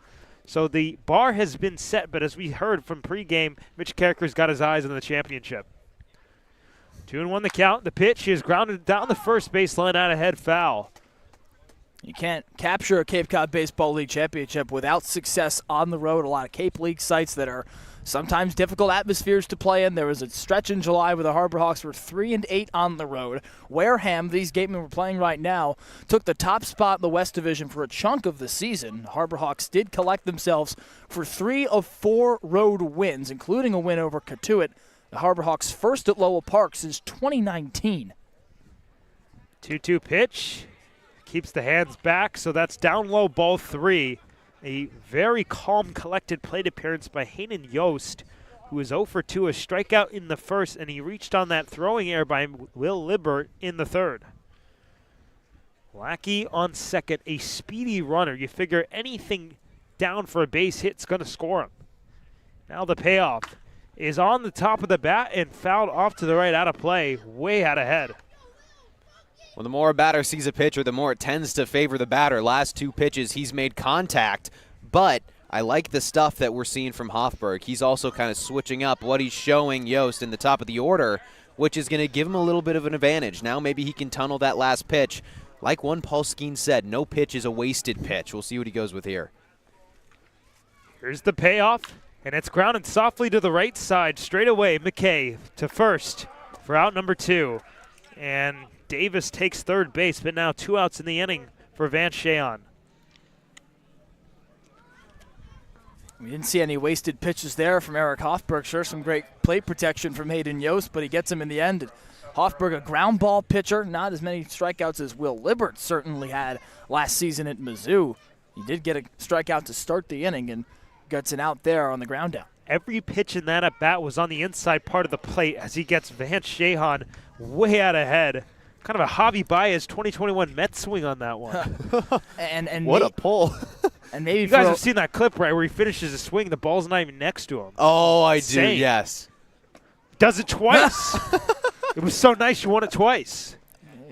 So the bar has been set, but as we heard from pregame, Mitch Carricker's got his eyes on the championship. 2-1 the count. The pitch is grounded down the first baseline, out ahead, foul. You can't capture a Cape Cod Baseball League championship without success on the road. A lot of Cape League sites that are sometimes difficult atmospheres to play in. There was a stretch in July where the Harbor Hawks were 3-8 on the road. Wareham, these Gatemen were playing right now, took the top spot in the West Division for a chunk of the season. The Harbor Hawks did collect themselves for 3 of 4 road wins, including a win over Catuit. The Harbor Hawks first at Lowell Park since 2019. 2-2 pitch. Keeps the hands back, so that's down low, ball 3. A very calm, collected plate appearance by Hayden Yost, who is 0 for 2, a strikeout in the first, and he reached on that throwing error by Will Libert in the third. Lackey on second, a speedy runner. You figure anything down for a base hit's going to score him. Now the payoff is on the top of the bat and fouled off to the right, out of play, way out ahead. Well, the more a batter sees a pitcher, the more it tends to favor the batter. Last 2 pitches, he's made contact, but I like the stuff that we're seeing from Hofberg. He's also kind of switching up what he's showing Yost in the top of the order, which is going to give him a little bit of an advantage. Now maybe he can tunnel that last pitch. Like one Paul Skeen said, no pitch is a wasted pitch. We'll see what he goes with here. Here's the payoff, and it's grounded softly to the right side. Straight away, McKay to first for out number 2. And Davis takes third base, but now 2 outs in the inning for Van Cheon. We didn't see any wasted pitches there from Eric Hofberg. Sure, some great plate protection from Hayden Yost, but he gets him in the end. Hofberg, a ground ball pitcher, not as many strikeouts as Will Libert certainly had last season at Mizzou. He did get a strikeout to start the inning and gets an out there on the ground down. Every pitch in that at-bat was on the inside part of the plate as he gets Van Cheon way out ahead. Kind of a Javi Baez 2021 Mets swing on that one. and what a pull. And maybe you guys have seen that clip, right, where he finishes a swing, the ball's not even next to him. Oh, I Insane. do, yes. Does it twice. It was so nice you won it twice.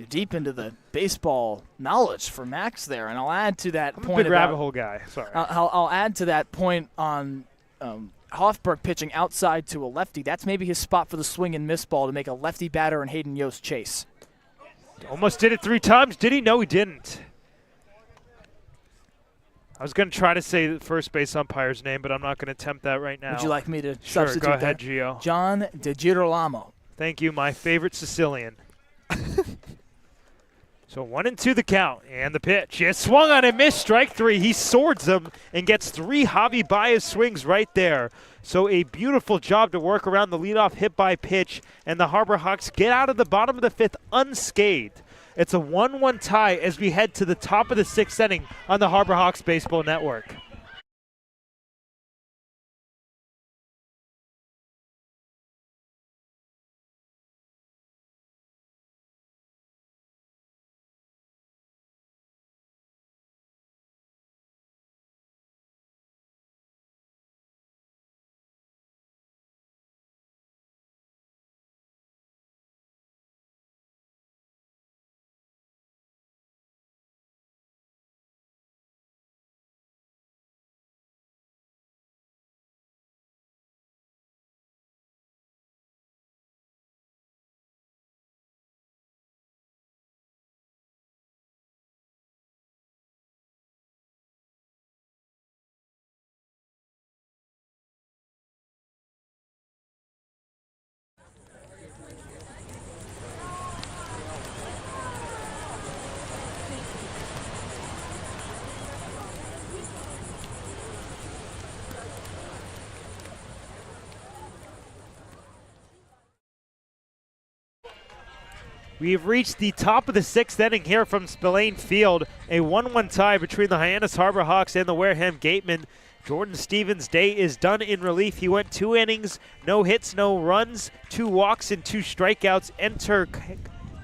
Deep into the baseball knowledge for Max there, and I'll add to that I'm point. a big rabbit hole guy, sorry. I'll add to that point on Hofberg pitching outside to a lefty. That's maybe his spot for the swing and miss ball to make a lefty batter and Hayden Yost chase. Almost did it 3 times. Did he? No, he didn't. I was going to try to say the first base umpire's name, but I'm not going to attempt that right now. Would you like me to Sure, substitute go ahead, that? Gio. John DeGirolamo. Thank you, my favorite Sicilian. So 1-2 the count, and the pitch. He swung on and missed, strike 3. He swords him and gets 3 Javi Baez swings right there. So a beautiful job to work around the leadoff hit by pitch, and the Harbor Hawks get out of the bottom of the 5th unscathed. It's a 1-1 tie as we head to the top of the 6th inning on the Harbor Hawks Baseball Network. We've reached the top of the 6th inning here from Spillane Field. A 1-1 tie between the Hyannis Harbor Hawks and the Wareham Gatemen. Jordan Stevens' day is done in relief. He went 2 innings, no hits, no runs, 2 walks and 2 strikeouts. Enter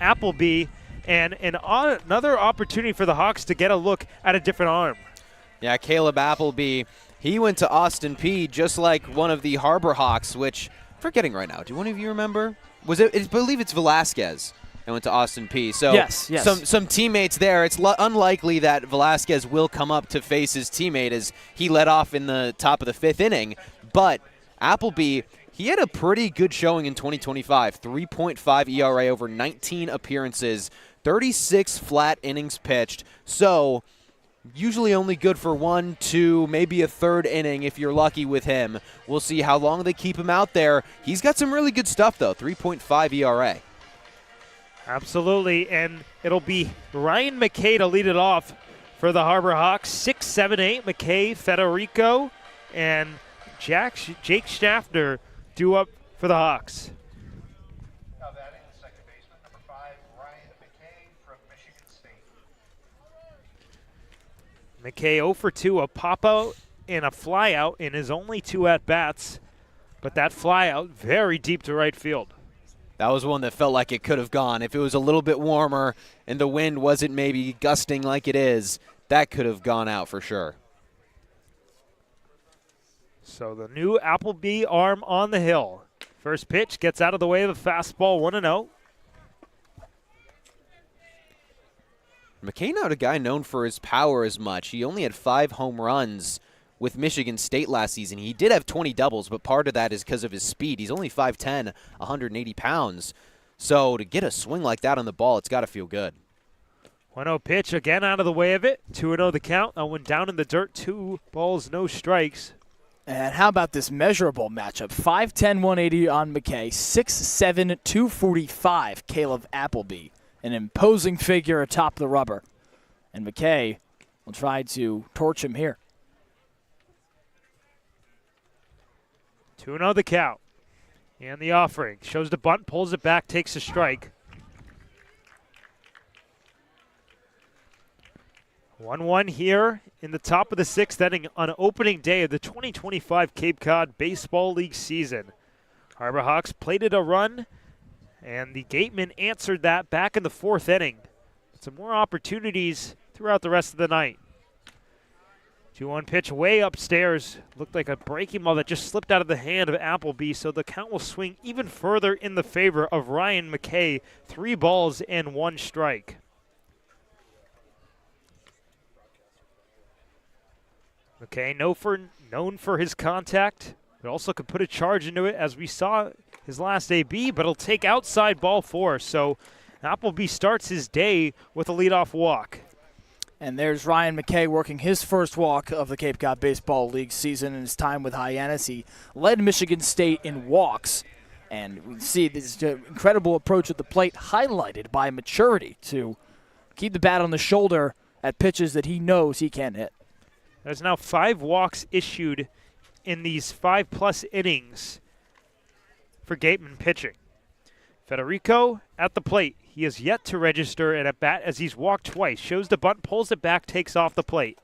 Appleby, and another opportunity for the Hawks to get a look at a different arm. Yeah, Caleb Appleby, he went to Austin Peay just like one of the Harbor Hawks, which I'm forgetting right now. Do one of you remember? I believe it's Velasquez. I went to Austin Peay. So yes. Some teammates there. It's unlikely that Velasquez will come up to face his teammate as he led off in the top of the 5th inning. But Appleby, he had a pretty good showing in 2025. 3.5 ERA over 19 appearances, 36 flat innings pitched. So usually only good for 1, 2, maybe a 3rd inning if you're lucky with him. We'll see how long they keep him out there. He's got some really good stuff, though, 3.5 ERA. Absolutely, and it'll be Ryan McKay to lead it off for the Harbor Hawks. 6, 7, 8, McKay, Federico, and Jake Schaffner due up for the Hawks. Now batting the second baseman, number 5, Ryan McKay from Michigan State. McKay 0 for 2, a pop-out and a fly-out in his only 2 at-bats, but that fly-out very deep to right field. That was one that felt like it could have gone. If it was a little bit warmer and the wind wasn't maybe gusting like it is, that could have gone out for sure. So the new Appleby arm on the hill. First pitch gets out of the way of the fastball, 1-0. McKay not a guy known for his power as much. He only had 5 home runs with Michigan State last season. He did have 20 doubles, but part of that is because of his speed. He's only 5'10", 180 pounds. So to get a swing like that on the ball, it's got to feel good. 1-0 pitch, again out of the way of it. 2-0 the count. That one down in the dirt. 2 balls, no strikes. And how about this measurable matchup? 5'10", 180 on McKay, 6'7", 245, Caleb Appleby. An imposing figure atop the rubber. And McKay will try to torch him here. 2-0 the count. And the offering. Shows the bunt, pulls it back, takes a strike. 1-1 here in the top of the 6th inning on opening day of the 2025 Cape Cod Baseball League season. Harbor Hawks plated a run, and the Gatemen answered that back in the 4th inning. Some more opportunities throughout the rest of the night. 2-1 pitch way upstairs. Looked like a breaking ball that just slipped out of the hand of Appleby, so the count will swing even further in the favor of Ryan McKay. 3 balls and 1 strike. McKay known for his contact, but also could put a charge into it, as we saw his last AB, but he'll take outside ball 4. So Appleby starts his day with a leadoff walk. And there's Ryan McKay working his first walk of the Cape Cod Baseball League season in his time with Hyannis. He led Michigan State in walks. And we see this incredible approach at the plate highlighted by maturity to keep the bat on the shoulder at pitches that he knows he can hit. There's now 5 walks issued in these 5+ innings for Gatemen pitching. Federico at the plate. He is yet to register an at-bat as he's walked twice. Shows the bunt, pulls it back, takes off the plate.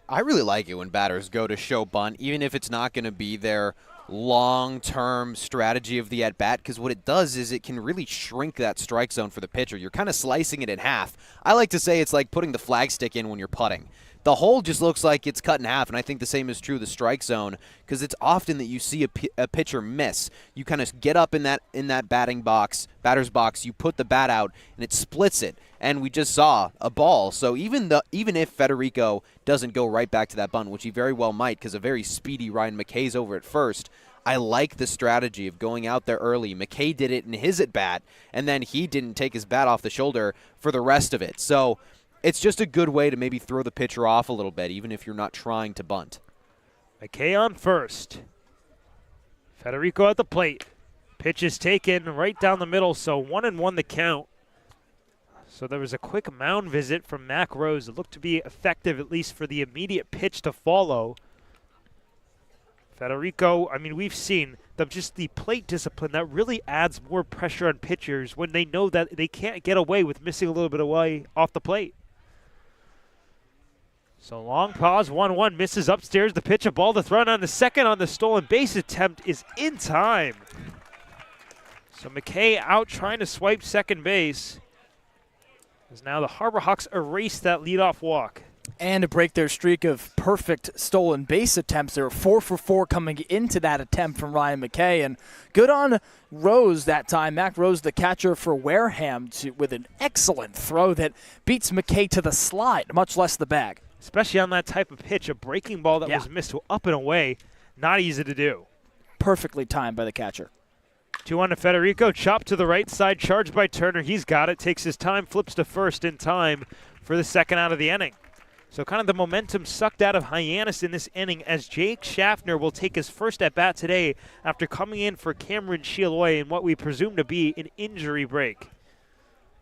I really like it when batters go to show bunt, even if it's not going to be their long-term strategy of the at-bat, because what it does is it can really shrink that strike zone for the pitcher. You're kind of slicing it in half. I like to say it's like putting the flagstick in when you're putting. The hole just looks like it's cut in half, and I think the same is true of the strike zone, because it's often that you see a pitcher miss. You kind of get up in that batter's box, you put the bat out, and it splits it. And we just saw a ball. So even if Federico doesn't go right back to that bunt, which he very well might, because a very speedy Ryan McKay's over at first, I like the strategy of going out there early. McKay did it in his at-bat, and then he didn't take his bat off the shoulder for the rest of it. So it's just a good way to maybe throw the pitcher off a little bit, even if you're not trying to bunt. McKay on first. Federico at the plate. Pitch is taken right down the middle, so 1-1 the count. So there was a quick mound visit from Mac Rose. It looked to be effective, at least for the immediate pitch to follow. Federico, I mean, we've seen just the plate discipline that really adds more pressure on pitchers when they know that they can't get away with missing a little bit away off the plate. So long pause, 1-1, misses upstairs. The pitch, a ball to throw on the second on the stolen base attempt is in time. So McKay out trying to swipe second base. As now the Harbor Hawks erase that leadoff walk. And to break their streak of perfect stolen base attempts, they were 4 for 4 coming into that attempt from Ryan McKay. And good on Rose that time. Mac Rose, the catcher for Wareham, with an excellent throw that beats McKay to the slide, much less the bag. Especially on that type of pitch, a breaking ball that was missed up and away, not easy to do. Perfectly timed by the catcher. 2-1 to Federico, chopped to the right side, charged by Turner. He's got it, takes his time, flips to first in time for the second out of the inning. So kind of the momentum sucked out of Hyannis in this inning as Jake Schaffner will take his first at-bat today after coming in for Cameron Chialoy in what we presume to be an injury break.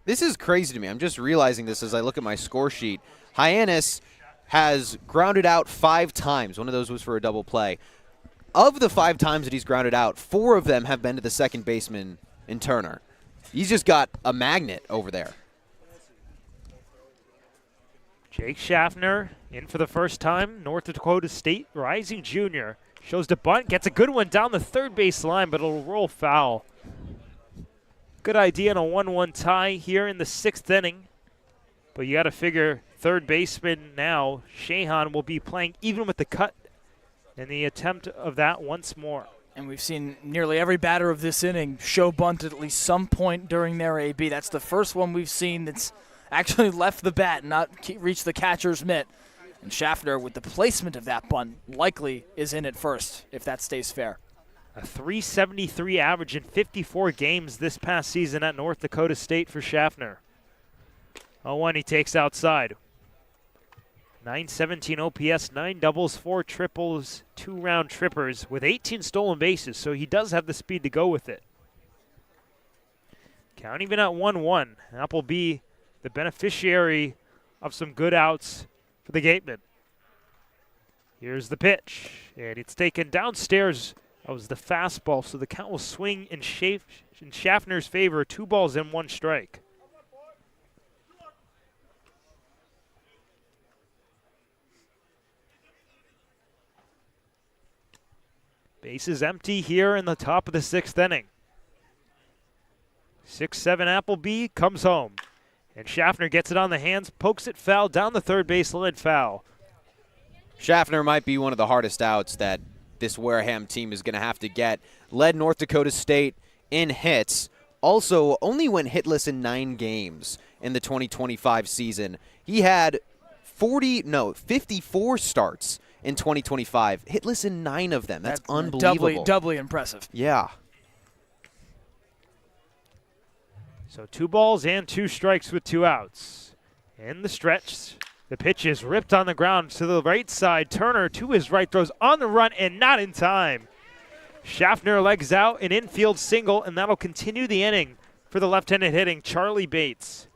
This is crazy to me. I'm just realizing this as I look at my score sheet. Hyannis has grounded out 5 times. One of those was for a double play. Of the 5 times that he's grounded out, 4 of them have been to the second baseman in Turner. He's just got a magnet over there. Jake Schaffner in for the first time. North Dakota State rising junior. Shows the bunt, gets a good one down the third base line, but it'll roll foul. Good idea in a 1-1 tie here in the 6th inning. But you got to figure third baseman now, Shahan, will be playing even with the cut in the attempt of that once more. And we've seen nearly every batter of this inning show bunt at least some point during their AB. That's the first one we've seen that's actually left the bat and not reached the catcher's mitt. And Schaffner, with the placement of that bunt, likely is in at first, if that stays fair. A .373 average in 54 games this past season at North Dakota State for Schaffner. 0-1, he takes outside. .917 OPS, 9 doubles, 4 triples, 2 round trippers with 18 stolen bases, so he does have the speed to go with it. Count even at 1-1. Appleby, the beneficiary of some good outs for the Gatemen. Here's the pitch, and it's taken downstairs. That was the fastball, so the count will swing in Schaffner's favor. 2 balls and 1 strike. Base is empty here in the top of the 6th inning. 6-7 Appleby comes home. And Schaffner gets it on the hands, pokes it foul, down the third base line, foul. Schaffner might be one of the hardest outs that this Wareham team is going to have to get. Led North Dakota State in hits. Also, only went hitless in 9 games in the 2025 season. He had 54 starts in 2025. Hitless in 9 of them. That's unbelievable. Doubly impressive. Yeah. So 2 balls and 2 strikes with 2 outs. In the stretch, the pitch is ripped on the ground to the right side. Turner to his right throws on the run and not in time. Schaffner legs out an infield single, and that'll continue the inning for the left-handed hitting Charlie Bates.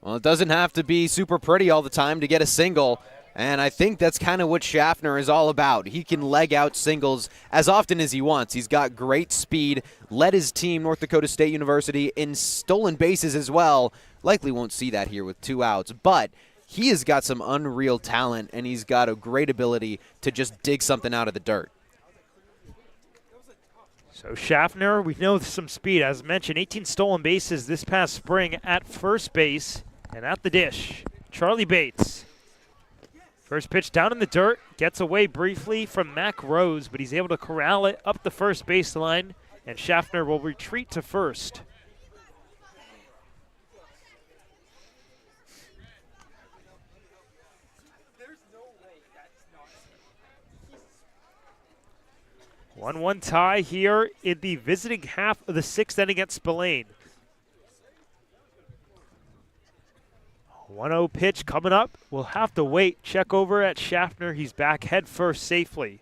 Well, it doesn't have to be super pretty all the time to get a single. And I think that's kind of what Schaffner is all about. He can leg out singles as often as he wants. He's got great speed, led his team, North Dakota State University, in stolen bases as well. Likely won't see that here with 2 outs, but he has got some unreal talent, and he's got a great ability to just dig something out of the dirt. So Schaffner, we know some speed. As mentioned, 18 stolen bases this past spring at first base and at the dish. Charlie Bates. First pitch down in the dirt, gets away briefly from Mac Rose, but he's able to corral it up the first baseline, and Schaffner will retreat to first. No 1-1 tie here in the visiting half of the 6th inning at Spillane. 1-0 pitch coming up. We'll have to wait. Check over at Schaffner. He's back head first safely.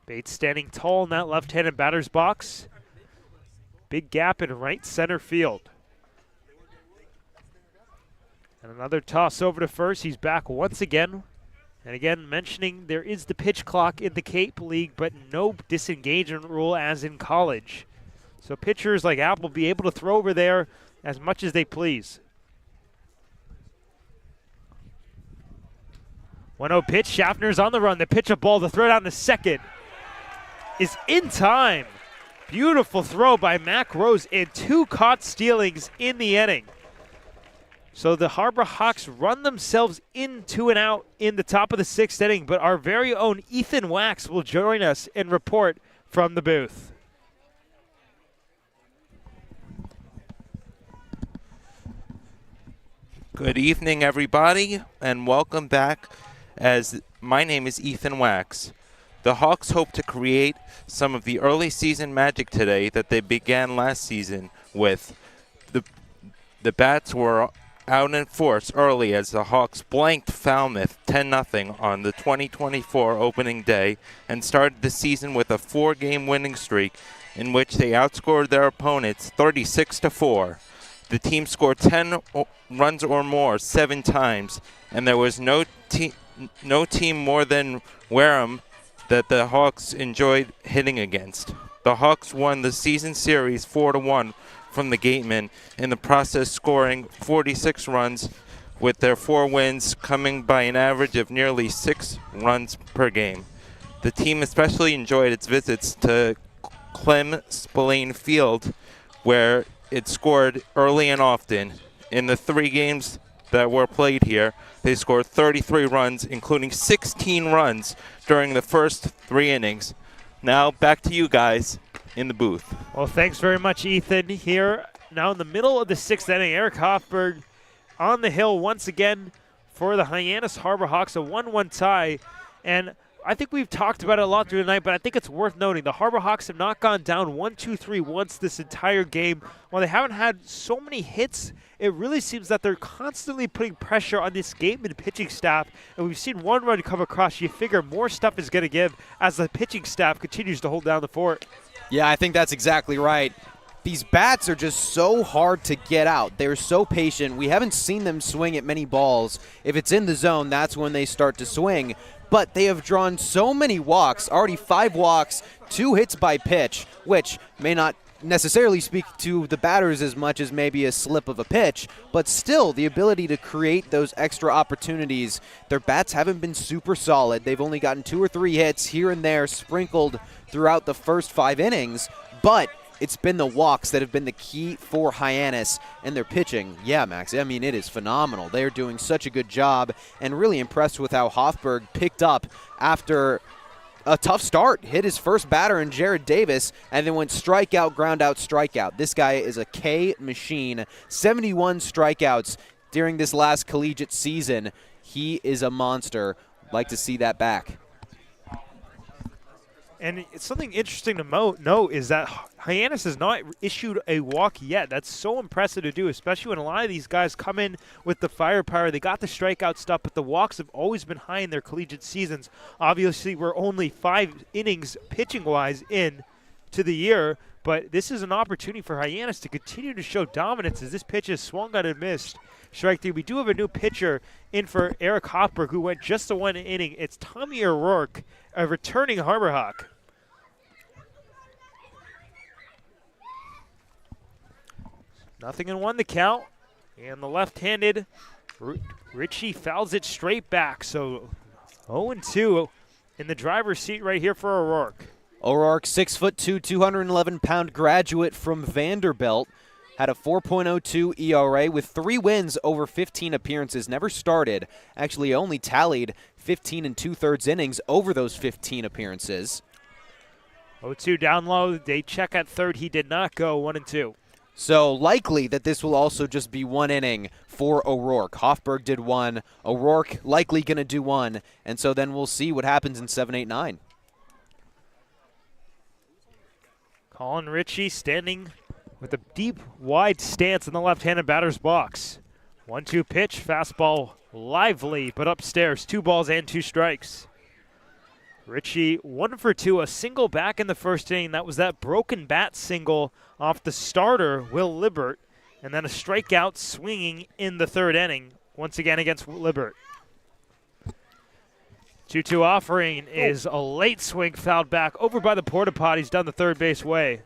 Bates standing tall in that left-handed batter's box. Big gap in right center field. And another toss over to first. He's back once again. And again, mentioning there is the pitch clock in the Cape League, but no disengagement rule as in college. So pitchers like Apple will be able to throw over there as much as they please. 1-0 pitch. Schaffner's on the run. The pitch a ball. The throw down to second is in time. Beautiful throw by Mac Rose and 2 caught stealings in the inning. So the Harbor Hawks run themselves into and out in the top of the 6th inning, but our very own Ethan Wax will join us and report from the booth. Good evening, everybody, and welcome back. As my name is Ethan Wax. The Hawks hope to create some of the early season magic today that they began last season with. The bats were out in force early as the Hawks blanked Falmouth 10-0 on the 2024 opening day and started the season with a 4-game winning streak in which they outscored their opponents 36-4. The team scored 10 runs or more 7 times, and there was no team more than Wareham that the Hawks enjoyed hitting against. The Hawks won the season series 4-1 from the Gatemen, in the process scoring 46 runs, with their 4 wins coming by an average of nearly 6 runs per game. The team especially enjoyed its visits to Clem Spillane Field, where it scored early and often. In the 3 games that were played here, they scored 33 runs, including 16 runs during the first 3 innings. Now back to you guys in the booth. Well, thanks very much, Ethan. Here now in the middle of the 6th inning, Eric Hoffberg on the hill once again for the Hyannis Harbor Hawks, a 1-1 tie. And I think we've talked about it a lot through the night, but I think it's worth noting the Harbor Hawks have not gone down 1-2-3 once this entire game. While they haven't had so many hits, it really seems that they're constantly putting pressure on this Gatemen pitching staff, and we've seen 1 run come across. You figure more stuff is going to give as the pitching staff continues to hold down the fort. Yeah, I think that's exactly right. These bats are just so hard to get out. They're so patient. We haven't seen them swing at many balls. If it's in the zone, that's when they start to swing. But they have drawn so many walks, already 5 walks, 2 hits by pitch, which may not necessarily speak to the batters as much as maybe a slip of a pitch, but still the ability to create those extra opportunities. Their bats haven't been super solid. They've only gotten 2 or 3 hits here and there sprinkled throughout the first 5 innings, but it's been the walks that have been the key for Hyannis and their pitching. Yeah, Max, I mean, it is phenomenal. They're doing such a good job, and really impressed with how Hoffberg picked up after a tough start. Hit his first batter in Jared Davis, and then went strikeout, ground out, strikeout. This guy is a K machine. 71 strikeouts during this last collegiate season. He is a monster. Like to see that back. And it's something interesting to note is that Hyannis has not issued a walk yet. That's so impressive to do, especially when a lot of these guys come in with the firepower. They got the strikeout stuff, but the walks have always been high in their collegiate seasons. Obviously, we're only 5 innings pitching-wise in to the year, but this is an opportunity for Hyannis to continue to show dominance as this pitch is swung out and missed. Strike 3. We do have a new pitcher in for Eric Hoffberg, who went just the 1 inning. It's Tommy O'Rourke, a returning Harbor Hawk. Nothing in 1 the count. And the left-handed Richie fouls it straight back. So 0-2 in the driver's seat right here for O'Rourke. O'Rourke, 6'2", 211-pound graduate from Vanderbilt. Had a 4.02 ERA with 3 wins over 15 appearances. Never started. Actually only tallied 15 2/3 innings over those 15 appearances. 0-2 down low. They check at third. He did not go. 1-2. So likely that this will also just be 1 inning for O'Rourke. Hoffberg did 1. O'Rourke likely going to do 1. And so then we'll see what happens in 7, 8, 9. Colin Ritchie standing with a deep, wide stance in the left-handed batter's box. 1-2 pitch, fastball lively, but upstairs. 2 balls and 2 strikes. Ritchie 1 for 2, a single back in the first inning. That was that broken bat single off the starter, Will Libert, and then a strikeout swinging in the 3rd inning. once again against Libbert. 2-2 offering is a late swing, fouled back over by the porta potties down the third base way.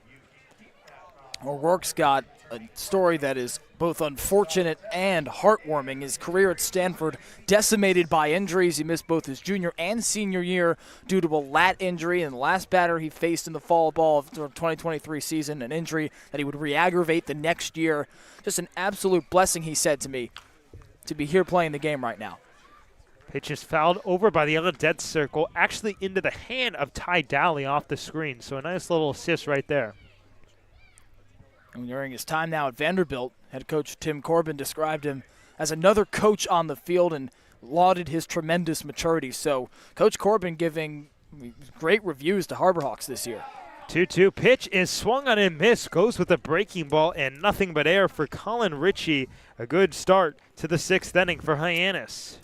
O'Rourke's got a story that is both unfortunate and heartwarming. His career at Stanford decimated by injuries. He missed both his junior and senior year due to a lat injury, and the last batter he faced in the fall ball of the 2023 season, an injury that he would re-aggravate the next year. Just an absolute blessing, he said to me, to be here playing the game right now. Pitch is fouled over by the other dead circle, actually into the hand of Ty Dowley off the screen. So a nice little assist right there. And during his time now at Vanderbilt, head coach Tim Corbin described him as another coach on the field and lauded his tremendous maturity. So Coach Corbin giving great reviews to Harbor Hawks this year. 2-2 pitch is swung on and missed, goes with a breaking ball and nothing but air for Colin Ritchie. A good start to the 6th inning for Hyannis.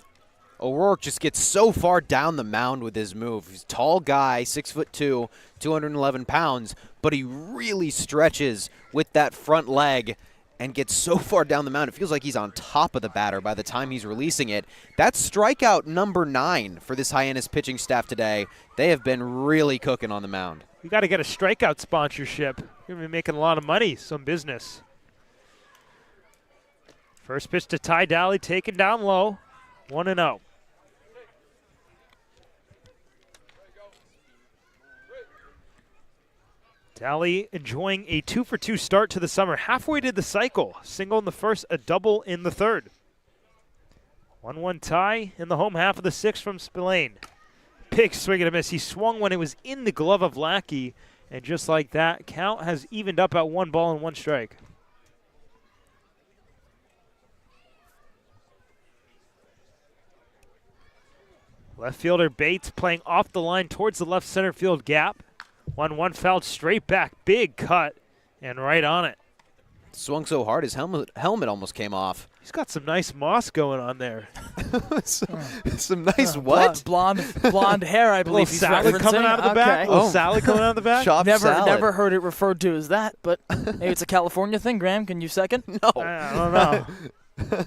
O'Rourke just gets so far down the mound with his move. He's a tall guy, 6'2", 211 pounds, but he really stretches with that front leg and gets so far down the mound. It feels like he's on top of the batter by the time he's releasing it. That's strikeout number 9 for this Hyannis pitching staff today. They have been really cooking on the mound. You got to get a strikeout sponsorship. You're going to be making a lot of money, some business. First pitch to Ty Dowley, taken down low, 1-0. Dowley enjoying a 2-for-2 start to the summer. Halfway to the cycle. Single in the first, a double in the third. 1-1 tie in the home half of the 6th from Spillane. Big swing and a miss. He swung when it was in the glove of Lackey. And just like that, count has evened up at 1 ball and 1 strike. Left fielder Bates playing off the line towards the left center field gap. 1-1 fouled straight back. Big cut and right on it. Swung so hard his helmet almost came off. He's got some nice moss going on there. some nice what? Blonde hair, I believe he's salad referencing. coming out of the back. Okay. Salad coming out of the back. Chopped salad. Never heard it referred to as that, but maybe it's a California thing. Graham, can you second? No. I don't know.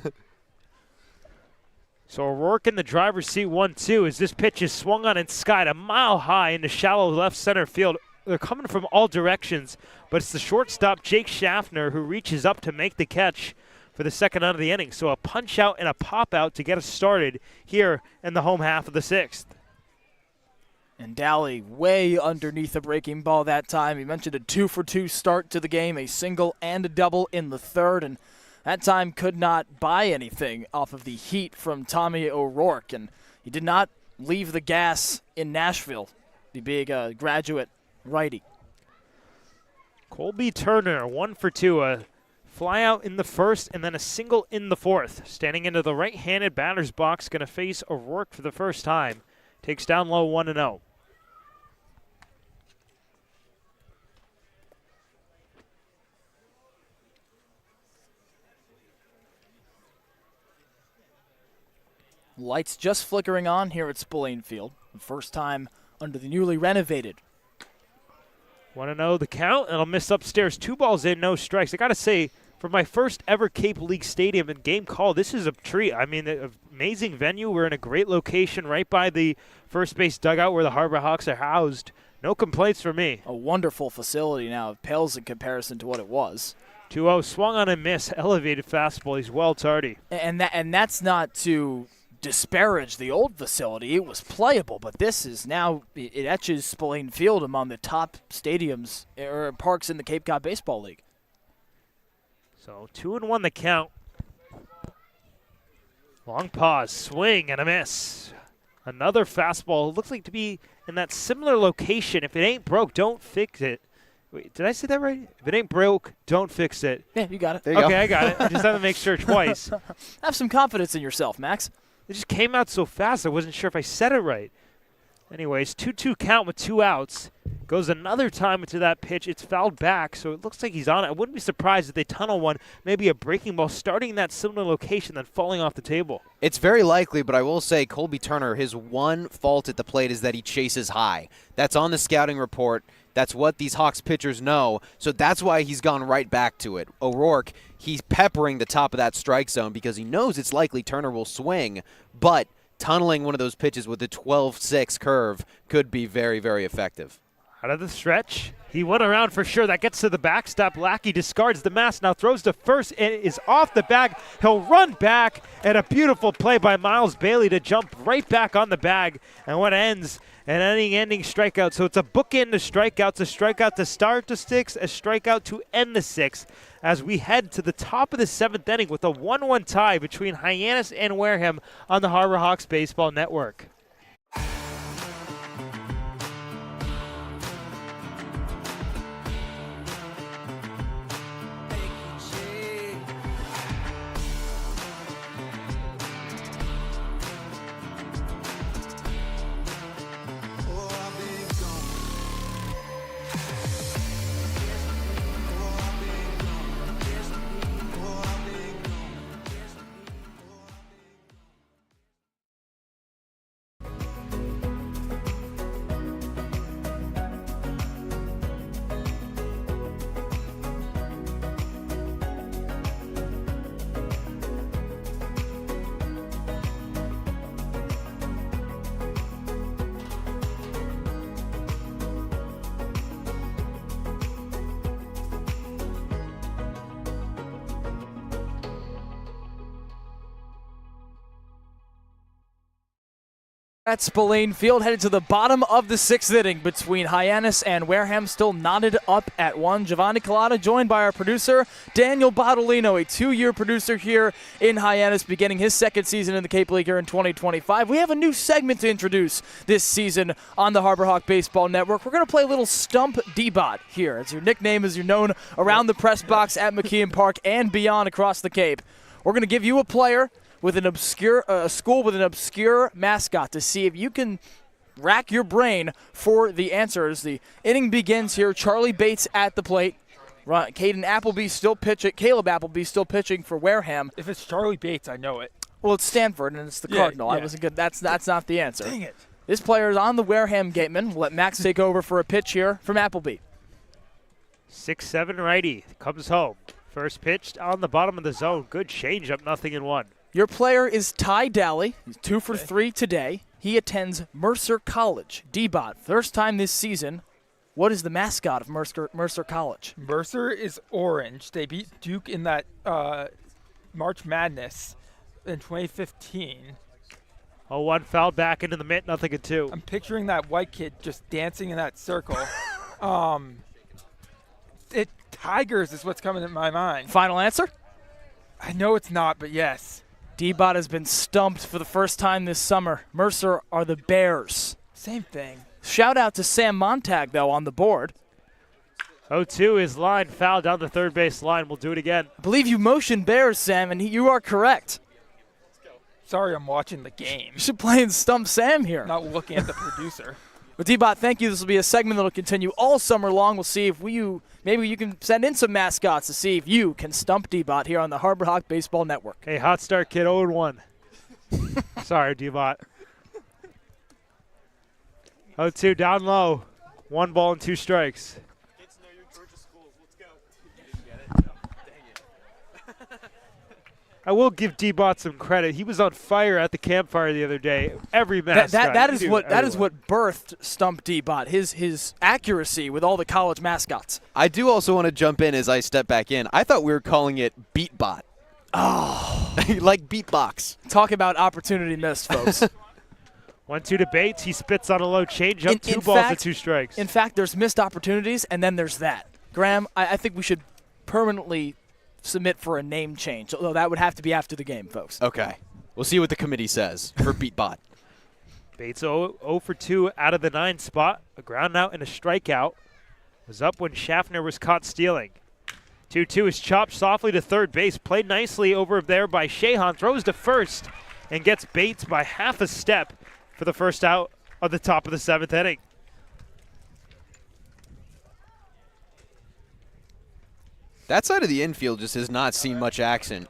So O'Rourke in the driver's seat 1-2 as this pitch is swung on and skied a mile high into shallow left center field. They're coming from all directions, but it's the shortstop Jake Schaffner who reaches up to make the catch for the second out of the inning. So a punch out and a pop out to get us started here in the home half of the 6th. And Dowley way underneath the breaking ball that time. He mentioned a 2-for-2 start to the game, a single and a double in the third, and that time could not buy anything off of the heat from Tommy O'Rourke, and he did not leave the gas in Nashville, the big graduate righty. Colby Turner, 1-for-2, a fly out in the first and then a single in the 4th. Standing into the right-handed batter's box, going to face O'Rourke for the first time. Takes down low, 1-0. Lights just flickering on here at Spillane Field. The first time under the newly renovated. 1-0 the count, and I'll miss upstairs. 2 balls in, no strikes. I got to say, for my first ever Cape League Stadium and game call, this is a treat. I mean, an amazing venue. We're in a great location right by the first base dugout where the Harbor Hawks are housed. No complaints for me. A wonderful facility now. It pales in comparison to what it was. 2-0, swung on a miss, elevated fastball. He's well tardy. And that's not to disparage the old facility. It was playable, but this is now, it etches Spillane Field among the top stadiums or parks in the Cape Cod Baseball League. So 2-1 the count. Long pause, swing and a miss. Another fastball. Looks like to be in that similar location. If it ain't broke, don't fix it. Wait, did I say that right? If it ain't broke, don't fix it. Yeah, you got it. There you go. I got it. I just have to make sure twice. Have some confidence in yourself, Max. It just came out so fast, I wasn't sure if I said it right. Anyways, 2-2 count with 2 outs. Goes another time into that pitch. It's fouled back, so it looks like he's on it. I wouldn't be surprised if they tunnel one, maybe a breaking ball, starting in that similar location, then falling off the table. It's very likely, but I will say Colby Turner, his one fault at the plate is that he chases high. That's on the scouting report. That's what these Hawks pitchers know, so that's why he's gone right back to it. O'Rourke, he's peppering the top of that strike zone because he knows it's likely Turner will swing, but tunneling one of those pitches with a 12-6 curve could be very, very effective. Out of the stretch. He went around for sure. That gets to the backstop. Lackey discards the mask, now throws to first, and is off the bag. He'll run back, and a beautiful play by Miles Bailey to jump right back on the bag. And what ends an ending strikeout. So it's a bookend to strikeouts, a strikeout to start the sixth, a strikeout to end the sixth, as we head to the top of the seventh inning with a 1-1 tie between Hyannis and Wareham on the Harbor Hawks Baseball Network. At Spillane Field, headed to the bottom of the sixth inning between Hyannis and Wareham, still knotted up at 1. Giovanni Collada joined by our producer, Daniel Bottolino, a 2-year producer here in Hyannis, beginning his second season in the Cape League here in 2025. We have a new segment to introduce this season on the Harbor Hawk Baseball Network. We're going to play a little Stump D-Bot here. It's your nickname, as you're known around the press box at McKeon Park and beyond across the Cape. We're going to give you a player with an obscure school with an obscure mascot to see if you can rack your brain for the answers. The inning begins here. Charlie Bates at the plate. Caleb Appleby's still pitching for Wareham. If it's Charlie Bates, I know it. Well, it's Stanford and it's the Cardinal. Yeah. I wasn't good. That's not the answer. Dang it. This player is on the Wareham Gatemen. We'll let Max take over for a pitch here from Appleby. 6-7 righty comes home. First pitch on the bottom of the zone. Good changeup, 0-1. Your player is Ty Dally. He's 2 for 3 today. He attends Mercer College. D-Bot, first time this season. What is the mascot of Mercer College? Mercer is orange. They beat Duke in that March Madness in 2015. 0-1 fouled back into the mitt, 0-2. I'm picturing that white kid just dancing in that circle. Tigers is what's coming to my mind. Final answer? I know it's not, but yes. D-Bot has been stumped for the first time this summer. Mercer are the Bears. Same thing. Shout out to Sam Montag, though, on the board. 0-2 is line foul down the third base line. We'll do it again. I believe you motioned Bears, Sam, and you are correct. Sorry, I'm watching the game. You should play in Stump Sam here. Not looking at the producer. Well, D-Bot, thank you. This will be a segment that will continue all summer long. We'll see if maybe you can send in some mascots to see if you can stump D-Bot here on the Harbor Hawk Baseball Network. Hey, hot start, kid, 0-1. Sorry, D-Bot. 0-2 down low. 1 ball and 2 strikes. I will give D-Bot some credit. He was on fire at the campfire the other day. Every mascot. That is what birthed Stump D-Bot. His accuracy with all the college mascots. I do also want to jump in as I step back in. I thought we were calling it Beatbot. Oh. Like beatbox. Talk about opportunity missed, folks. 1-2 to Bates. He spits on a low changeup. 2 balls and 2 strikes. In fact, there's missed opportunities, and then there's that. Graham, I think we should permanently submit for a name change, although that would have to be after the game, folks. Okay. We'll see what the committee says for Beatbot. Bates 0 for 2 out of the 9 spot. A ground out and a strikeout. Was up when Schaffner was caught stealing. 2-2 is chopped softly to third base. Played nicely over there by Shahan. Throws to first and gets Bates by half a step for the first out of the top of the 7th inning. That side of the infield just has not seen much action.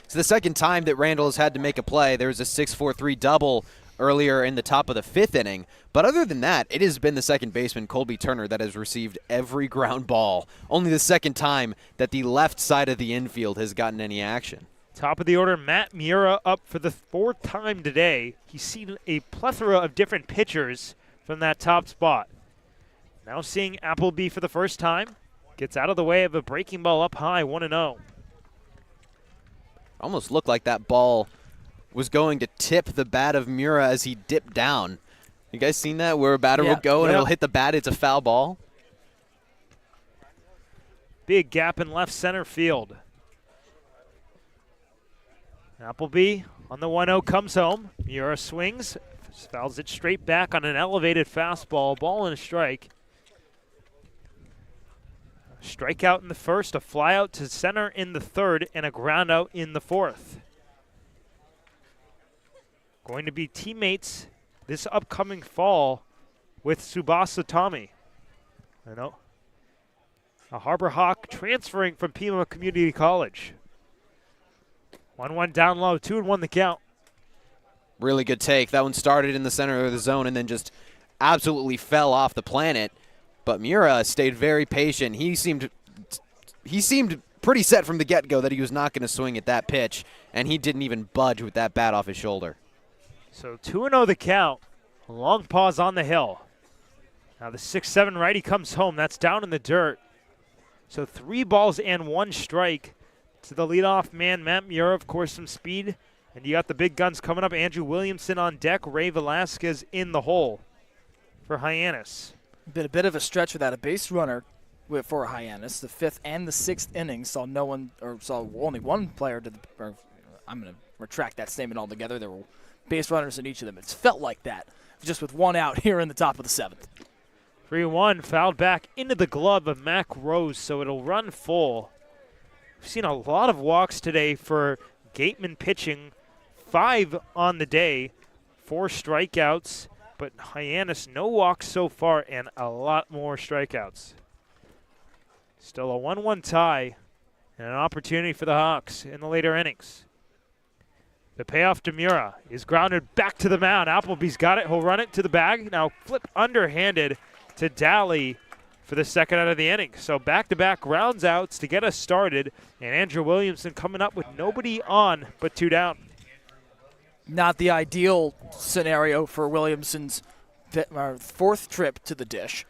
It's the second time that Randall has had to make a play. There was a 6-4-3 double earlier in the top of the 5th inning. But other than that, it has been the second baseman, Colby Turner, that has received every ground ball. Only the second time that the left side of the infield has gotten any action. Top of the order, Matt Miura up for the 4th time today. He's seen a plethora of different pitchers from that top spot. Now seeing Appleby for the first time. Gets out of the way of a breaking ball up high, 1-0. Almost looked like that ball was going to tip the bat of Miura as he dipped down. You guys seen that, where a batter will go and it'll hit the bat? It's a foul ball. Big gap in left center field. Appleby on the 1-0 comes home. Miura swings, fouls it straight back on an elevated fastball, ball and a strike. Strikeout in the first, a fly out to center in the 3rd, and a ground out in the 4th. Going to be teammates this upcoming fall with Tsubasa Tommy. I know. A Harbor Hawk transferring from Pima Community College. 1-1 down low, 2-1 the count. Really good take. That one started in the center of the zone and then just absolutely fell off the planet. But Miura stayed very patient. He seemed pretty set from the get-go that he was not going to swing at that pitch, and he didn't even budge with that bat off his shoulder. So 2-0 the count. A long pause on the hill. Now the 6-7 righty comes home. That's down in the dirt. So 3 balls and 1 strike to the leadoff man, Matt Miura. Of course, some speed. And you got the big guns coming up. Andrew Williamson on deck. Ray Velasquez in the hole for Hyannis. Been a bit of a stretch without a base runner for Hyannis. The 5th and the 6th innings saw only one player I'm going to retract that statement altogether. There were base runners in each of them. It's felt like that, just with 1 out here in the top of the 7th. 3-1, fouled back into the glove of Mac Rose, so it'll run full. We've seen a lot of walks today for Gatemen pitching. 5 on the day, 4 strikeouts, but Hyannis no walks so far and a lot more strikeouts. Still a 1-1 tie and an opportunity for the Hawks in the later innings. The payoff to Miura is grounded back to the mound. Appleby's got it. He'll run it to the bag. Now flip underhanded to Daly for the 2nd out of the inning. So back-to-back grounds outs to get us started. And Andrew Williamson coming up with nobody on but 2 down. Not the ideal scenario for Williamson's 4th trip to the dish,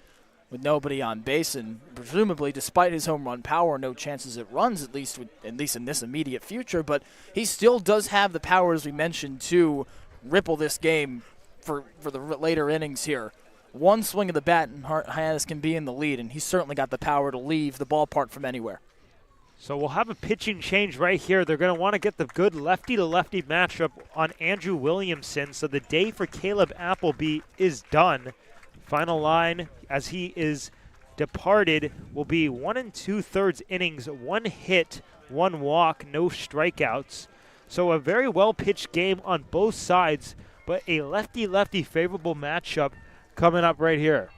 with nobody on base, and presumably, despite his home run power, no chances it runs, at least in this immediate future. But he still does have the power, as we mentioned, to ripple this game for the later innings here. 1 swing of the bat, and Hyannis can be in the lead, and he's certainly got the power to leave the ballpark from anywhere. So we'll have a pitching change right here. They're going to want to get the good lefty-to-lefty matchup on Andrew Williamson. So the day for Caleb Appleby is done. Final line, as he is departed, will be 1 2/3 innings, 1 hit, 1 walk, no strikeouts. So a very well-pitched game on both sides, but a lefty-lefty favorable matchup coming up right here.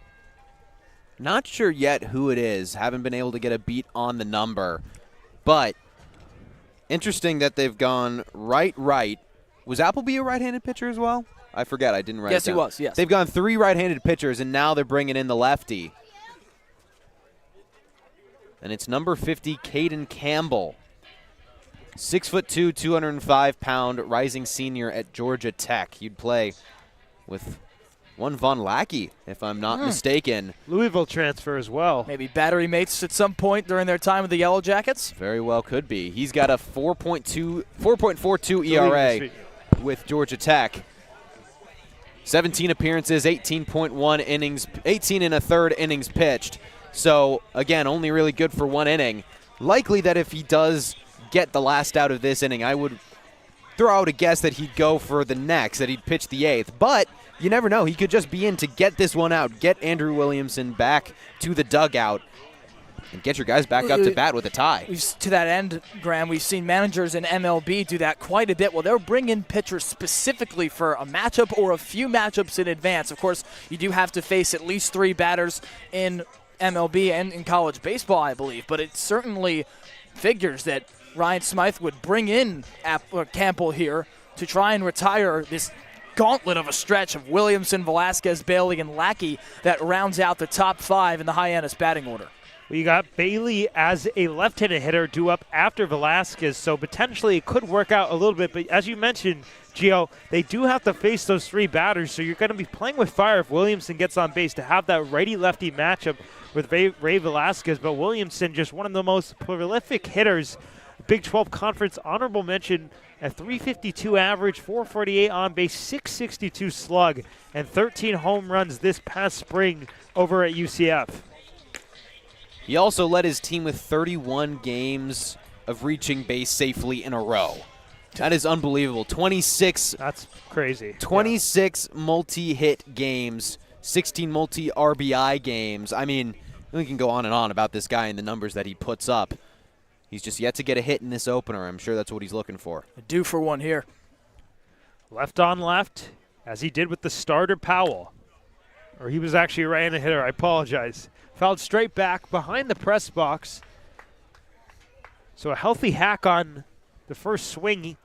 Not sure yet who it is. Haven't been able to get a beat on the number. But interesting that they've gone right. Was Appleby a right-handed pitcher as well? I forget. I didn't write it down. Yes, he was, yes. They've gone 3 right-handed pitchers, and now they're bringing in the lefty. And it's number 50, Caden Campbell. 6'2", 205-pound rising senior at Georgia Tech. You'd play with one Von Lackey, if I'm not mistaken. Louisville transfer as well. Maybe battery mates at some point during their time with the Yellow Jackets? Very well could be. He's got a 4.42 ERA with Georgia Tech. 17 appearances, 18.1 innings, 18 1/3 innings pitched. So, again, only really good for 1 inning. Likely that if he does get the last out of this inning, I would throw out a guess that he'd go for the next, that he'd pitch the 8th. But you never know. He could just be in to get this one out, get Andrew Williamson back to the dugout, and get your guys back up to bat with a tie. To that end, Graham, we've seen managers in MLB do that quite a bit. Well, they'll bring in pitchers specifically for a matchup or a few matchups in advance. Of course, you do have to face at least 3 batters in MLB and in college baseball, I believe. But it certainly figures that Ryan Smythe would bring in Campbell here to try and retire this gauntlet of a stretch of Williamson, Velasquez, Bailey, and Lackey that rounds out the top 5 in the Hyannis batting order. We got Bailey as a left-handed hitter due up after Velasquez, so potentially it could work out a little bit. But as you mentioned, Gio, they do have to face those 3 batters, so you're going to be playing with fire if Williamson gets on base to have that righty-lefty matchup with Ray Velasquez. But Williamson, just one of the most prolific hitters. Big 12 Conference honorable mention, a 352 average, 448 on base, 662 slug, and 13 home runs this past spring over at UCF. He also led his team with 31 games of reaching base safely in a row. That is unbelievable. 26. That's crazy. 26 multi-hit games, 16 multi-RBI games. I mean, we can go on and on about this guy and the numbers that he puts up. He's just yet to get a hit in this opener. I'm sure that's what he's looking for. Due for one here. Left on left, as he did with the starter Powell. Or he was actually a right-handed hitter. I apologize. Fouled straight back behind the press box. So a healthy hack on the first swing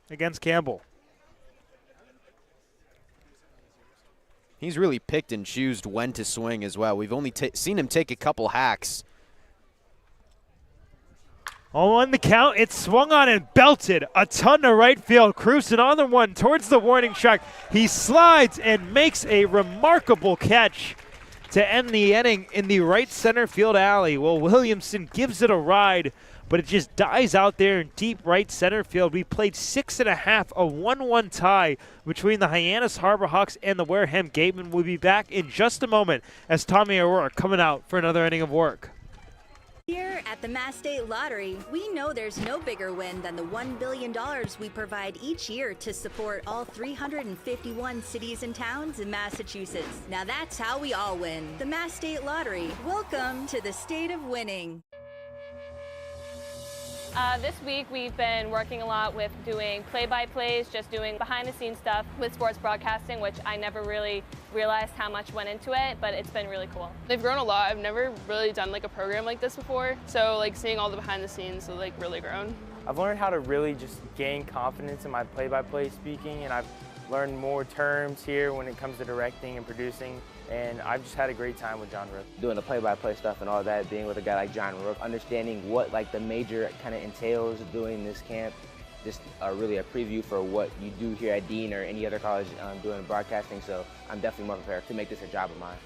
against Campbell. He's really picked and choosed when to swing as well. We've only seen him take a couple hacks. On the count, it's swung on and belted a ton to right field. Cruising on the one towards the warning track. He slides and makes a remarkable catch to end the inning in the right center field alley. Well, Williamson gives it a ride, but it just dies out there in deep right center field. We played 6.5, a 1-1 tie between the Hyannis Harbor Hawks and the Wareham Gatemen. We'll be back in just a moment as Tommy O'Rourke coming out for another inning of work. Here at the Mass State Lottery, we know there's no bigger win than the $1 billion we provide each year to support all 351 cities and towns in Massachusetts. Now that's how we all win. The Mass State Lottery. Welcome to the state of winning. This week we've been working a lot with doing play-by-plays, just doing behind-the-scenes stuff with sports broadcasting, which I never really realized how much went into it, but it's been really cool. They've grown a lot. I've never really done like a program like this before, so like seeing all the behind-the-scenes has like really grown. I've learned how to really just gain confidence in my play-by-play speaking, and I've learned more terms here when it comes to directing and producing. And I've just had a great time with John Rook. Doing the play-by-play stuff and all that, being with a guy like John Rook, understanding what like the major kind of entails doing this camp, just really a preview for what you do here at Dean or any other college doing broadcasting. So I'm definitely more prepared to make this a job of mine.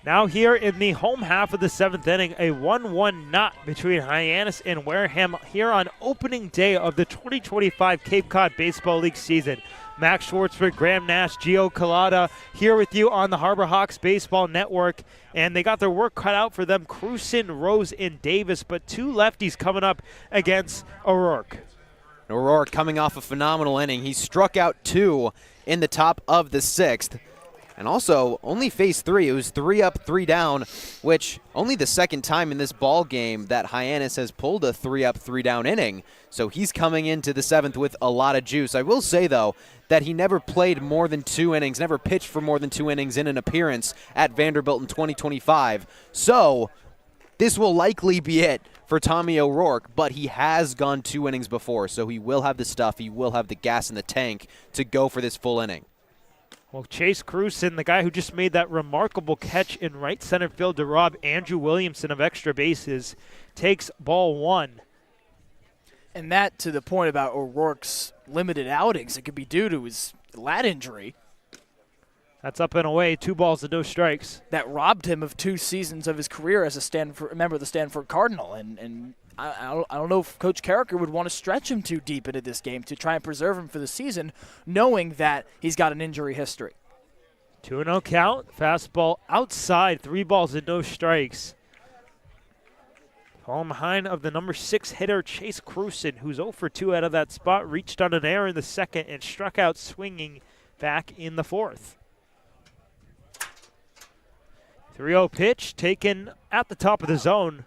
Now here in the home half of the 7th inning, a 1-1 knot between Hyannis and Wareham here on opening day of the 2025 Cape Cod Baseball League season. Max Schwartzberg, Graham Nash, Gio Collada here with you on the Harbor Hawks Baseball Network. And they got their work cut out for them, Cruson, Rose, and Davis, but 2 lefties coming up against O'Rourke. O'Rourke coming off a phenomenal inning. He struck out 2 in the top of the 6th. And also only faced 3. It was 3 up, 3 down, which only the second time in this ball game that Hyannis has pulled a 3 up, 3 down inning. So he's coming into the 7th with a lot of juice. I will say, though, that he never played more than 2 innings, never pitched for more than 2 innings in an appearance at Vanderbilt in 2025. So this will likely be it for Tommy O'Rourke, but he has gone 2 innings before, so he will have the stuff, he will have the gas in the tank to go for this full inning. Well, Chase Cruson, the guy who just made that remarkable catch in right center field to rob Andrew Williamson of extra bases, takes ball 1. And that to the point about O'Rourke's limited outings, it could be due to his lat injury. That's up and away, 2 balls and no strikes. That robbed him of 2 seasons of his career as a member of the Stanford Cardinal. And I don't know if Coach Carricker would want to stretch him too deep into this game to try and preserve him for the season, knowing that he's got an injury history. 2-0 count, fastball outside, 3 balls and no strikes. Falling behind of the number 6 hitter, Chase Cruson, who's 0 for 2 out of that spot, reached on an error in the 2nd and struck out swinging back in the 4th. 3-0 pitch taken at the top of the zone.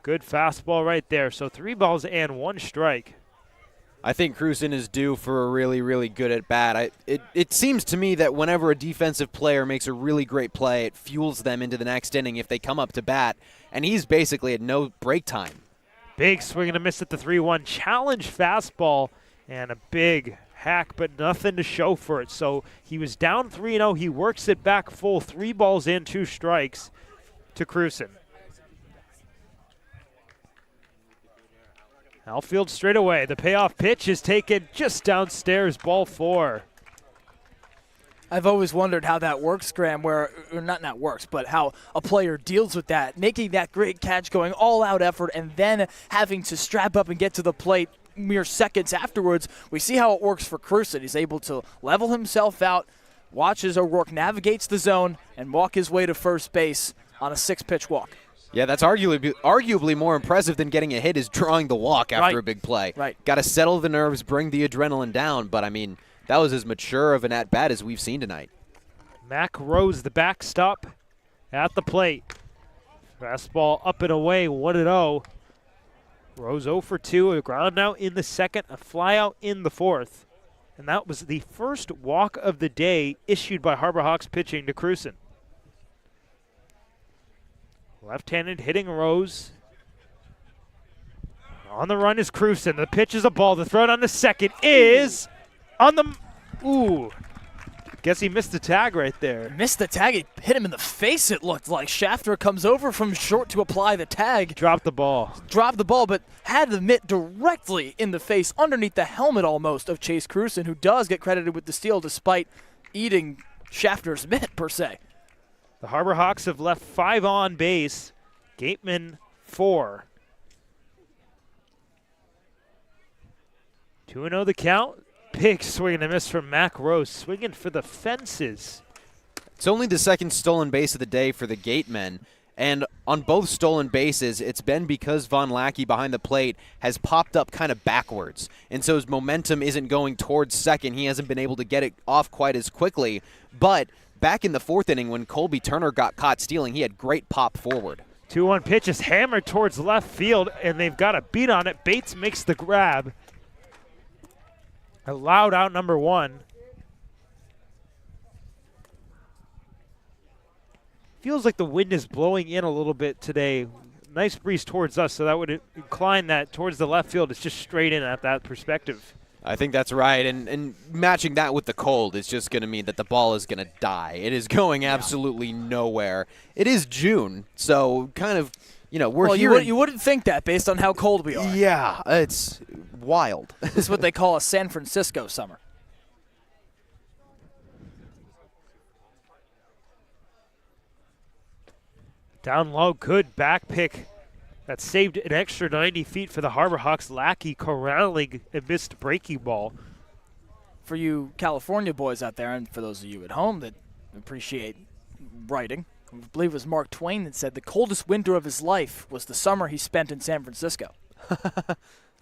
Good fastball right there. So 3 balls and 1 strike. I think Cruson is due for a really, really good at bat. It seems to me that whenever a defensive player makes a really great play, it fuels them into the next inning if they come up to bat. And he's basically at no break time. Big swing and a miss at the 3-1. Challenge fastball and a big hack, but nothing to show for it. So he was down 3-0. He works it back full. 3 balls in, 2 strikes to Cruson. Outfield straight away. The payoff pitch is taken just downstairs, ball 4. I've always wondered how that works, Graham, or not works, but how a player deals with that, making that great catch, going all-out effort, and then having to strap up and get to the plate mere seconds afterwards. We see how it works for Cruson. He's able to level himself out, watch as O'Rourke navigates the zone, and walk his way to first base on a 6-pitch walk. Yeah, that's arguably more impressive than getting a hit is drawing the walk after a big play. Right. Got to settle the nerves, bring the adrenaline down, but I mean, that was as mature of an at-bat as we've seen tonight. Mac Rose, the backstop at the plate. Fastball up and away, 1-0. Rose 0 for 2, a ground out in the second, a fly out in the fourth. And that was the first walk of the day issued by Harbor Hawks pitching to Cruson. Left-handed hitting Rose. On the run is Cruson. The pitch is a ball. The throw down to second is on the, ooh. Guess he missed the tag right there. Missed the tag. It hit him in the face, it looked like. Schafter comes over from short to apply the tag. Dropped the ball. Dropped the ball, but had the mitt directly in the face, underneath the helmet almost, of Chase Cruson, who does get credited with the steal despite eating Schafter's mitt, per se. The Harbor Hawks have left 5 on base. Gatemen 4. 2-0 the count. Big swing and a miss from Mac Rose, swinging for the fences. It's only the second stolen base of the day for the Gatemen, and on both stolen bases, it's been because Von Lackey behind the plate has popped up kind of backwards, and so his momentum isn't going towards second. He hasn't been able to get it off quite as quickly, but back in the 4th inning when Colby Turner got caught stealing, he had great pop forward. 2-1 pitch is hammered towards left field, and they've got a beat on it. Bates makes the grab. Allowed out number 1. Feels like the wind is blowing in a little bit today. Nice breeze towards us, so that would incline that towards the left field. It's just straight in at that perspective. I think that's right, and matching that with the cold is just going to mean that the ball is going to die. It is going absolutely nowhere. It is June, so kind of, we're here. You wouldn't think that based on how cold we are. Yeah, it's wild. This is what they call a San Francisco summer. Down low, good back pick. That saved an extra 90 feet for the Harbor Hawks. Lackey corralling a missed breaking ball. For you California boys out there, and for those of you at home that appreciate writing, I believe it was Mark Twain that said the coldest winter of his life was the summer he spent in San Francisco.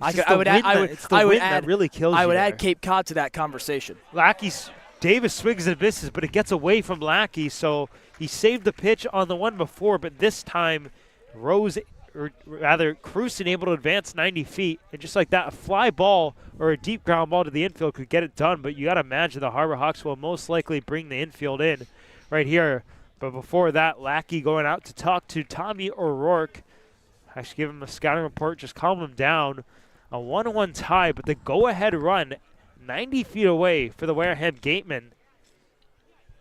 I would add Cape Cod to that conversation. Davis swings and misses, but it gets away from Lackey, so he saved the pitch on the one before, but this time Cruson able to advance 90 feet, and just like that, a fly ball or a deep ground ball to the infield could get it done, but you got to imagine the Harbor Hawks will most likely bring the infield in right here. But before that, Lackey going out to talk to Tommy O'Rourke. Actually give him a scouting report, just calm him down. A 1-1 tie, but the go-ahead run 90 feet away for the Wareham Gatemen.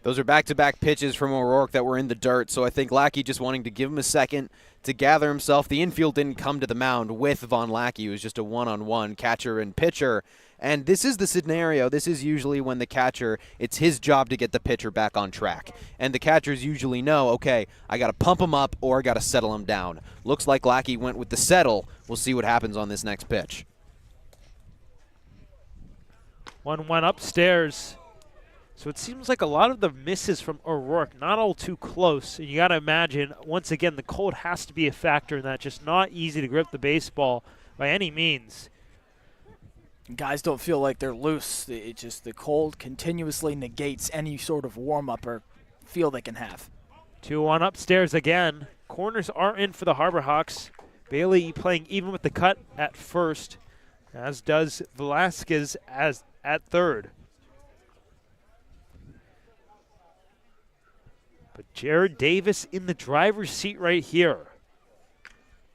Those are back-to-back pitches from O'Rourke that were in the dirt, so I think Lackey just wanting to give him a second to gather himself. The infield didn't come to the mound with Von Lackey. It was just a one-on-one catcher and pitcher. And this is the scenario. This is usually when the catcher, it's his job to get the pitcher back on track. And the catchers usually know, okay, I got to pump him up or I got to settle him down. Looks like Lackey went with the settle. We'll see what happens on this next pitch. 1-1 upstairs. So it seems like a lot of the misses from O'Rourke, not all too close. And you got to imagine, once again, the cold has to be a factor in that. Just not easy to grip the baseball by any means. Guys don't feel like they're loose. It just, the cold continuously negates any sort of warm-up or feel they can have. 2-1 upstairs again. Corners are in for the Harbor Hawks. Bailey playing even with the cut at first, as does Velasquez at third. But Jared Davis in the driver's seat right here.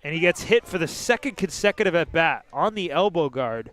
And he gets hit for the second consecutive at-bat on the elbow guard.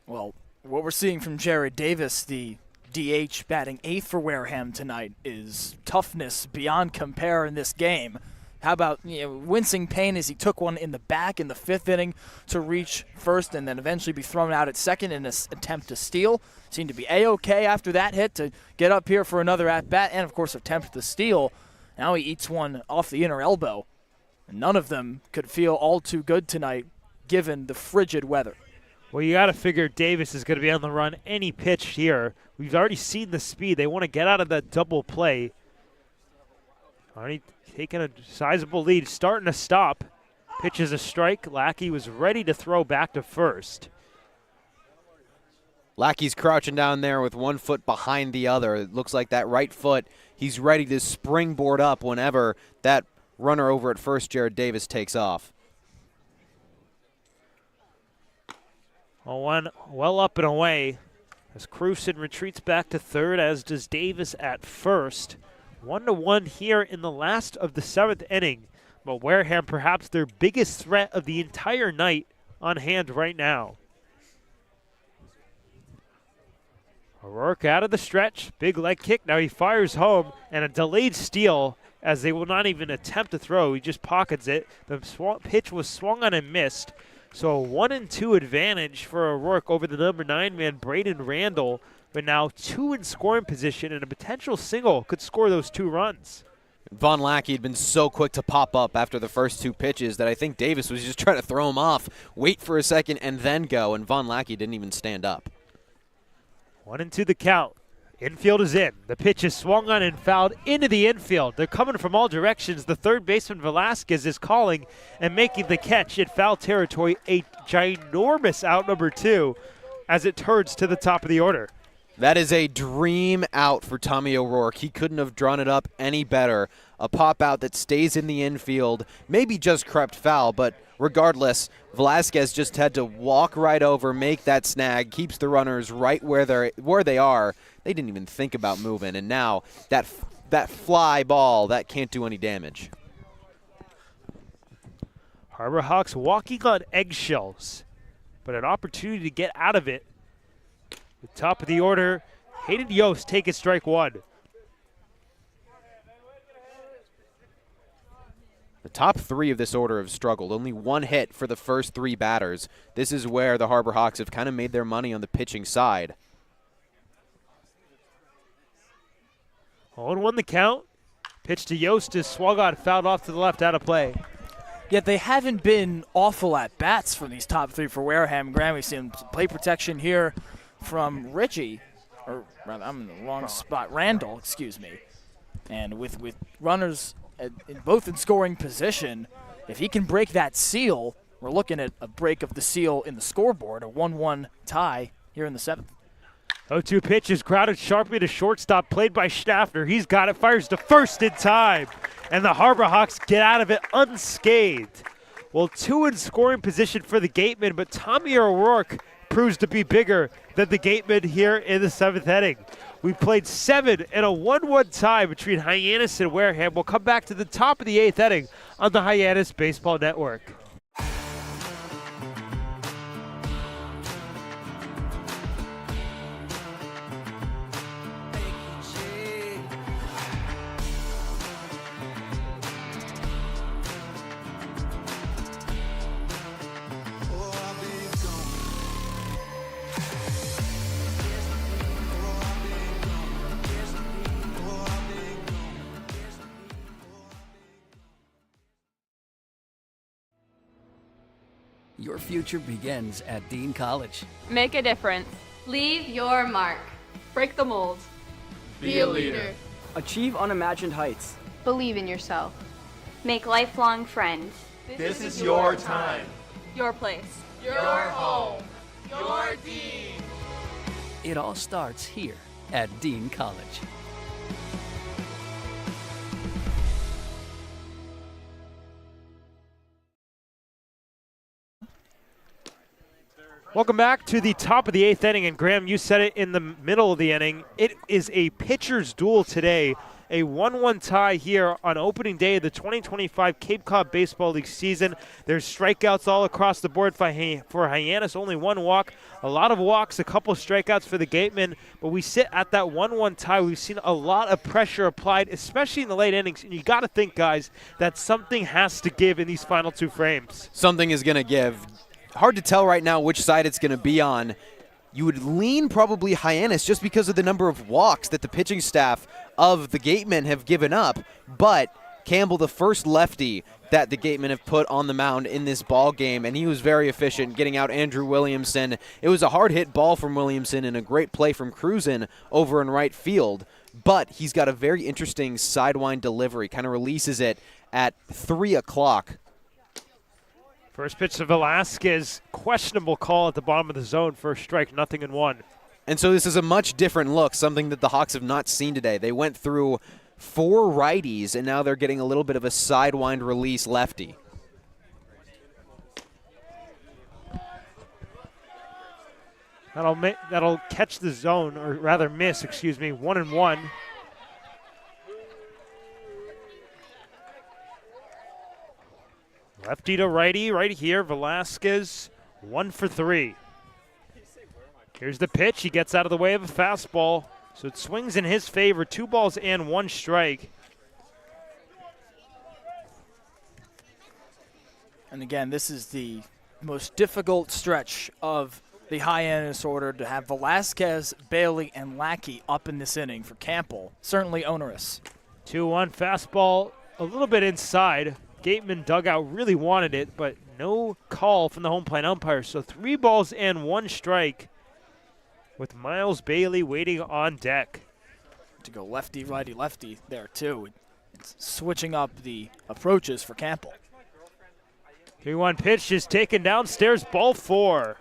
Well, what we're seeing from Jared Davis, the DH batting 8th for Wareham tonight, is toughness beyond compare in this game. How about wincing pain as he took one in the back in the 5th inning to reach first and then eventually be thrown out at second in an attempt to steal. Seemed to be A-OK after that hit to get up here for another at-bat and, of course, attempt to steal. Now he eats one off the inner elbow. And none of them could feel all too good tonight given the frigid weather. Well, you got to figure Davis is going to be on the run any pitch here. We've already seen the speed. They want to get out of that double play. Already taking a sizable lead, starting to stop. Pitch is a strike. Lackey was ready to throw back to first. Lackey's crouching down there with one foot behind the other. It looks like that right foot, he's ready to springboard up whenever that runner over at first, Jared Davis, takes off. One well up and away as Cruson retreats back to third, as does Davis at first. 1-1 here in the last of the 7th inning. But Wareham perhaps their biggest threat of the entire night on hand right now. O'Rourke out of the stretch. Big leg kick. Now he fires home, and a delayed steal as they will not even attempt to throw. He just pockets it. The pitch was swung on and missed. So a 1-2 advantage for O'Rourke over the number 9 man, Braden Randall. But now 2 in scoring position, and a potential single could score those 2 runs. Von Lackey had been so quick to pop up after the first 2 pitches that I think Davis was just trying to throw him off, wait for a second, and then go, and Von Lackey didn't even stand up. 1-2 the count. Infield is in. The pitch is swung on and fouled into the infield. They're coming from all directions. The third baseman, Velasquez, is calling and making the catch in foul territory. A ginormous out number 2 as it turns to the top of the order. That is a dream out for Tommy O'Rourke. He couldn't have drawn it up any better. A pop out that stays in the infield, maybe just crept foul, but regardless, Velasquez just had to walk right over, make that snag, keeps the runners right where they are. They didn't even think about moving, and now that fly ball, that can't do any damage. Harbor Hawks walking on eggshells, but an opportunity to get out of it. The top of the order, Hayden Yost taking strike 1. The top 3 of this order have struggled. Only 1 hit for the first 3 batters. This is where the Harbor Hawks have kind of made their money on the pitching side. 0-1 the count. Pitch to Yost is swung on, fouled off to the left, out of play. Yet they haven't been awful at bats from these top 3 for Wareham. Graham, we've seen play protection here from Richie, or rather, I'm in the wrong spot, Randall, excuse me. And with runners both in scoring position, if he can break that seal, we're looking at a break of the seal in the scoreboard, a 1-1 tie here in the 7th. 0-2 pitch is grounded sharply to shortstop, played by Schaffner. He's got it, fires to first in time, and the Harbor Hawks get out of it unscathed. Well, 2 in scoring position for the Gatemen, but Tommy O'Rourke proves to be bigger than the Gatemen here in the 7th inning. We played 7 in a 1-1 tie between Hyannis and Wareham. We'll come back to the top of the 8th inning on the Hyannis Baseball Network. Your future begins at Dean College. Make a difference. Leave your mark. Break the mold. Be a leader. Achieve unimagined heights. Believe in yourself. Make lifelong friends. This is your time. Your place. Your home. Your Dean. It all starts here at Dean College. Welcome back to the top of the 8th inning, and Graham, you said it in the middle of the inning. It is a pitcher's duel today a 1-1 tie here on opening day of the 2025 Cape Cod Baseball League season. There's strikeouts all across the board for Hyannis. Only one walk, a lot of walks, a couple strikeouts for the Gatemen, but we sit at that 1-1 tie. We've seen a lot of pressure applied, especially in the late innings, and you got to think, guys, that something has to give in these final two frames. Something is going to give. Hard to tell right now which side it's going to be on. You would lean probably Hyannis just because of the number of walks that the pitching staff of the Gatemen have given up. But Campbell, the first lefty that the Gatemen have put on the mound in this ball game, and he was very efficient getting out Andrew Williamson. It was a hard-hit ball from Williamson and a great play from Cruzen over in right field. But he's got a very interesting sidewind delivery, kind of releases it at 3 o'clock. First pitch to Velasquez, questionable call at the bottom of the zone, first strike, 0-1. And so this is a much different look, something that the Hawks have not seen today. They went through 4 righties, and now they're getting a little bit of a sidewind release lefty. That'll catch the zone, or rather miss, 1-1. Lefty to righty, right here. Velasquez, 1 for 3. Here's the pitch. He gets out of the way of a fastball, so it swings in his favor. 2 balls and 1 strike. And again, this is the most difficult stretch of the Hyannis order to have Velasquez, Bailey, and Lackey up in this inning for Campbell. Certainly onerous. 2-1 fastball, a little bit inside. Gateman dugout really wanted it, but no call from the home plate umpire. So 3 balls and 1 strike with Miles Bailey waiting on deck. To go lefty, righty, lefty there too. It's switching up the approaches for Campbell. 3-1 pitch is taken downstairs, ball 4.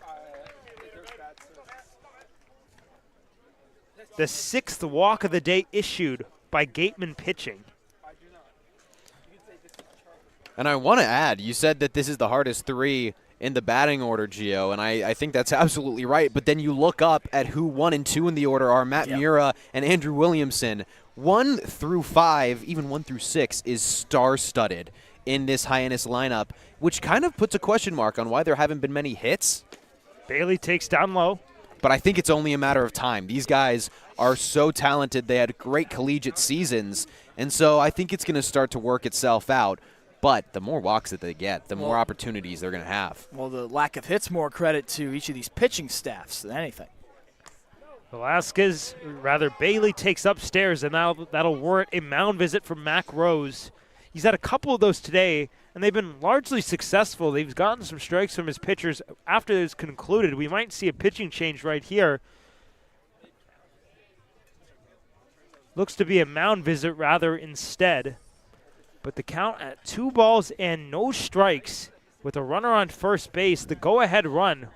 The 6th walk of the day issued by Gateman pitching. And I want to add, you said that this is the hardest 3 in the batting order, Gio, and I think that's absolutely right. But then you look up at who 1 and 2 in the order are Matt Mura and Andrew Williamson. 1 through 5, even 1 through 6, is star-studded in this Hyannis lineup, which kind of puts a question mark on why there haven't been many hits. Bailey takes down low. But I think it's only a matter of time. These guys are so talented. They had great collegiate seasons, and so I think it's going to start to work itself out. But the more walks that they get, the more opportunities they're going to have. Well, the lack of hits more credit to each of these pitching staffs than anything. Bailey takes upstairs, and that'll warrant a mound visit from Mac Rose. He's had a couple of those today, and they've been largely successful. They've gotten some strikes from his pitchers. After it's concluded, we might see a pitching change right here. Looks to be a mound visit rather instead. But the count at 2 balls and no strikes with a runner on first base, the go-ahead run.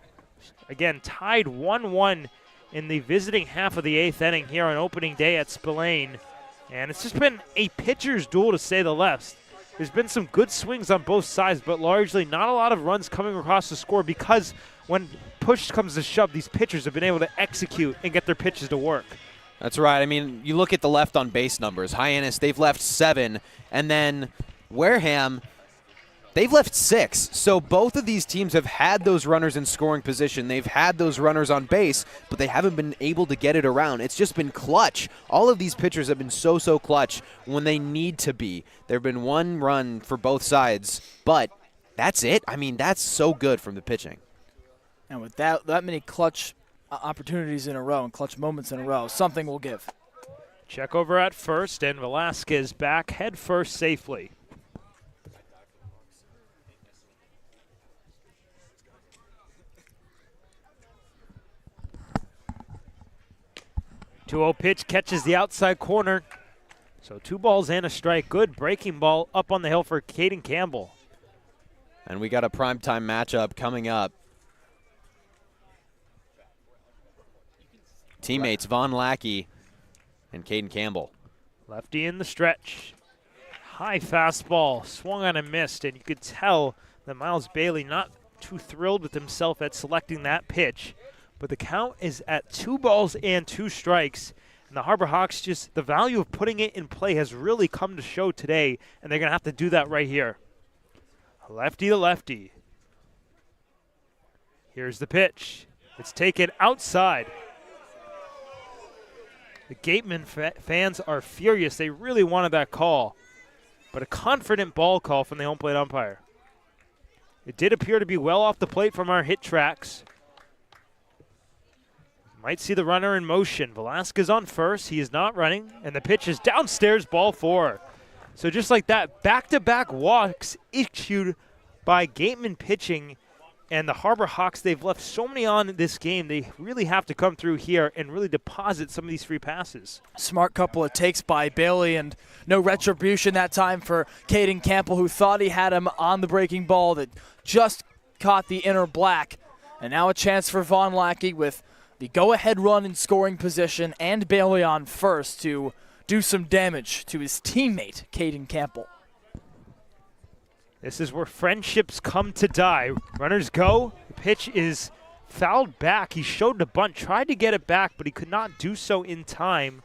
Again, tied 1-1 in the visiting half of the 8th inning here on opening day at Spillane. And it's just been a pitcher's duel, to say the least. There's been some good swings on both sides, but largely not a lot of runs coming across the score because when push comes to shove, these pitchers have been able to execute and get their pitches to work. That's right. I mean, you look at the left on base numbers. Hyannis, they've left 7, and then Wareham, they've left 6. So both of these teams have had those runners in scoring position. They've had those runners on base, but they haven't been able to get it around. It's just been clutch. All of these pitchers have been so clutch when they need to be. There have been 1 run for both sides, but that's it. I mean, that's so good from the pitching. And with that many clutch opportunities in a row and clutch moments in a row, something will give. Check over at first, and Velasquez back head first safely. .2-0 pitch catches the outside corner. So 2 balls and a strike. Good breaking ball up on the hill for Caden Campbell. And we got a primetime matchup coming up. Teammates Von Lackey and Caden Campbell. Lefty in the stretch. High fastball, swung on and missed, and you could tell that Miles Bailey not too thrilled with himself at selecting that pitch. But the count is at 2 balls and 2 strikes And the Harbor Hawks, just the value of putting it in play has really come to show today, and they're going to have to do that right here. Lefty to lefty. Here's the pitch. It's taken outside. The Gatemen fans are furious. They really wanted that call, but a confident ball call from the home plate umpire. It did appear to be well off the plate from our hit tracks. Might see the runner in motion. Velasquez on first. He is not running, and the pitch is downstairs, ball 4. So just like that, back-to-back walks issued by Gatemen pitching, and the Harbor Hawks, they've left so many on this game. They really have to come through here and really deposit some of these free passes. Smart couple of takes by Bailey, and no retribution that time for Caden Campbell, who thought he had him on the breaking ball that just caught the inner black. And now a chance for Von Lackey with the go-ahead run in scoring position and Bailey on first to do some damage to his teammate, Caden Campbell. This is where friendships come to die. Runners go. The pitch is fouled back. He showed the bunt, tried to get it back, but he could not do so in time.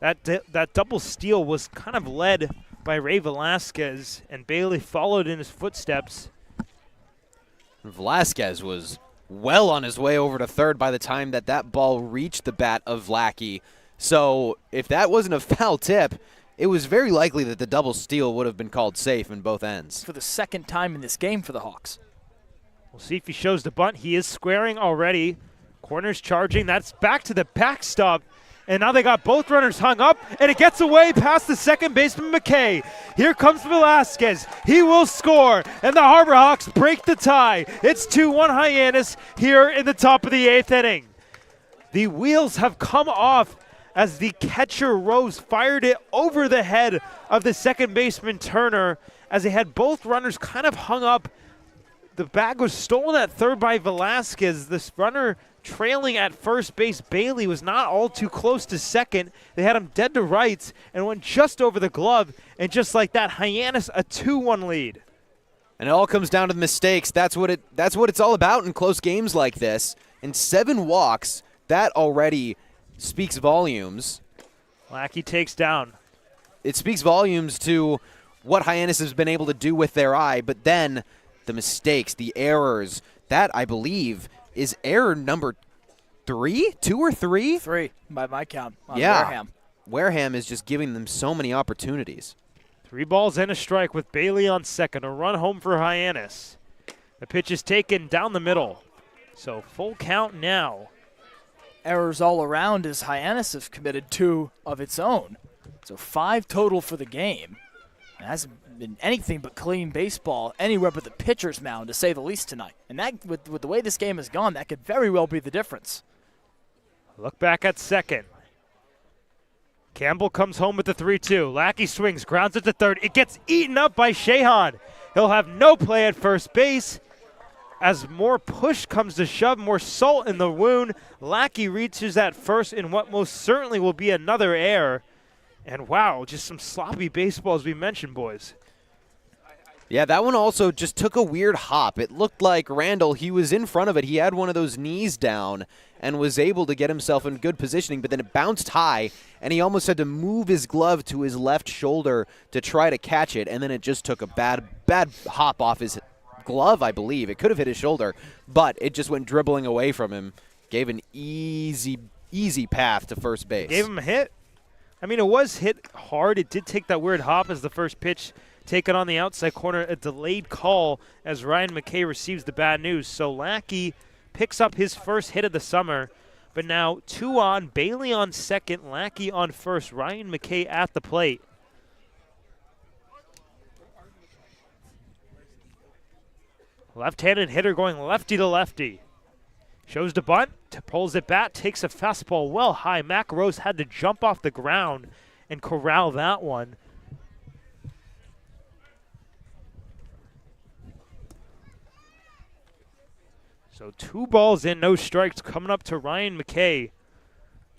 That double steal was kind of led by Ray Velasquez, and Bailey followed in his footsteps. Velasquez was well on his way over to third by the time that ball reached the bat of Lackey. So if that wasn't a foul tip, it was very likely that the double steal would have been called safe in both ends. For the second time in this game for the Hawks. We'll see if he shows the bunt. He is squaring already. Corners charging. That's back to the backstop. And now they got both runners hung up, and it gets away past the second baseman, McKay. Here comes Velasquez. He will score, and the Harbor Hawks break the tie. It's 2-1 Hyannis here in the top of the 8th inning. The wheels have come off as the catcher Rose fired it over the head of the second baseman Turner as they had both runners kind of hung up. The bag was stolen at third by Velasquez. This runner trailing at first base, Bailey, was not all too close to second. They had him dead to rights and went just over the glove. And just like that, Hyannis a 2-1 lead. And it all comes down to the mistakes. That's what it's all about in close games like this. And 7 walks, that already speaks volumes. Lackey takes down. It speaks volumes to what Hyannis has been able to do with their eye, but then the mistakes, the errors, that I believe is error number 3, 2 or 3? 3 by my count on yeah. Wareham. Wareham is just giving them so many opportunities. 3 balls and a strike with Bailey on second. A run home for Hyannis. The pitch is taken down the middle. So full count now. Errors all around as Hyannis have committed 2 of its own. So 5 total for the game. It hasn't been anything but clean baseball anywhere but the pitcher's mound, to say the least, tonight. And that, with the way this game has gone, that could very well be the difference. Look back at second. Campbell comes home with the 3-2. Lackey swings, grounds it to third. It gets eaten up by Shahan. He'll have no play at first base. As more push comes to shove, more salt in the wound, Lackey reaches at first in what most certainly will be another error. And wow, just some sloppy baseball as we mentioned, boys. Yeah, that one also just took a weird hop. It looked like Randall, he was in front of it. He had one of those knees down and was able to get himself in good positioning, but then it bounced high, and he almost had to move his glove to his left shoulder to try to catch it, and then it just took a bad hop off his glove, I believe. It could have hit his shoulder, but it just went dribbling away from him. Gave an easy path to first base. Gave him a hit. I mean, it was hit hard. It did take that weird hop as the first pitch taken on the outside corner. A delayed call as Ryan McKay receives the bad news. So Lackey picks up his first hit of the summer. But now 2 on, Bailey on second, Lackey on first, Ryan McKay at the plate. Left-handed hitter going lefty to lefty. Shows the bunt, pulls it back, takes a fastball well high. Mac Rose had to jump off the ground and corral that one. So 2 balls in, no strikes coming up to Ryan McKay,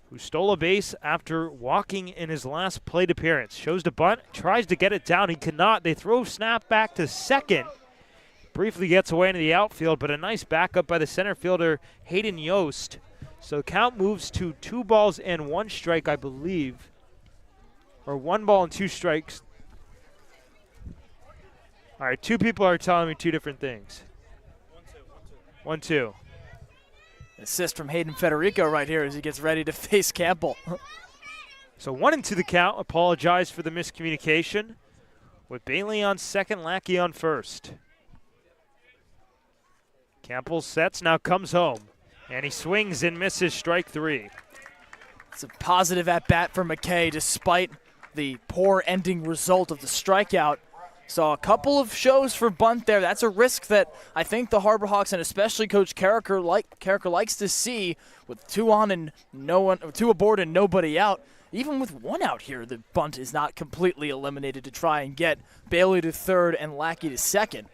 who stole a base after walking in his last plate appearance. Shows the bunt, tries to get it down. He cannot. They throw snap back to second. Briefly gets away into the outfield, but a nice backup by the center fielder, Hayden Yost. So the count moves to 2 balls and 1 strike, I believe. Or 1 ball and 2 strikes. All right, 2 people are telling me 2 different things. 1-2. Assist from Hayden Federico right here as he gets ready to face Campbell. So 1-2 the count. Apologize for the miscommunication. With Bailey on second, Lackey on first. Campbell sets, now comes home. And he swings and misses, strike 3. It's a positive at-bat for McKay despite the poor ending result of the strikeout. Saw a couple of shows for bunt there. That's a risk that I think the Harbor Hawks and especially Coach Carricker likes to see with 2 on and 2 aboard and nobody out. Even with 1 out here, the bunt is not completely eliminated to try and get Bailey to third and Lackey to second.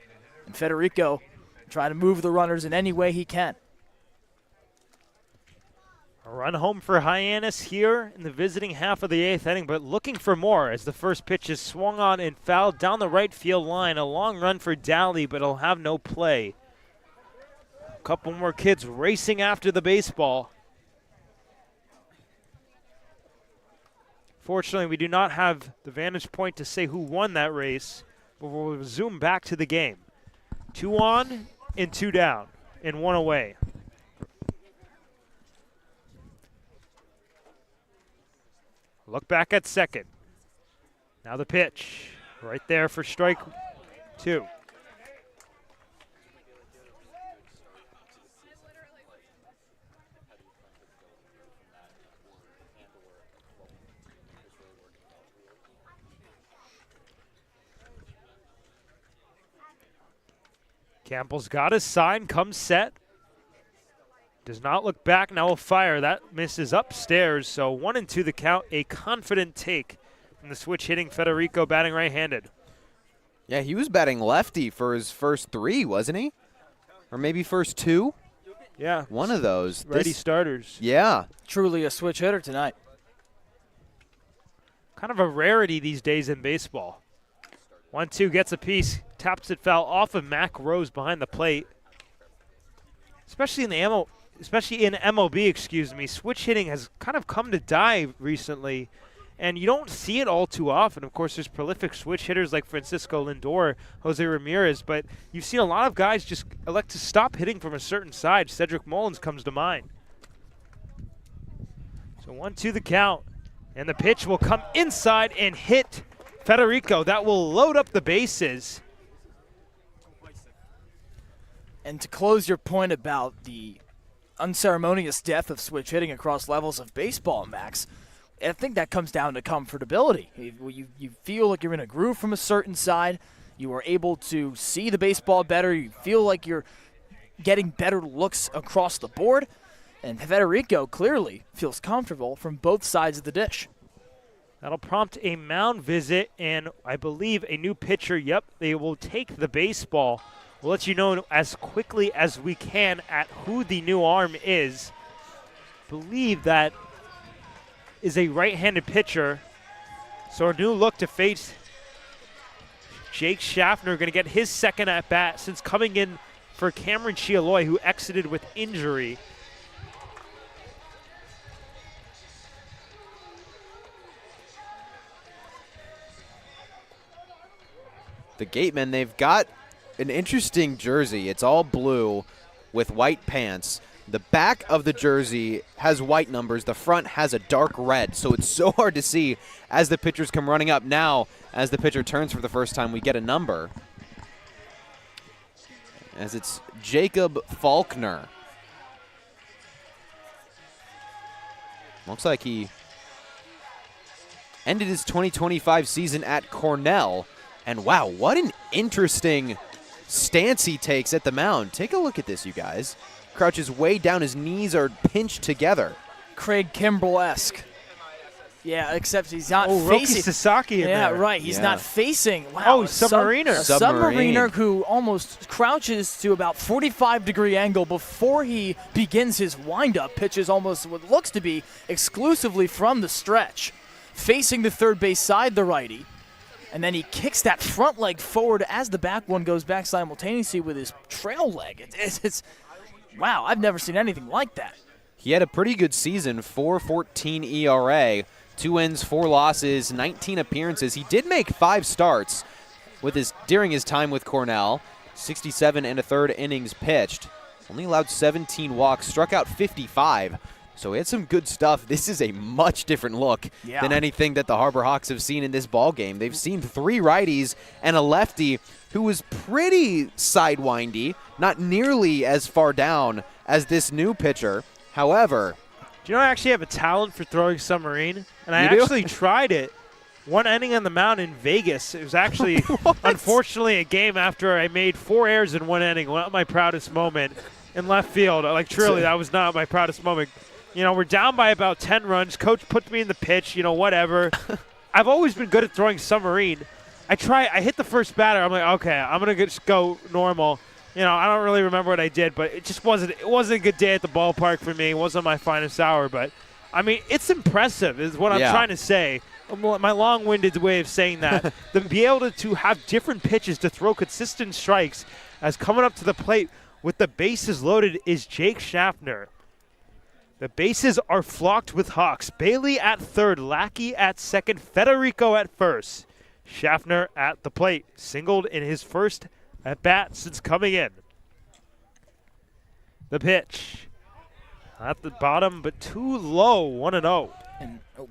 And Federico trying to move the runners in any way he can. A run home for Hyannis here in the visiting half of the 8th inning, but looking for more as the first pitch is swung on and fouled down the right field line. A long run for Dally, but he'll have no play. A couple more kids racing after the baseball. Fortunately, we do not have the vantage point to say who won that race, but we'll zoom back to the game. 2 on and 2 down and 1 away. Look back at second. Now the pitch. Right there for strike 2. Campbell's got his sign, comes set. Does not look back, now will fire. That misses upstairs, so 1-2 the count. A confident take from the switch hitting Federico, batting right-handed. Yeah, he was batting lefty for his first 3, wasn't he? Or maybe first 2? Yeah. One of those. Ready starters. Yeah. Truly a switch hitter tonight. Kind of a rarity these days in baseball. 1-2 gets a piece, taps it foul off of Mac Rose behind the plate. Especially in MLB, switch hitting has kind of come to die recently, and you don't see it all too often. Of course, there's prolific switch hitters like Francisco Lindor, Jose Ramirez, but you've seen a lot of guys just elect to stop hitting from a certain side. Cedric Mullins comes to mind. So 1-2 the count, and the pitch will come inside and hit Federico. That will load up the bases. And to close your point about the unceremonious death of switch hitting across levels of baseball, Max, I think that comes down to comfortability. You feel like you're in a groove from a certain side. You are able to see the baseball better. You feel like you're getting better looks across the board. And Federico clearly feels comfortable from both sides of the dish. That'll prompt a mound visit and I believe a new pitcher. Yep, they will take the baseball. We'll let you know as quickly as we can at who the new arm is. Believe that is a right-handed pitcher. So a new look to face Jake Schaffner, going to get his second at-bat since coming in for Cameron Chialoy, who exited with injury. The Gatemen, they've got an interesting jersey. It's all blue with white pants. The back of the jersey has white numbers. The front has a dark red, so it's so hard to see as the pitchers come running up. Now, as the pitcher turns for the first time, we get a number. As it's Jacob Faulkner. Looks like he ended his 2025 season at Cornell. And wow, what an interesting stance he takes at the mound. Take a look at this, you guys. Crouches way down. His knees are pinched together. Craig Kimbrell-esque. Yeah, except he's not facing. Roki Sasaki in there. there. Right. He's not facing. Wow. Oh, submariner. A submariner who almost crouches to about 45-degree angle before he begins his windup. Pitches almost what looks to be exclusively from the stretch. Facing the third base side, the righty. And then he kicks that front leg forward as the back one goes back simultaneously with his trail leg. It's wow, I've never seen anything like that. He had a pretty good season, 4.14 ERA, 2 wins, 4 losses, 19 appearances. He did make 5 starts during his time with Cornell, 67 1/3 innings pitched. Only allowed 17 walks, struck out 55. So he had some good stuff. This is a much different look than anything that the Harbor Hawks have seen in this ball game. They've seen 3 righties and a lefty who was pretty sidewindy, not nearly as far down as this new pitcher. However, do you know I actually have a talent for throwing submarine? And I You do? actually tried it. One inning on the mound in Vegas. It was actually, unfortunately, a game after I made 4 errors in 1 inning. Not my proudest moment in left field. Like, truly, that was not my proudest moment. You know, we're down by about 10 runs. Coach puts me in the pitch, you know, whatever. I've always been good at throwing submarine. I hit the first batter. I'm like, okay, I'm going to just go normal. You know, I don't really remember what I did, but it just wasn't a good day at the ballpark for me. It wasn't my finest hour, but, I mean, it's impressive is what I'm trying to say. My long-winded way of saying that. To be able to have different pitches to throw consistent strikes as coming up to the plate with the bases loaded is Jake Schaffner. The bases are flocked with Hawks. Bailey at third, Lackey at second, Federico at first. Schaffner at the plate, singled in his first at-bat since coming in. The pitch. At the bottom, but too low, 1-0.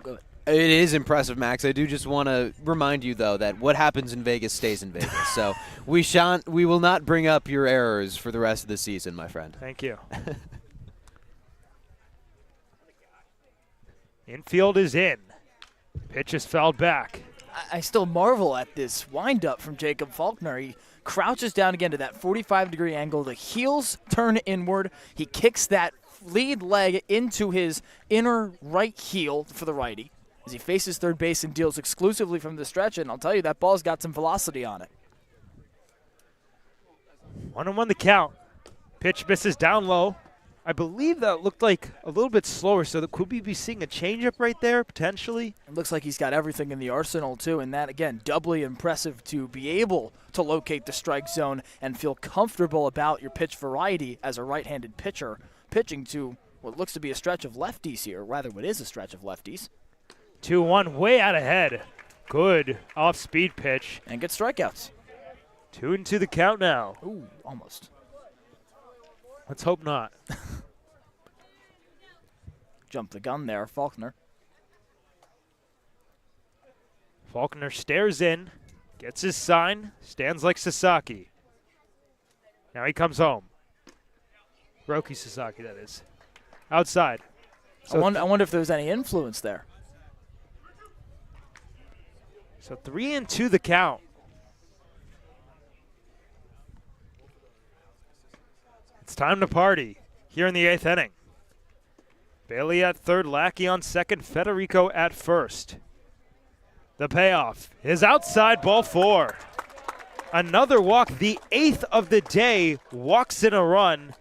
Good. it is impressive, Max. I do just want to remind you, though, that what happens in Vegas stays in Vegas. So we will not bring up your errors for the rest of the season, my friend. Thank you. Infield is in. Pitch is fouled back. I still marvel at this windup from Jacob Faulkner. He crouches down again to that 45-degree angle. The heels turn inward. He kicks that lead leg into his inner right heel for the righty as he faces third base and deals exclusively from the stretch. And I'll tell you, that ball's got some velocity on it. 1-1 the count. Pitch misses down low. I believe that looked like a little bit slower, so could we be seeing a changeup right there, potentially? It looks like he's got everything in the arsenal, too, and that, again, doubly impressive to be able to locate the strike zone and feel comfortable about your pitch variety as a right-handed pitcher, pitching to what looks to be a stretch of lefties here, rather what is a stretch of lefties. 2-1, way out ahead. Good off-speed pitch. And good strikeouts. 2-2 the count now. Ooh, almost. Let's hope not. Jump the gun there, Faulkner. Faulkner stares in, gets his sign, stands like Sasaki. Now he comes home. Roki Sasaki, that is. Outside. So I wonder if there was any influence there. So 3-2 the count. It's time to party here in the 8th inning. Bailey at third, Lackey on second, Federico at first. The payoff is outside, ball 4. Another walk, the 8th of the day, walks in a run,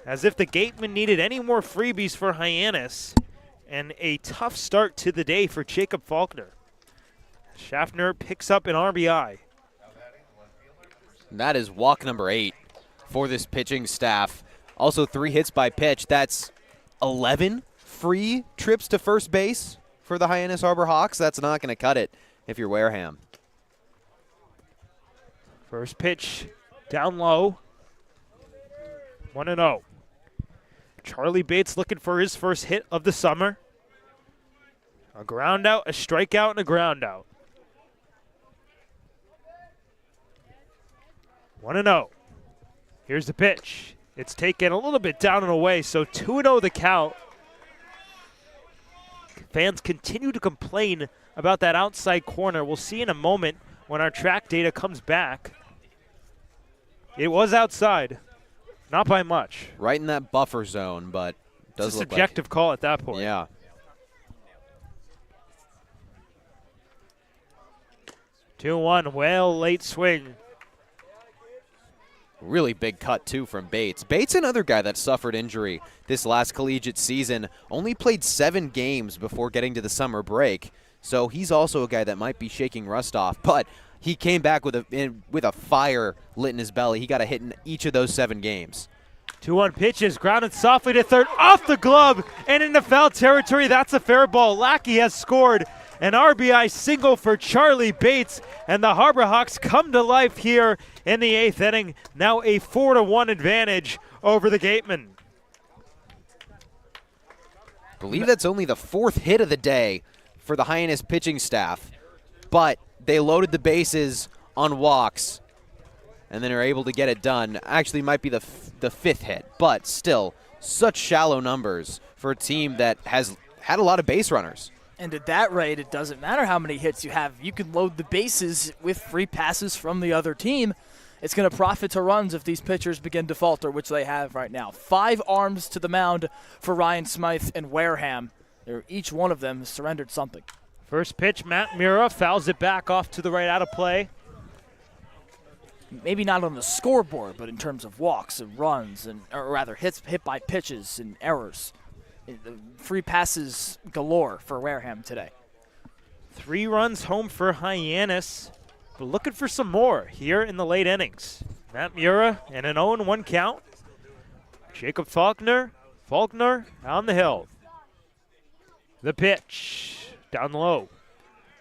as if the Gatemen needed any more freebies for Hyannis, and a tough start to the day for Jacob Faulkner. Schaffner picks up an RBI. That is walk number 8 for this pitching staff. Also 3 hits by pitch. That's 11 free trips to first base for the Hyannis Harbor Hawks. That's not going to cut it if you're Wareham. First pitch down low. 1-0. Charlie Bates looking for his first hit of the summer. A ground out, a strikeout, and a ground out. 1-0. Here's the pitch. It's taken a little bit down and away, so 2-0 the count. Fans continue to complain about that outside corner. We'll see in a moment when our track data comes back. It was outside, not by much. Right in that buffer zone, but does it's a look subjective like call at that point. Yeah. 2-1, well, late swing. Really big cut, too, from Bates. Bates, another guy that suffered injury this last collegiate season, only played 7 games before getting to the summer break. So he's also a guy that might be shaking rust off. But he came back with a fire lit in his belly. He got a hit in each of those 7 games. 2-1 pitches, grounded softly to third, off the glove, and into foul territory. That's a fair ball. Lackey has scored an RBI single for Charlie Bates, and the Harbor Hawks come to life here in the 8th inning. Now a 4-1 advantage over the Gatemen. I believe that's only the 4th hit of the day for the Hyannis pitching staff, but they loaded the bases on walks and then are able to get it done. Actually, might be the 5th hit, but still, such shallow numbers for a team that has had a lot of base runners. And at that rate, it doesn't matter how many hits you have. You can load the bases with free passes from the other team. It's going to profit to runs if these pitchers begin to falter, which they have right now. 5 arms to the mound for Ryan Smythe and Wareham. Each one of them has surrendered something. First pitch, Matt Mura fouls it back off to the right, out of play. Maybe not on the scoreboard, but in terms of walks and runs, or rather hit by pitches and errors. Free passes galore for Wareham today. 3 runs home for Hyannis, but looking for some more here in the late innings. Matt Mura and an 0-1 count. Jacob Faulkner on the hill. The pitch down low.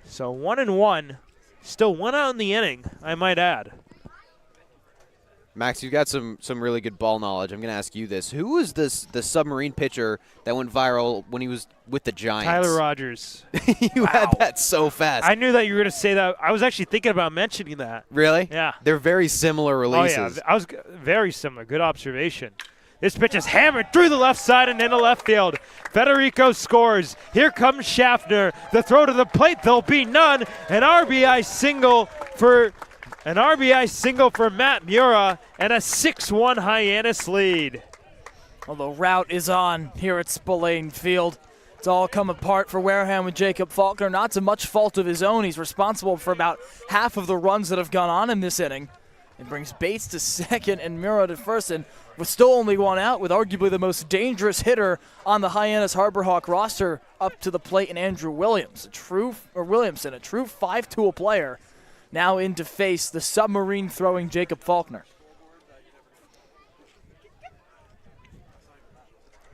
So 1-1, still 1 out in the inning, I might add. Max, you've got some really good ball knowledge. I'm going to ask you this. Who was the submarine pitcher that went viral when he was with the Giants? Tyler Rogers. You had that so fast. I knew that you were going to say that. I was actually thinking about mentioning that. Really? Yeah. They're very similar releases. Oh, yeah. I was very similar. Good observation. This pitch is hammered through the left side and into left field. Federico scores. Here comes Schaffner. The throw to the plate, there'll be none. An RBI single for Matt Mura and a 6-1 Hyannis lead. Well, the route is on here at Spillane Field. It's all come apart for Wareham with Jacob Faulkner. Not to much fault of his own. He's responsible for about half of the runs that have gone on in this inning. It brings Bates to second and Mura to first, and with still only 1 out, with arguably the most dangerous hitter on the Hyannis Harbor Hawk roster up to the plate in Andrew Williamson, a true 5-tool player, now in to face the submarine throwing Jacob Faulkner.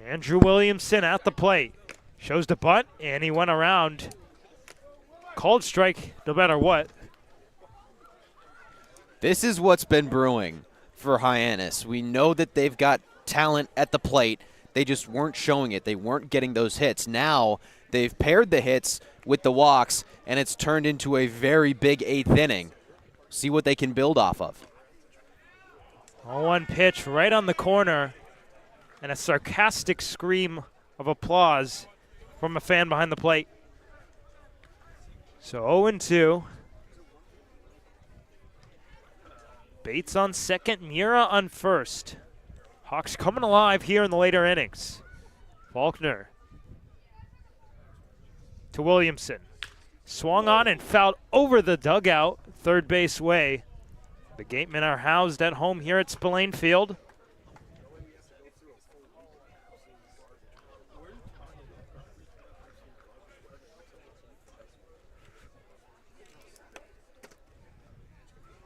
Andrew Williamson at the plate. Shows the bunt, and he went around. Called strike no matter what. This is what's been brewing for Hyannis. We know that they've got talent at the plate. They just weren't showing it. They weren't getting those hits. Now they've paired the hits with the walks, and it's turned into a very big 8th inning. See what they can build off of. 0-1 pitch right on the corner, and a sarcastic scream of applause from a fan behind the plate. So 0-2. Bates on second, Mura on first. Hawks coming alive here in the later innings. Faulkner to Williamson. Swung on and fouled over the dugout, third base way. The Gatemen are housed at home here at Spillane Field.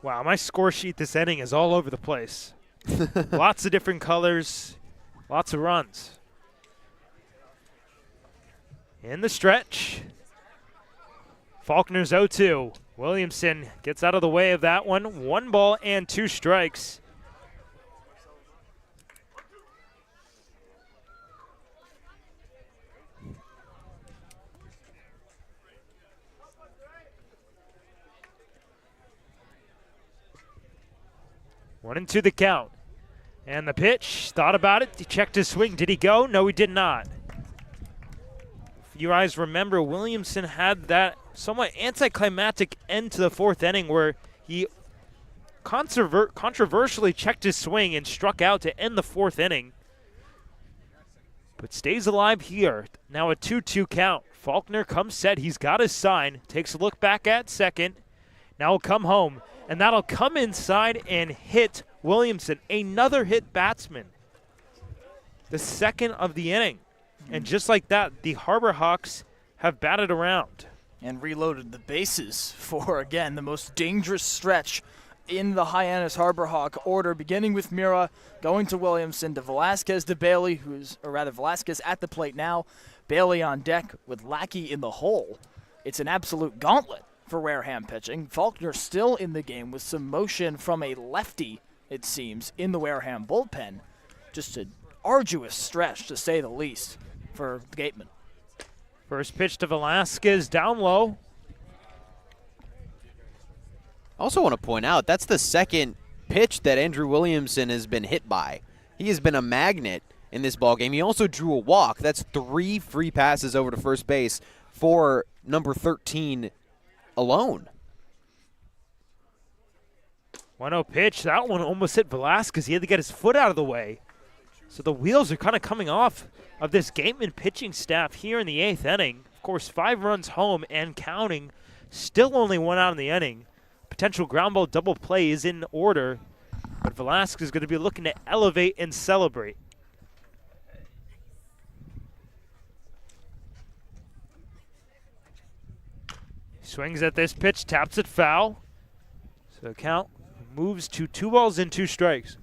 Wow, my score sheet this inning is all over the place. Lots of different colors, lots of runs. In the stretch, Faulkner's 0-2. Williamson gets out of the way of that one. 1 ball and 2 strikes. One and 2 the count. And the pitch, thought about it, he checked his swing. Did he go? No, he did not. If you guys remember, Williamson had that somewhat anticlimactic end to the 4th inning where he controversially checked his swing and struck out to end the 4th inning. But stays alive here. Now a 2-2 count. Faulkner comes set. He's got his sign. Takes a look back at second. Now he'll come home. And that'll come inside and hit Williamson, another hit batsman. The second of the inning. And just like that, the Harbor Hawks have batted around. And reloaded the bases for, again, the most dangerous stretch in the Hyannis Harbor Hawk order, beginning with Mira, going to Williamson, to Velasquez, to Bailey, Velasquez at the plate now, Bailey on deck with Lackey in the hole. It's an absolute gauntlet for Wareham pitching. Faulkner still in the game with some motion from a lefty, it seems, in the Wareham bullpen. Just an arduous stretch, to say the least, for the Gatemen. First pitch to Velasquez, down low. I also want to point out, that's the second pitch that Andrew Williamson has been hit by. He has been a magnet in this ballgame. He also drew a walk. That's 3 free passes over to first base for number 13 alone. 1-0 pitch. That one almost hit Velasquez. He had to get his foot out of the way. So the wheels are kind of coming off of this Gateman pitching staff here in the 8th inning. Of course, 5 runs home and counting. Still only 1 out in the inning. Potential ground ball double play is in order, but Velasquez is going to be looking to elevate and celebrate. Swings at this pitch, taps it foul. So the count moves to 2 balls and 2 strikes.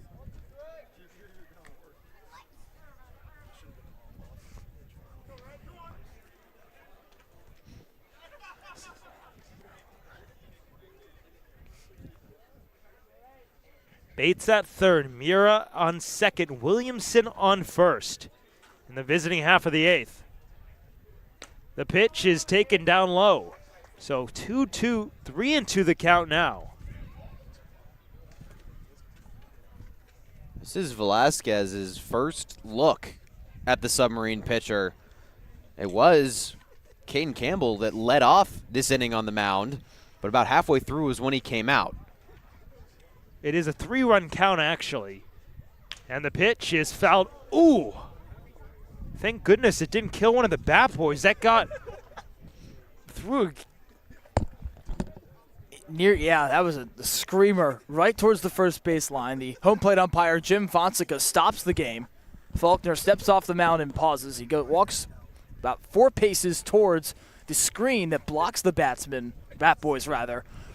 Bates at third, Mira on second, Williamson on first in the visiting half of the 8th. The pitch is taken down low. So 2-2, 3-2 the count now. This is Velasquez's first look at the submarine pitcher. It was Caden Campbell that led off this inning on the mound, but about halfway through was when he came out. It is a 3-run count, actually. And the pitch is fouled. Ooh! Thank goodness it didn't kill one of the bat boys. That got through. That was a screamer right towards the first base line. The home plate umpire, Jim Fonseca, stops the game. Faulkner steps off the mound and pauses. He walks about 4 paces towards the screen that blocks the bat boys,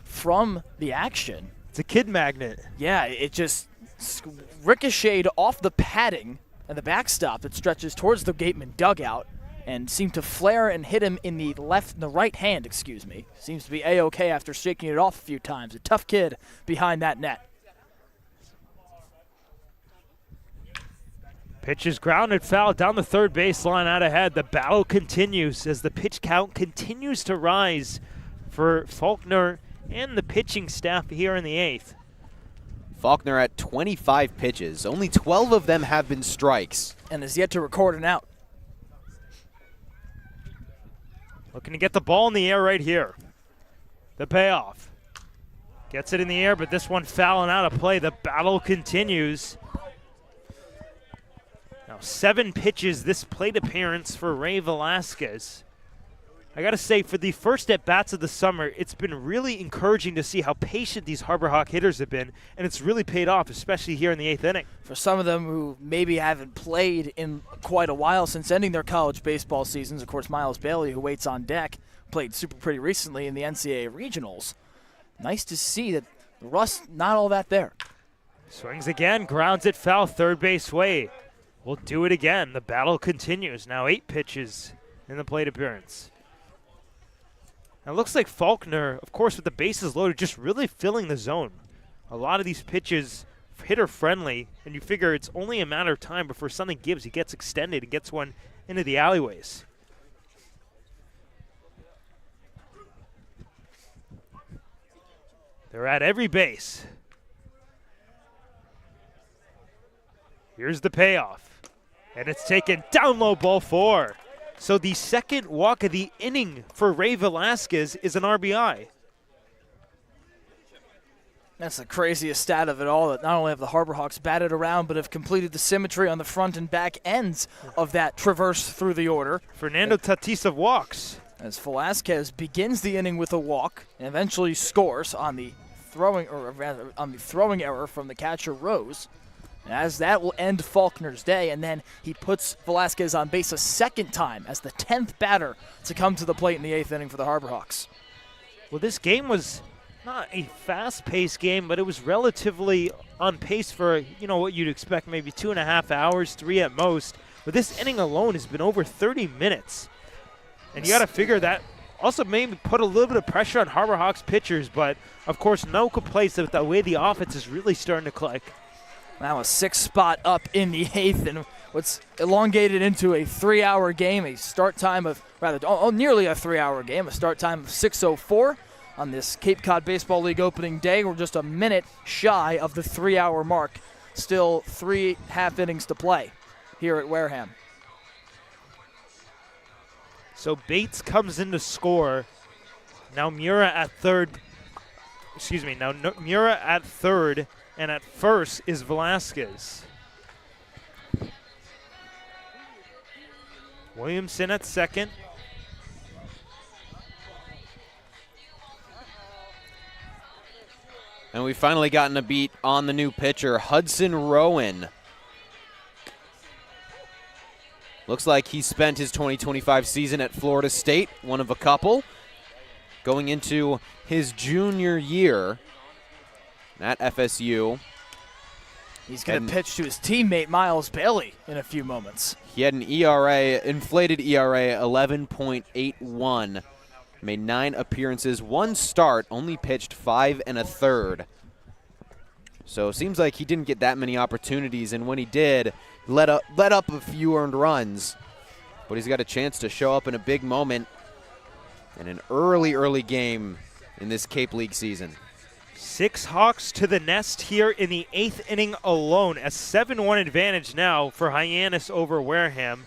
from the action. It's a kid magnet. Yeah, it just ricocheted off the padding and the backstop that stretches towards the Gateman dugout and seemed to flare and hit him in the right hand, Seems to be A-okay after shaking it off a few times. A tough kid behind that net. Pitch is grounded foul down the third baseline out ahead. The battle continues as the pitch count continues to rise for Faulkner and the pitching staff here in the 8th. Faulkner at 25 pitches. Only 12 of them have been strikes. And has yet to record an out. Looking to get the ball in the air right here. The payoff. Gets it in the air, but this one fouling out of play. The battle continues. Now 7 pitches this plate appearance for Ray Velasquez. I got to say, for the first at-bats of the summer, it's been really encouraging to see how patient these Harbor Hawk hitters have been, and it's really paid off, especially here in the 8th inning. For some of them who maybe haven't played in quite a while since ending their college baseball seasons, of course, Miles Bailey, who waits on deck, played super pretty recently in the NCAA regionals. Nice to see that the rust, not all that there. Swings again, grounds it foul, third base way. We'll do it again. The battle continues. Now 8 pitches in the plate appearance. It looks like Faulkner, of course, with the bases loaded, just really filling the zone. A lot of these pitches hitter-friendly, and you figure it's only a matter of time before something gives. He gets extended and gets one into the alleyways. They're at every base. Here's the payoff. And it's taken down low, ball 4. So the second walk of the inning for Ray Velasquez is an RBI. That's the craziest stat of it all, that not only have the Harbor Hawks batted around, but have completed the symmetry on the front and back ends of that traverse through the order. Fernando Tatis of walks. As Velasquez begins the inning with a walk and eventually scores on the throwing error from the catcher Rose. As that will end Faulkner's day, and then he puts Velasquez on base a second time as the 10th batter to come to the plate in the 8th inning for the Harbor Hawks. Well, this game was not a fast-paced game, but it was relatively on pace for, what you'd expect, maybe 2.5 hours, 3 at most. But this inning alone has been over 30 minutes. And you got to figure that also maybe put a little bit of pressure on Harbor Hawks pitchers, but of course no complaints with the way the offense is really starting to click. Now a 6th spot up in the 8th, and what's elongated into a 3-hour game, a start time of, nearly a 3-hour game, a start time of 6:04 on this Cape Cod Baseball League opening day. We're just a minute shy of the 3-hour mark. Still 3 half innings to play here at Wareham. So Bates comes in to score. Now Mura at third. Mura at third, and at first is Velasquez. Williamson at second. And we've finally gotten a beat on the new pitcher, Hudson Rowan. Looks like he spent his 2025 season at Florida State, one of a couple, going into his junior year at FSU. He's going to pitch to his teammate Miles Bailey in a few moments. He had an inflated ERA, 11.81. Made 9 appearances, 1 start, only pitched 5 1/3. So it seems like he didn't get that many opportunities, and when he did, let up a few earned runs. But he's got a chance to show up in a big moment in an early game in this Cape League season. 6 Hawks to the nest here in the 8th inning alone. A 7-1 advantage now for Hyannis over Wareham.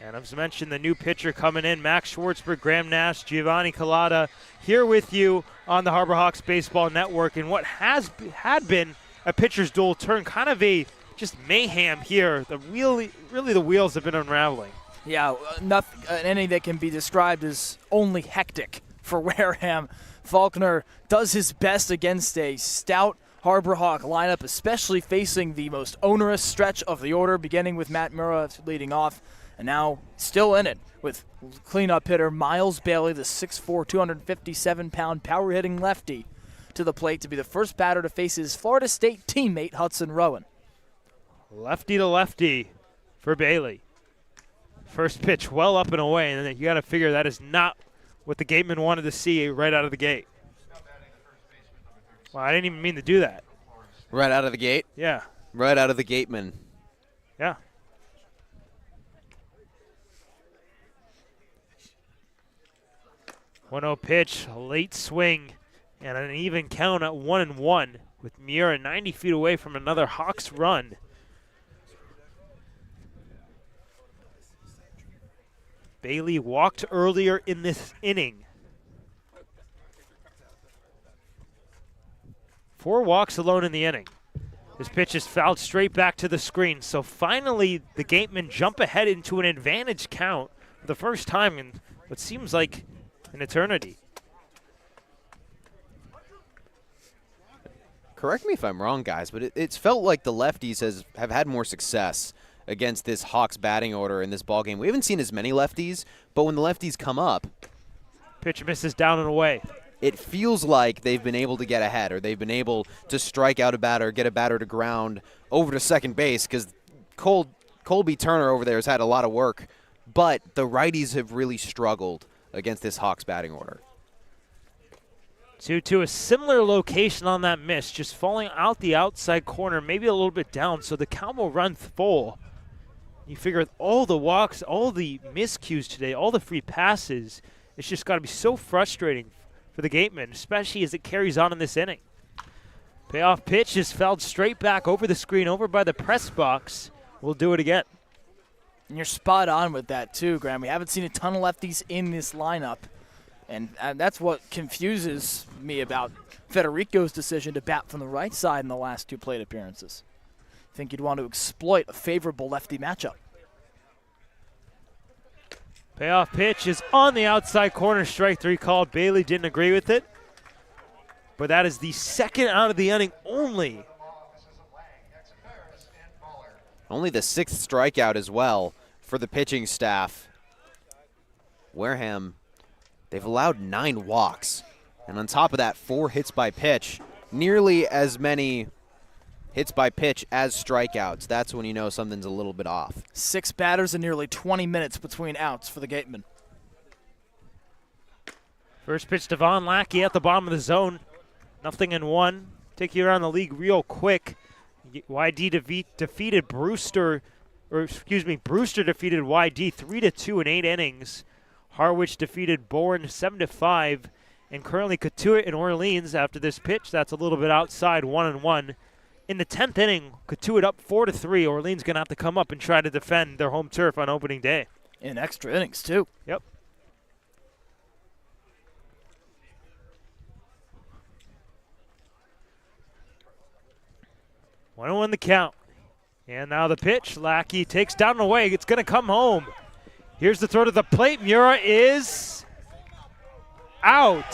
And as mentioned, the new pitcher coming in, Max Schwartzberg, Graham Nash, Giovanni Collada, here with you on the Harbor Hawks Baseball Network. And what had been a pitcher's duel turned kind of a just mayhem here. Really the wheels have been unraveling. Yeah, nothing, an inning that can be described as only hectic for Wareham. Faulkner does his best against a stout Harbor Hawk lineup, especially facing the most onerous stretch of the order, beginning with Matt Murrah leading off. And now still in it with cleanup hitter Miles Bailey, the 6'4", 257-pound power-hitting lefty, to the plate to be the first batter to face his Florida State teammate Hudson Rowan. Lefty to lefty for Bailey. First pitch well up and away, and then you got to figure that is not what the Gatemen wanted to see right out of the gate. Well, I didn't even mean to do that. Right out of the gate? Yeah. Right out of the Gatemen. Yeah. One-0 pitch, a late swing, and an even count at 1-1 with Mura 90 feet away from another Hawks run. Bailey walked earlier in this inning. 4 walks alone in the inning. This pitch is fouled straight back to the screen. So finally, the Gatemen jump ahead into an advantage count for the first time in what seems like an eternity. Correct me if I'm wrong, guys, but it's felt like the lefties have had more success against this Hawks batting order in this ballgame. We haven't seen as many lefties, but when the lefties come up, pitch misses down and away. It feels like they've been able to get ahead, or they've been able to strike out a batter, get a batter to ground over to second base, because Colby Turner over there has had a lot of work, but the righties have really struggled against this Hawks batting order. 2-2, a similar location on that miss, just falling out the outside corner, maybe a little bit down, so the count will run full. You figure with all the walks, all the miscues today, all the free passes, it's just got to be so frustrating for the Gatemen, especially as it carries on in this inning. Payoff pitch is fouled straight back over the screen, over by the press box. We'll do it again. And you're spot on with that too, Graham. We haven't seen a ton of lefties in this lineup, and that's what confuses me about Federico's decision to bat from the right side in the last 2 plate appearances. I think you'd want to exploit a favorable lefty matchup. Payoff pitch is on the outside corner, strike 3 called. Bailey didn't agree with it, but that is the second out of the inning only. Only the 6th strikeout as well for the pitching staff. Wareham, they've allowed 9 walks And on top of that, 4 hits by pitch. Nearly as many hits by pitch as strikeouts. That's when you know something's a little bit off. 6 batters and nearly 20 minutes between outs for the Gatemen. First pitch to Von Lackey at the bottom of the zone. 0-1. Take you around the league real quick. YD defeated Brewster, Brewster defeated YD 3-2 in 8 innings. Harwich defeated Bourne 7-5. And currently Cotuit and Orleans after this pitch. That's a little bit outside, 1-1. In the 10th inning, Cotuit up 4-3. Orleans going to have to come up and try to defend their home turf on opening day. In extra innings, too. Yep. One and 1 the count. And now the pitch. Lackey takes down and away. It's going to come home. Here's the throw to the plate. Mura is out.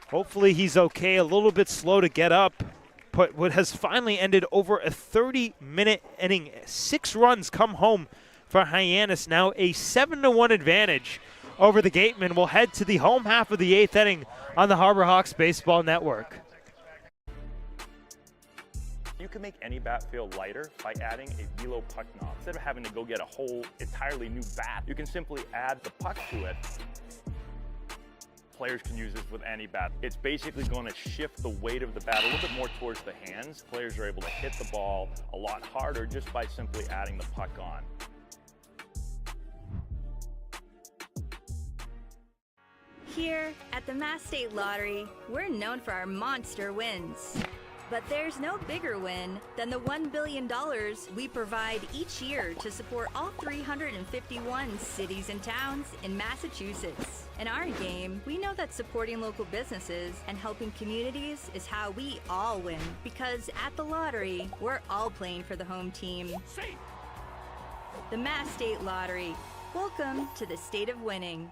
Hopefully he's okay. A little bit slow to get up. But what has finally ended over a 30-minute inning. 6 runs come home for Hyannis. Now a 7-1 advantage over the Gatemen. We'll head to the home half of the 8th inning on the Harbor Hawks Baseball Network. You can make any bat feel lighter by adding a velo puck knob. Instead of having to go get a whole entirely new bat, you can simply add the puck to it. Players can use this with any bat. It's basically going to shift the weight of the bat a little bit more towards the hands. Players are able to hit the ball a lot harder just by simply adding the puck on. Here at the Mass State Lottery, we're known for our monster wins. But there's no bigger win than the $1 billion we provide each year to support all 351 cities and towns in Massachusetts. In our game, we know that supporting local businesses and helping communities is how we all win. Because at the lottery, we're all playing for the home team. The Mass State Lottery. Welcome to the state of winning.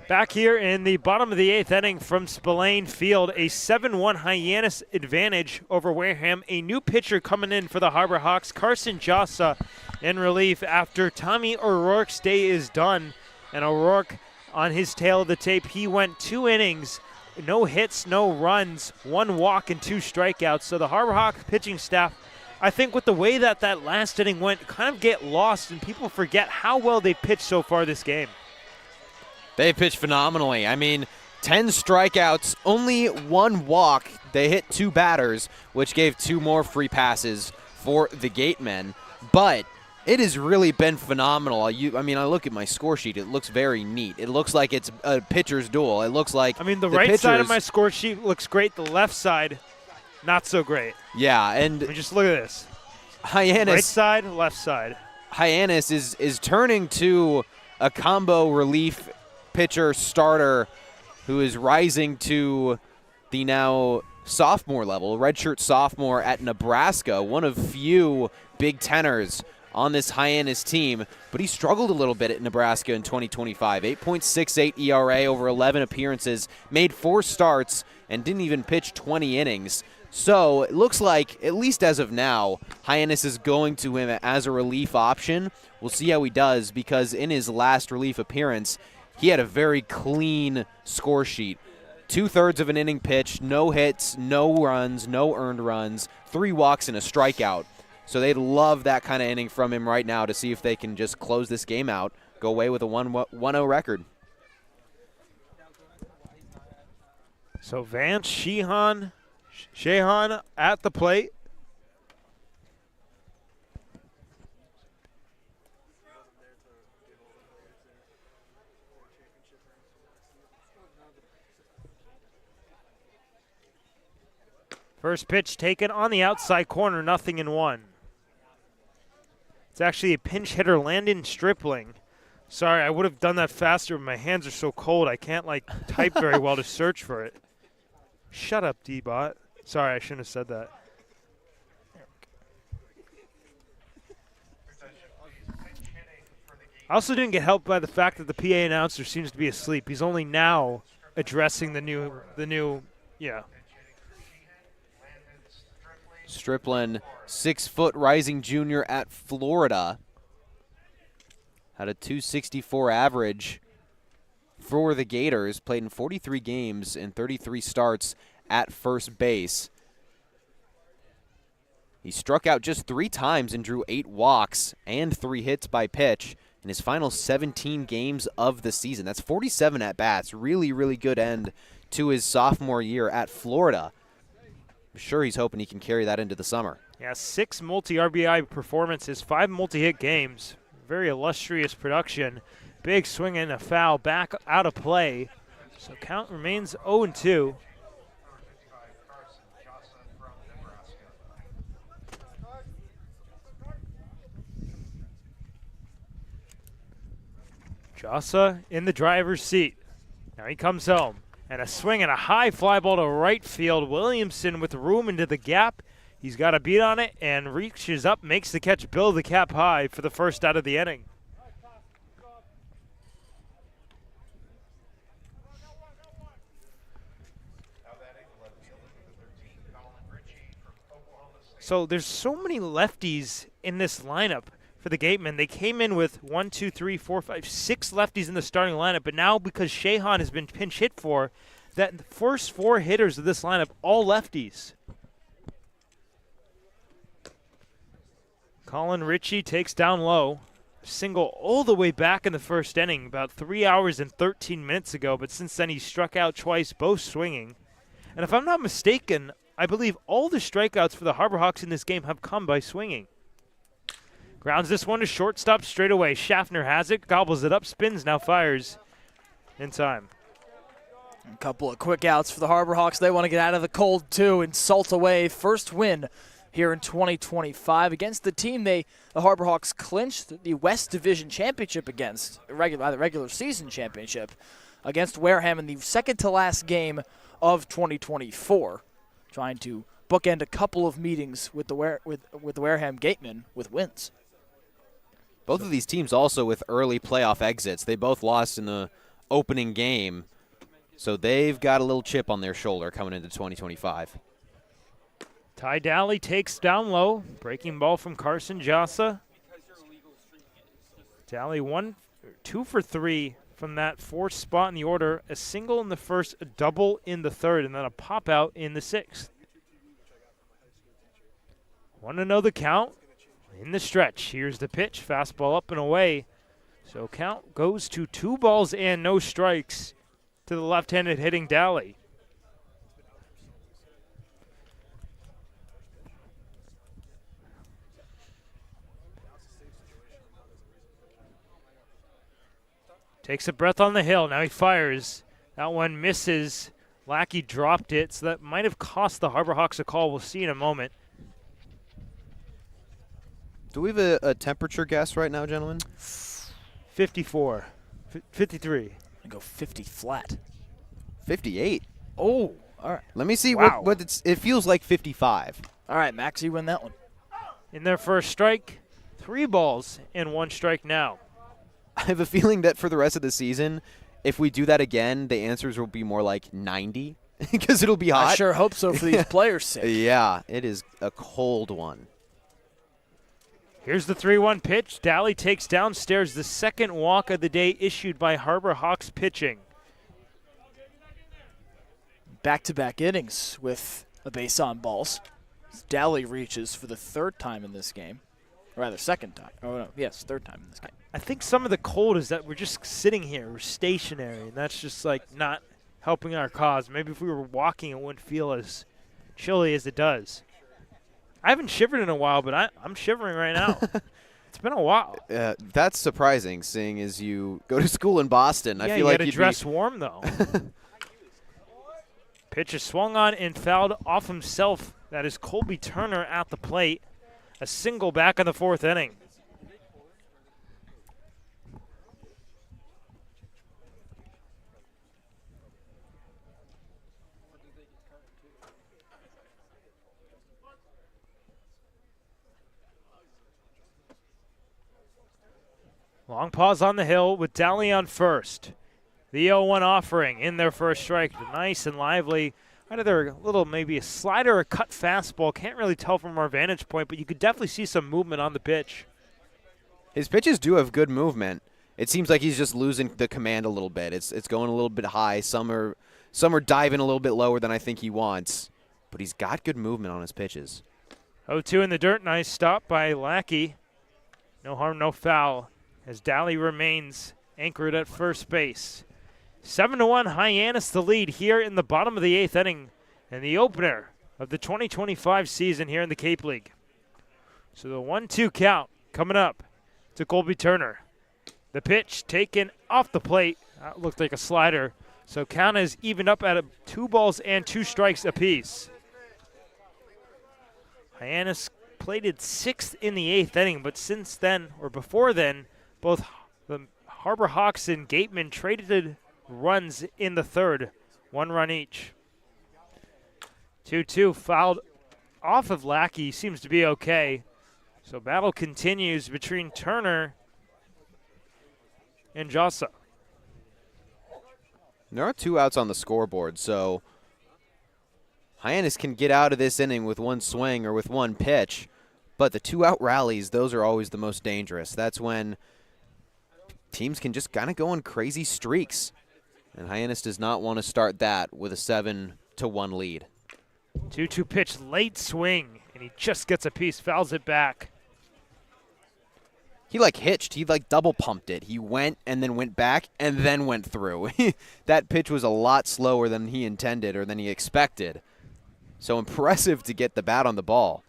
Back here in the bottom of the 8th inning from Spillane Field, a 7-1 Hyannis advantage over Wareham. A new pitcher coming in for the Harbor Hawks, Carson Jossa, in relief after Tommy O'Rourke's day is done. And O'Rourke, on his tail of the tape, he went 2 innings, no hits, no runs, 1 walk and 2 strikeouts. So the Harbor Hawks pitching staff, I think with the way that last inning went, kind of get lost and people forget how well they pitched so far this game. They pitched phenomenally. I mean, 10 strikeouts, only 1 walk. They hit 2 batters, which gave 2 more free passes for the Gatemen. But it has really been phenomenal. I look at my score sheet. It looks very neat. It looks like it's a pitcher's duel. It looks like the right side of my score sheet looks great. The left side, not so great. Yeah, and just look at this. Hyannis, right side, left side. Hyannis is turning to a combo relief pitcher starter who is rising to the now sophomore level, redshirt sophomore at Nebraska, one of few Big Teners on this Hyannis team, but he struggled a little bit at Nebraska in 2025. 8.68 ERA over 11 appearances, made 4 starts, and didn't even pitch 20 innings. So it looks like, at least as of now, Hyannis is going to him as a relief option. We'll see how he does, because in his last relief appearance, he had a very clean score sheet. 2/3 of an inning pitch, no hits, no runs, no earned runs, 3 walks and a strikeout. So they'd love that kind of inning from him right now to see if they can just close this game out, go away with a 1-0 record. So Vance Sheehan at the plate. First pitch taken on the outside corner, 0-1. It's actually a pinch hitter, Landon Stripling. Sorry, I would have done that faster, but my hands are so cold I can't type very well to search for it. Shut up, D-Bot. Sorry, I shouldn't have said that. I also didn't get helped by the fact that the PA announcer seems to be asleep. He's only now addressing the new. Stripling, 6-foot rising junior at Florida. Had a 264 average for the Gators. Played in 43 games and 33 starts at first base. He struck out just 3 times and drew 8 walks and 3 hits by pitch in his final 17 games of the season. That's 47 at-bats. Really, really good end to his sophomore year at Florida. I'm sure he's hoping he can carry that into the summer. Yeah, 6 multi-RBI performances, 5 multi-hit games. Very illustrious production. Big swing and a foul back out of play. So count remains 0-2. Jossa in the driver's seat. Now he comes home. And a swing and a high fly ball to right field. Williamson with room into the gap. He's got a beat on it and reaches up, makes the catch, build the cap high for the first out of the inning. So there's so many lefties in this lineup for the Gatemen. They came in with 6 lefties in the starting lineup, but now because Shahan has been pinch hit for, that the first 4 hitters of this lineup, all lefties. Colin Ritchie takes down low. Single all the way back in the first inning, about 3 hours and 13 minutes ago, but since then he struck out twice, both swinging. And if I'm not mistaken, I believe all the strikeouts for the Harbor Hawks in this game have come by swinging. Grounds this one to shortstop straight away. Schaffner has it, gobbles it up, spins, now fires in time. A couple of quick outs for the Harbor Hawks. They want to get out of the cold, too, and salt away. First win here in 2025 against the team the Harbor Hawks clinched the West Division Championship against, the regular season championship, against Wareham in the second to last game of 2024. Trying to bookend a couple of meetings with the Wareham Gatemen with wins. Both of these teams also with early playoff exits. They both lost in the opening game, so they've got a little chip on their shoulder coming into 2025. Ty Daly takes down low. Breaking ball from Carson Jossa. Daly 2 for 3 from that 4th spot in the order. A single in the first, a double in the third, and then a pop out in the 6th. Want to know the count? In the stretch. Here's the pitch. Fastball up and away. So count goes to 2 balls and no strikes to the left-handed hitting Daly. Takes a breath on the hill. Now he fires. That one misses. Lackey dropped it, so that might have cost the Harbor Hawks a call. We'll see in a moment. Do we have a temperature guess right now, gentlemen? 54. 53. I go 50 flat. 58. Oh, all right. Let me see Wow. what it feels like 55. All right, Max, you win that one. In their first strike, 3 balls and 1 strike now. I have a feeling that for the rest of the season, if we do that again, the answers will be more like 90 because it'll be hot. I sure hope so for these players' sake. Yeah, it is a cold one. Here's the 3-1 pitch. Daly takes downstairs the second walk of the day issued by Harbor Hawks pitching. Back-to-back innings with a base on balls. Daly reaches for the 3rd time in this game. Or rather, 2nd time. Oh, no. Yes, 3rd time in this game. I think some of the cold is that we're just sitting here. We're stationary, and that's just like not helping our cause. Maybe if we were walking, it wouldn't feel as chilly as it does. I haven't shivered in a while, but I'm shivering right now. It's been a while. That's surprising, seeing as you go to school in Boston. Yeah, I feel you like got to dress warm, though. Pitch is swung on and fouled off himself. That is Colby Turner at the plate. A single back in the 4th inning. Long pause on the hill with Daly on first. The 0-1 offering in their first strike. Nice and lively. Either a little, maybe a slider or a cut fastball. Can't really tell from our vantage point, but you could definitely see some movement on the pitch. His pitches do have good movement. it seems like he's just losing the command a little bit. It's going a little bit high. Some are diving a little bit lower than I think he wants, but he's got good movement on his pitches. 0-2 in the dirt. Nice stop by Lackey. No harm, no foul, as Daly remains anchored at first base. 7-1 Hyannis the lead here in the bottom of the 8th inning and the opener of the 2025 season here in the Cape League. So the 1-2 count coming up to Colby Turner. The pitch taken off the plate. That looked like a slider. So count is evened up at 2 balls and 2 strikes apiece. Hyannis plated 6th in the 8th inning, but since then, or before then, both the Harbor Hawks and Gatemen traded runs in the 3rd, 1 run each. 2-2 fouled off of Lackey, seems to be okay. So battle continues between Turner and Jossa. There are 2 outs on the scoreboard, so Hyannis can get out of this inning with 1 swing or with 1 pitch, but the 2-out rallies, those are always the most dangerous. That's when teams can just kind of go on crazy streaks, and Hyannis does not want to start that with a 7-1 lead. 2-2 pitch, late swing, and he just gets a piece, fouls it back. He hitched, he double pumped it. He went and then went back and then went through. That pitch was a lot slower than he intended or than he expected. So impressive to get the bat on the ball.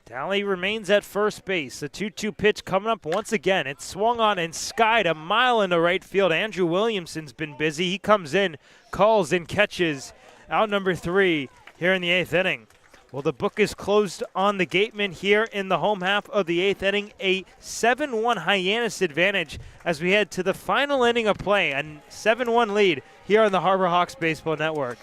Daly remains at first base. The 2-2 pitch coming up once again. It's swung on and skied a mile into right field. Andrew Williamson's been busy. He comes in, calls, and catches out number 3 here in the 8th inning. Well, the book is closed on the Gatemen here in the home half of the 8th inning. A 7-1 Hyannis advantage as we head to the final inning of play. A 7-1 lead here on the Harbor Hawks Baseball Network.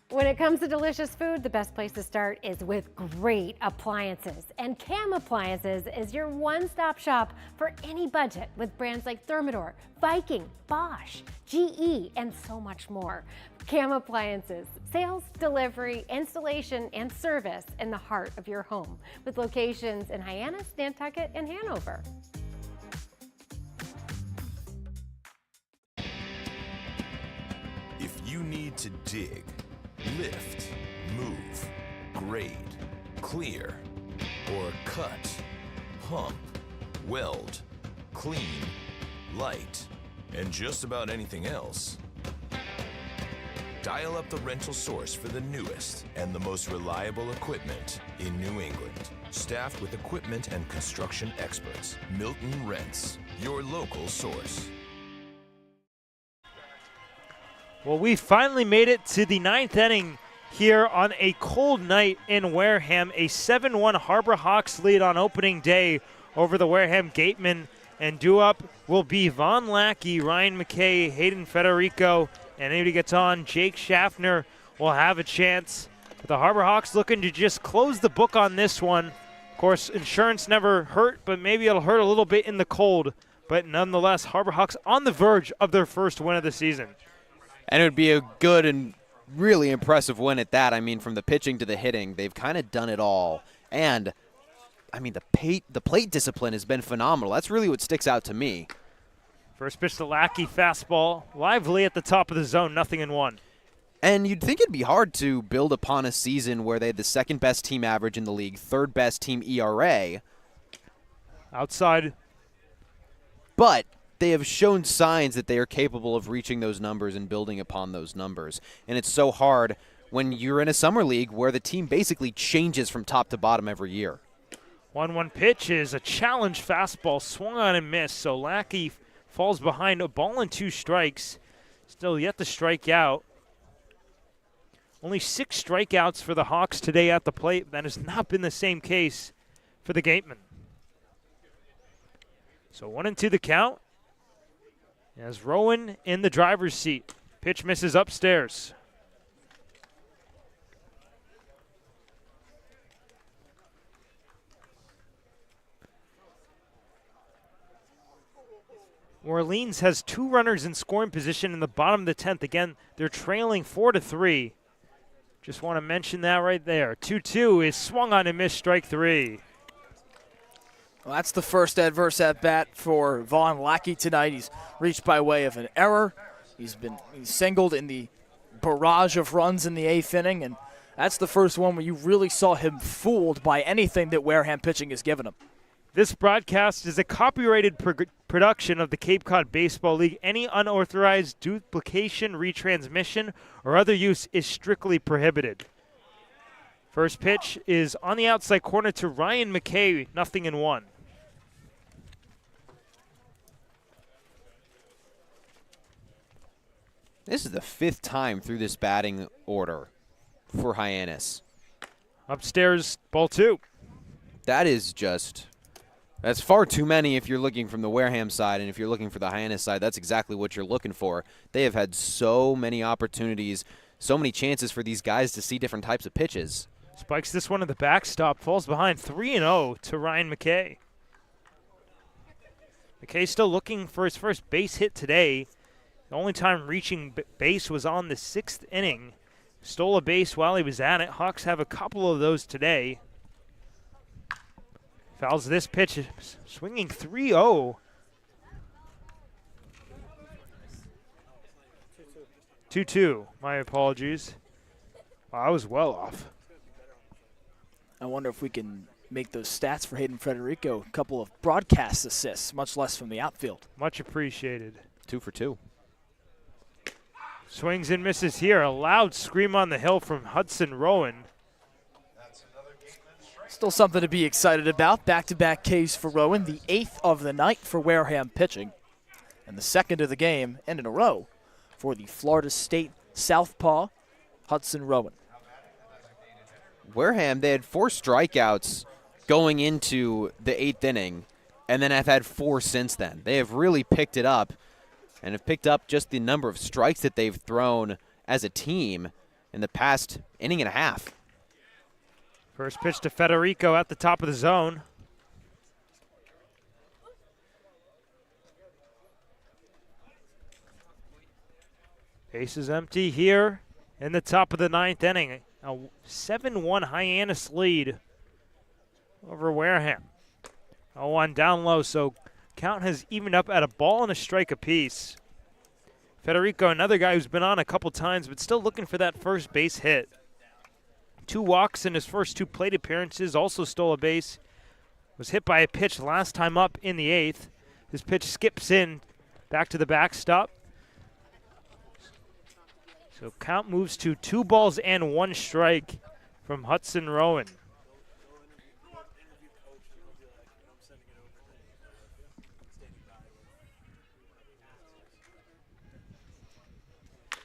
When it comes to delicious food, the best place to start is with great appliances. And Cam Appliances is your one-stop shop for any budget with brands like Thermador, Viking, Bosch, GE, and so much more. Cam Appliances, sales, delivery, installation, and service in the heart of your home with locations in Hyannis, Nantucket, and Hanover. If you need to dig, lift, move, grade, clear, or cut, pump, weld, clean, light, and just about anything else, dial up the rental source for the newest and the most reliable equipment in New England. Staffed with equipment and construction experts, Milton Rents, your local source. Well, we finally made it to the 9th inning here on a cold night in Wareham. A 7-1 Harbor Hawks lead on opening day over the Wareham Gatemen. And due up will be Von Lackey, Ryan McKay, Hayden Federico, and anybody gets on, Jake Schaffner will have a chance. But the Harbor Hawks looking to just close the book on this one. Of course, insurance never hurt, but maybe it'll hurt a little bit in the cold. But nonetheless, Harbor Hawks on the verge of their first win of the season. And it would be a good and really impressive win at that. I mean, from the pitching to the hitting, they've kind of done it all. And, I mean, the plate discipline has been phenomenal. That's really what sticks out to me. First pitch to Lackey, fastball, lively at the top of the zone, 0-1. And you'd think it'd be hard to build upon a season where they had the 2nd best team average in the league, 3rd best team ERA. Outside. But they have shown signs that they are capable of reaching those numbers and building upon those numbers. And it's so hard when you're in a summer league where the team basically changes from top to bottom every year. 1-1 pitch is a challenge fastball, swung on and missed. So Lackey falls behind, a ball and 2 strikes. Still yet to strike out. Only 6 strikeouts for the Hawks today at the plate. That has not been the same case for the Gatemen. So 1-2 the count. As Rowan in the driver's seat. Pitch misses upstairs. Orleans has 2 runners in scoring position in the bottom of the 10th. Again, they're trailing 4-3. Just want to mention that right there. 2-2 is swung on and missed, strike 3. Well, that's the first adverse at-bat for Vaughn Lackey tonight. He's reached by way of an error. He's singled in the barrage of runs in the 8th inning, and that's the first one where you really saw him fooled by anything that Wareham pitching has given him. This broadcast is a copyrighted production of the Cape Cod Baseball League. Any unauthorized duplication, retransmission, or other use is strictly prohibited. First pitch is on the outside corner to Ryan McKay, 0-1. This is the 5th time through this batting order for Hyannis. Upstairs, ball 2. That is just... That's far too many if you're looking from the Wareham side, and if you're looking for the Hyannis side, that's exactly what you're looking for. They have had so many opportunities, so many chances for these guys to see different types of pitches. Spikes this one at the backstop, falls behind 3-0 to Ryan McKay. McKay still looking for his first base hit today. The only time reaching base was on the 6th inning. Stole a base while he was at it. Hawks have a couple of those today. Fouls this pitch, swinging 3-0. 2-2, my apologies. Wow, I was well off. I wonder if we can make those stats for Hayden Federico a couple of broadcast assists, much less from the outfield. Much appreciated. 2 for 2. Swings and misses here. A loud scream on the hill from Hudson Rowan. Still something to be excited about. Back-to-back Ks for Rowan, the 8th of the night for Wareham pitching, and the 2nd of the game and in a row for the Florida State southpaw, Hudson Rowan. Wareham, they had 4 strikeouts going into the 8th inning, and then have had 4 since then. They have really picked it up, and have picked up just the number of strikes that they've thrown as a team in the past inning and a half. First pitch to Federico at the top of the zone. Base is empty here in the top of the 9th inning. A 7-1 Hyannis lead over Wareham. 0-1 down low, so count has evened up at a ball and a strike apiece. Federico, another guy who's been on a couple times, but still looking for that first base hit. 2 walks in his first 2 plate appearances, also stole a base. Was hit by a pitch last time up in the 8th. This pitch skips in, back to the backstop. So count moves to 2 balls and 1 strike from Hudson Rowan.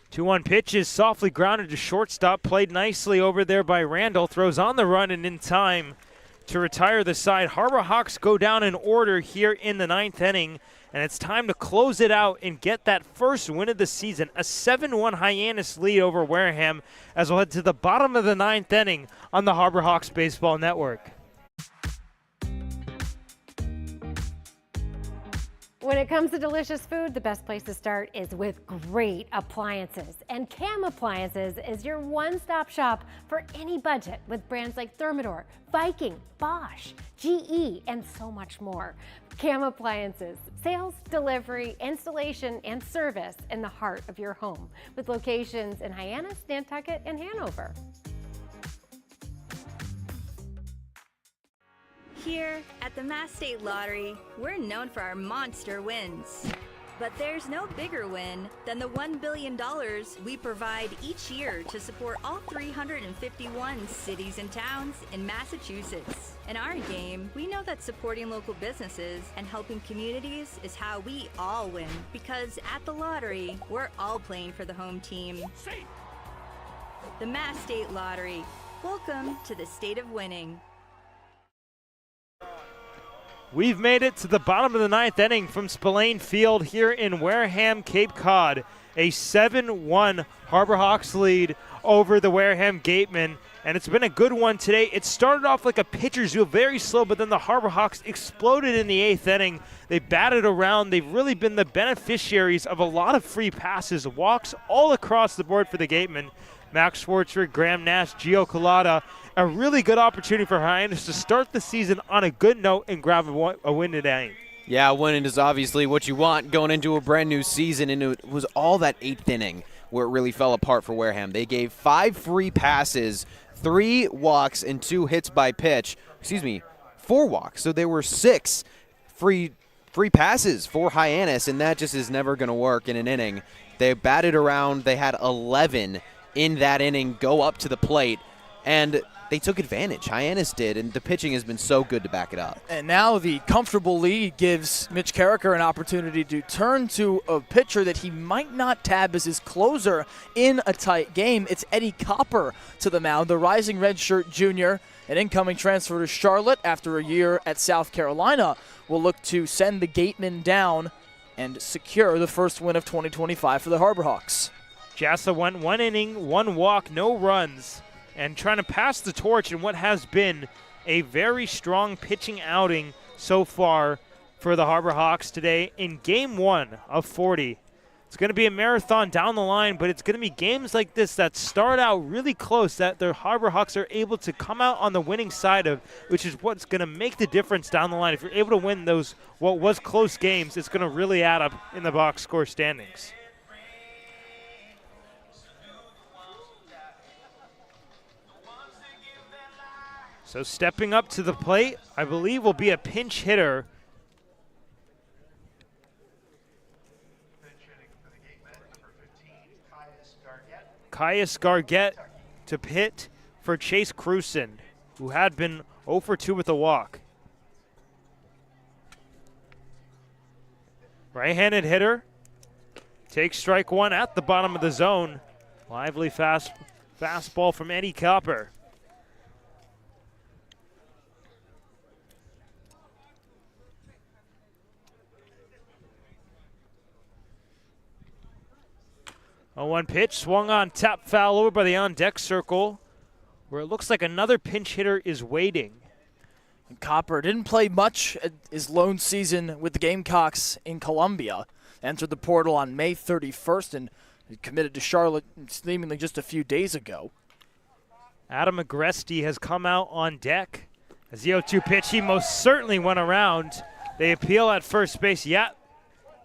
Two-one pitch is softly grounded to shortstop, played nicely over there by Randall, throws on the run and in time to retire the side. Harbor Hawks go down in order here in the 9th inning, and it's time to close it out and get that first win of the season. A 7-1 Hyannis lead over Wareham as we'll head to the bottom of the 9th inning on the Harbor Hawks Baseball Network. When it comes to delicious food, the best place to start is with great appliances. And Cam Appliances is your one-stop shop for any budget with brands like Thermador, Viking, Bosch, GE, and so much more. Cam Appliances, sales, delivery, installation, and service in the heart of your home with locations in Hyannis, Nantucket, and Hanover. Here at the Mass State Lottery, we're known for our monster wins. But there's no bigger win than the $1 billion we provide each year to support all 351 cities and towns in Massachusetts. In our game, we know that supporting local businesses and helping communities is how we all win. Because at the lottery, we're all playing for the home team. The Mass State Lottery. Welcome to the state of winning. We've made it to the bottom of the 9th inning from Spillane Field here in Wareham, Cape Cod. A 7-1 Harbor Hawks lead over the Wareham Gatemen, and it's been a good one today. It started off like a pitcher's duel, very slow, but then the Harbor Hawks exploded in the 8th inning. They batted around. They've really been the beneficiaries of a lot of free passes, walks all across the board for the Gatemen. Max Schwartzer, Graham Nash, Gio Collada. A really good opportunity for Hyannis to start the season on a good note and grab a win today. Yeah, winning is obviously what you want going into a brand new season, and it was all that 8th inning where it really fell apart for Wareham. They gave 5 free passes, 3 walks, and 2 hits by pitch. 4 walks. So there were 6 free passes for Hyannis, and that just is never going to work in an inning. They batted around. They had 11 in that inning go up to the plate, and they took advantage. Hyannis did, and the pitching has been so good to back it up. And now the comfortable lead gives Mitch Carricker an opportunity to turn to a pitcher that he might not tab as his closer in a tight game. It's Eddie Copper to the mound, the rising redshirt junior, an incoming transfer to Charlotte after a year at South Carolina, will look to send the Gatemen down and secure the first win of 2025 for the Harbor Hawks. Jassa went 1 inning, 1 walk, no runs, and trying to pass the torch in what has been a very strong pitching outing so far for the Harbor Hawks today in Game 1 of 40. It's going to be a marathon down the line, but it's going to be games like this that start out really close that the Harbor Hawks are able to come out on the winning side of, which is what's going to make the difference down the line. If you're able to win those what was close games, it's going to really add up in the box score standings. So stepping up to the plate, I believe, will be a pinch hitter. Caius Gargett to hit for Chase Cruson, who had been 0 for 2 with a walk. Right-handed hitter takes strike 1 at the bottom of the zone. Lively fastball from Eddie Copper. A 1 pitch, swung on, tap foul over by the on-deck circle, where it looks like another pinch hitter is waiting. And Copper didn't play much at his lone season with the Gamecocks in Columbia. Entered the portal on May 31st and committed to Charlotte seemingly just a few days ago. Adam Agresti has come out on deck. As the 0-2 pitch, he most certainly went around. They appeal at first base. Yeah,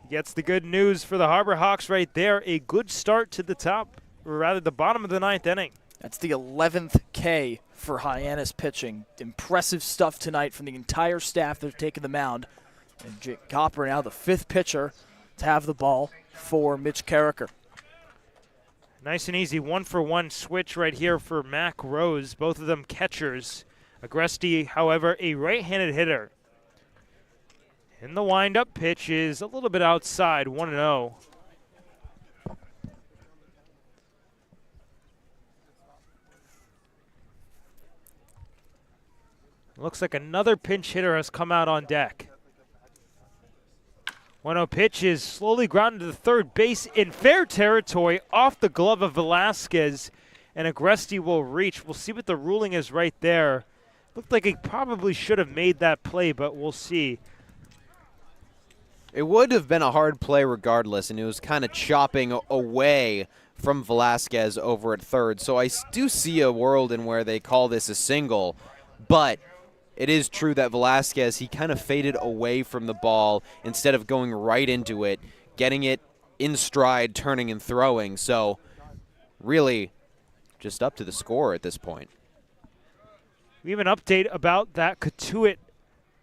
gets the good news for the Harbor Hawks right there. A good start to the top, or rather the bottom of the 9th inning. That's the 11th K for Hyannis pitching. Impressive stuff tonight from the entire staff that have taken the mound. And Jake Copper now the 5th pitcher to have the ball for Mitch Carricker. Nice and easy 1-for-1 switch right here for Mac Rose. Both of them catchers. Agresti, however, a right-handed hitter. And the wind-up pitch is a little bit outside, 1-0. Looks like another pinch hitter has come out on deck. 1-0 pitch is slowly grounded to the third base in fair territory off the glove of Velasquez, and Agresti will reach. We'll see what the ruling is right there. Looked like he probably should have made that play, but we'll see. It would have been a hard play regardless, and it was kind of chopping away from Velasquez over at third. So I do see a world in where they call this a single, but it is true that Velasquez, he kind of faded away from the ball instead of going right into it, getting it in stride, turning and throwing. So really just up to the score at this point. We have an update about that Cotuit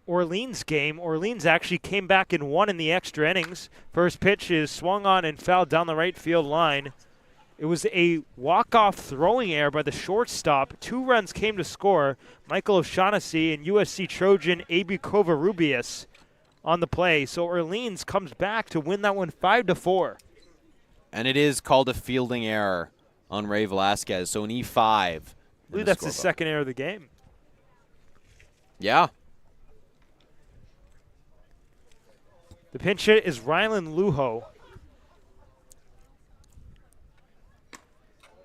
Orleans game. Orleans actually came back and won in the extra innings. First pitch is swung on and fouled down the right field line. It was a walk-off throwing error by the shortstop. 2 runs came to score. Michael O'Shaughnessy and USC Trojan A.B. Covarrubias on the play. So Orleans comes back to win that one 5-4. And it is called a fielding error on Ray Velasquez, so an E5. I believe that's the second error of the game. Yeah. The pinch hit is Rylan Lujo.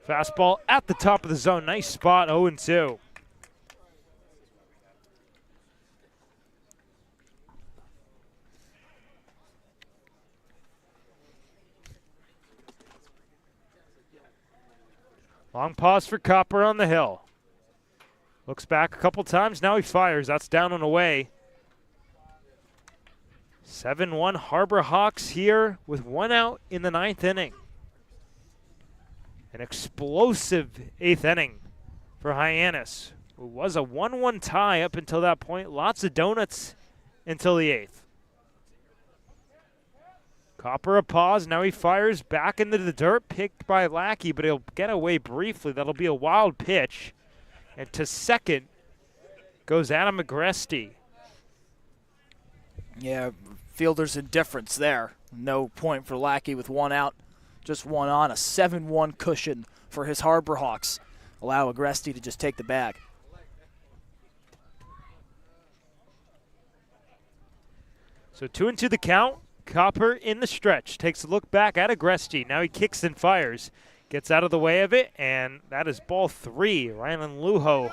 Fastball at the top of the zone. Nice spot, 0-2. Long pause for Copper on the hill. Looks back a couple times. Now he fires. That's down and away. 7-1 Harbor Hawks here with 1 out in the 9th inning. An explosive 8th inning for Hyannis. It was a 1-1 tie up until that point. Lots of donuts until the 8th. Copper a pause. Now he fires back into the dirt. Picked by Lackey, but he'll get away briefly. That'll be a wild pitch. And to second goes Adam Agresti. Yeah, fielder's indifference there. No point for Lackey with 1 out. Just 1 on. A 7-1 cushion for his Harbor Hawks. Allow Agresti to just take the bag. So 2-2 the count. Copper in the stretch. Takes a look back at Agresti. Now he kicks and fires. Gets out of the way of it, and that is ball 3. Ryan Luho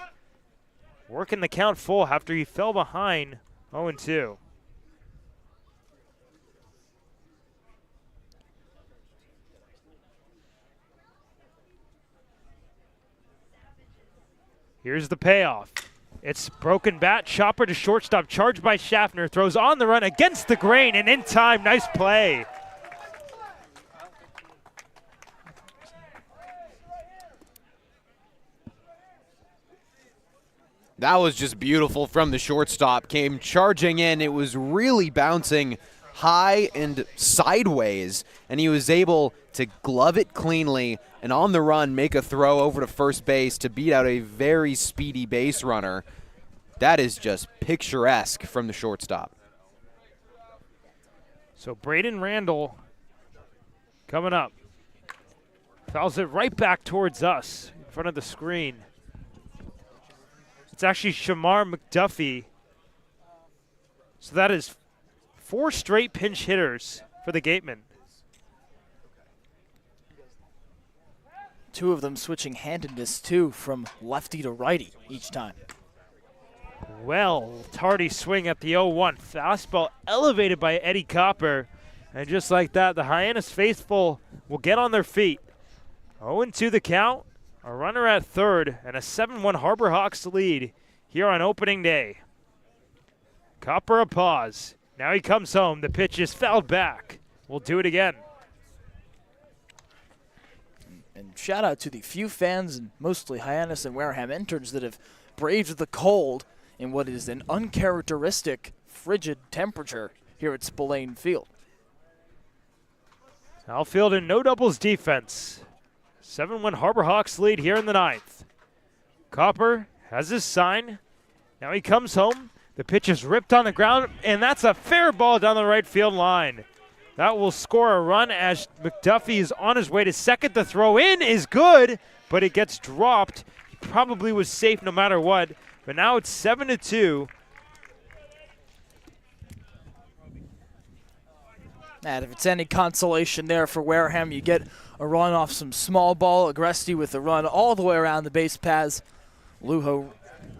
working the count full after he fell behind 0-2. Here's the payoff. It's broken bat, chopper to shortstop, charged by Schaffner, throws on the run against the grain, and in time, nice play. That was just beautiful from the shortstop. Came charging in. It was really bouncing high and sideways, and he was able to glove it cleanly and on the run make a throw over to first base to beat out a very speedy base runner. That is just picturesque from the shortstop. So Braden Randall coming up. Fouls it right back towards us in front of the screen. It's actually Shamar McDuffie. So that is 4 straight pinch hitters for the Gatemen. 2 of them switching handedness too, from lefty to righty each time. Well, tardy swing at the 0-1. Fastball elevated by Eddie Copper. And just like that, the Hyannis faithful will get on their feet. 0-2 the count. A runner at third, and a 7-1 Harbor Hawks lead here on opening day. Copper a pause. Now he comes home. The pitch is fouled back. We'll do it again. And shout out to the few fans, and mostly Hyannis and Wareham interns, that have braved the cold in what is an uncharacteristic frigid temperature here at Spillane Field. Outfield and no doubles defense. 7-1 Harbor Hawks lead here in the 9th. Copper has his sign. Now he comes home. The pitch is ripped on the ground, and that's a fair ball down the right field line. That will score a run as McDuffie is on his way to second. The throw in is good, but it gets dropped. He probably was safe no matter what, but now it's 7-2. And if it's any consolation there for Wareham, you get a run off some small ball. Agresti with a run all the way around the base paths. Luho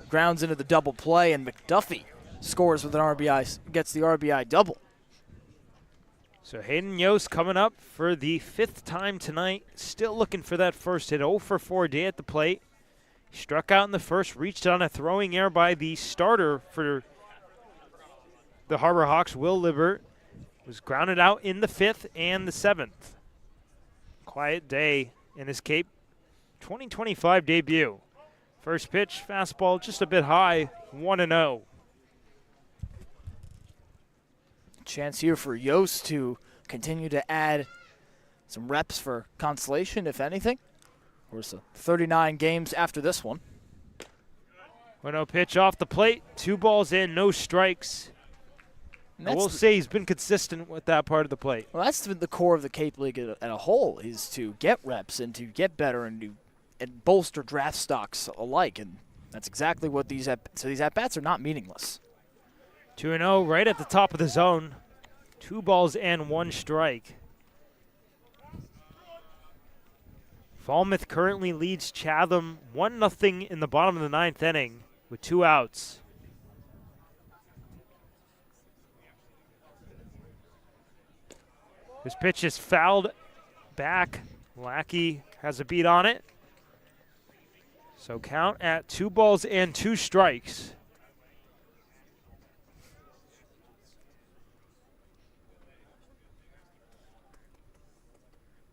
grounds into the double play, and McDuffie scores with an RBI, gets the RBI double. So Hayden Yost coming up for the 5th time tonight. Still looking for that first hit. 0 for 4 day at the plate. Struck out in the first, reached on a throwing error by the starter for the Harbor Hawks, Will Libert. Was grounded out in the 5th and the 7th. Quiet day in his Cape 2025 debut. First pitch, fastball just a bit high, 1-0. Chance here for Yost to continue to add some reps for consolation, if anything. Of course, 39 games after this one. 1-0 pitch off the plate, 2 balls in, no strikes. I will say he's been consistent with that part of the plate. Well, that's the core of the Cape League as a whole, is to get reps and to get better and bolster draft stocks alike. And that's exactly what these at-bats are not meaningless. 2-0 right at the top of the zone. 2 balls and 1 strike. Falmouth currently leads Chatham 1-0 in the bottom of the 9th inning with 2 outs. This pitch is fouled back. Lackey has a beat on it. So count at 2 balls and 2 strikes.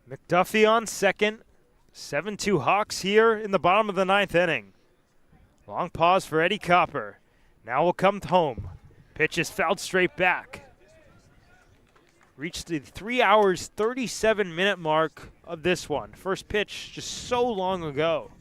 McDuffie on second. 7-2 Hawks here in the bottom of the 9th inning. Long pause for Eddie Copper. Now will come home. Pitch is fouled straight back. Reached the 3 hours, 37 minute mark of this one. First pitch just so long ago.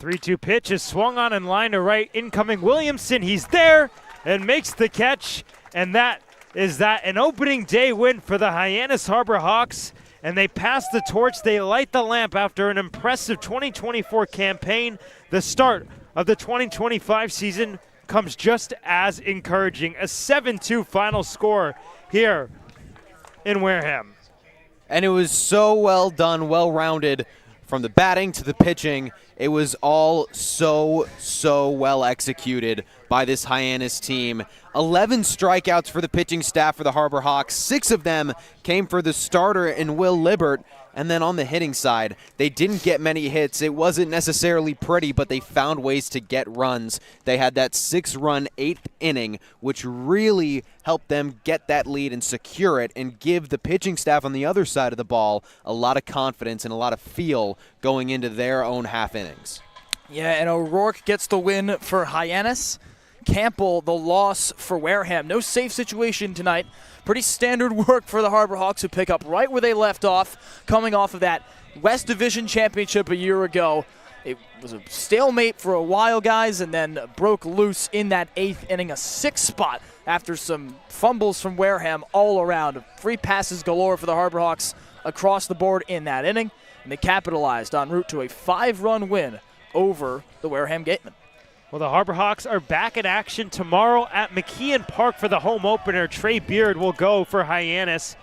Three-two pitch is swung on and line to right. Incoming Williamson. He's there and makes the catch. And that is an opening day win for the Hyannis Harbor Hawks. And they pass the torch. They light the lamp after an impressive 2024 campaign. The start of the 2025 season comes just as encouraging. A 7-2 final score here in Wareham. And it was so well done, well-rounded. From the batting to the pitching, it was all so well executed by this Hyannis team. 11 strikeouts for the pitching staff for the Harbor Hawks. 6 of them came for the starter in Will Libert. And then on the hitting side, they didn't get many hits. It wasn't necessarily pretty, but they found ways to get runs. They had that 6-run 8th inning, which really helped them get that lead and secure it and give the pitching staff on the other side of the ball a lot of confidence and a lot of feel going into their own half innings. Yeah, and O'Rourke gets the win for Hyannis. Campbell, the loss for Wareham. No safe situation tonight. Pretty standard work for the Harbor Hawks, who pick up right where they left off, coming off of that West Division championship a year ago. It was a stalemate for a while, guys, and then broke loose in that 8th inning, a 6th spot after some fumbles from Wareham all around. Free passes galore for the Harbor Hawks across the board in that inning, and they capitalized en route to a 5-run win over the Wareham Gatemen. Well, the Harbor Hawks are back in action tomorrow at McKeon Park for the home opener. Trey Beard will go for Hyannis.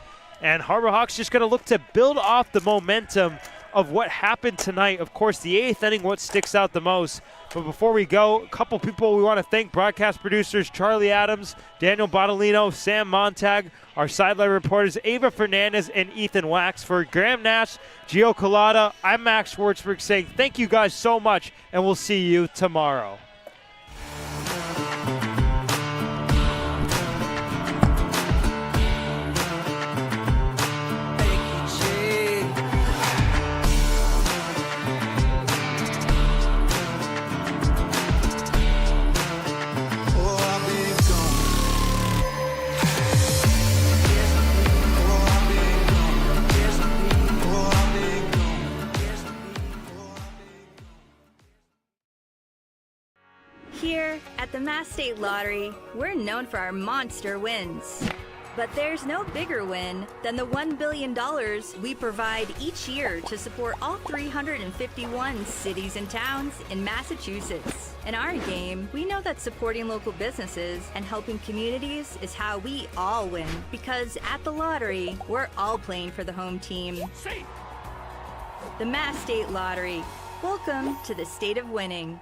And Harbor Hawks just going to look to build off the momentum of what happened tonight. Of course, the 8th inning, what sticks out the most. But before we go, a couple people we want to thank. Broadcast producers Charlie Adams, Daniel Bottolino, Sam Montag, our sideline reporters Ava Fernandez and Ethan Wax. For Graham Nash, Gio Collada, I'm Max Schwartzberg saying thank you guys so much, and we'll see you tomorrow. Here at the Mass State Lottery, we're known for our monster wins. But there's no bigger win than the $1 billion we provide each year to support all 351 cities and towns in Massachusetts. In our game, we know that supporting local businesses and helping communities is how we all win. Because at the lottery, we're all playing for the home team. The Mass State Lottery. Welcome to the state of winning.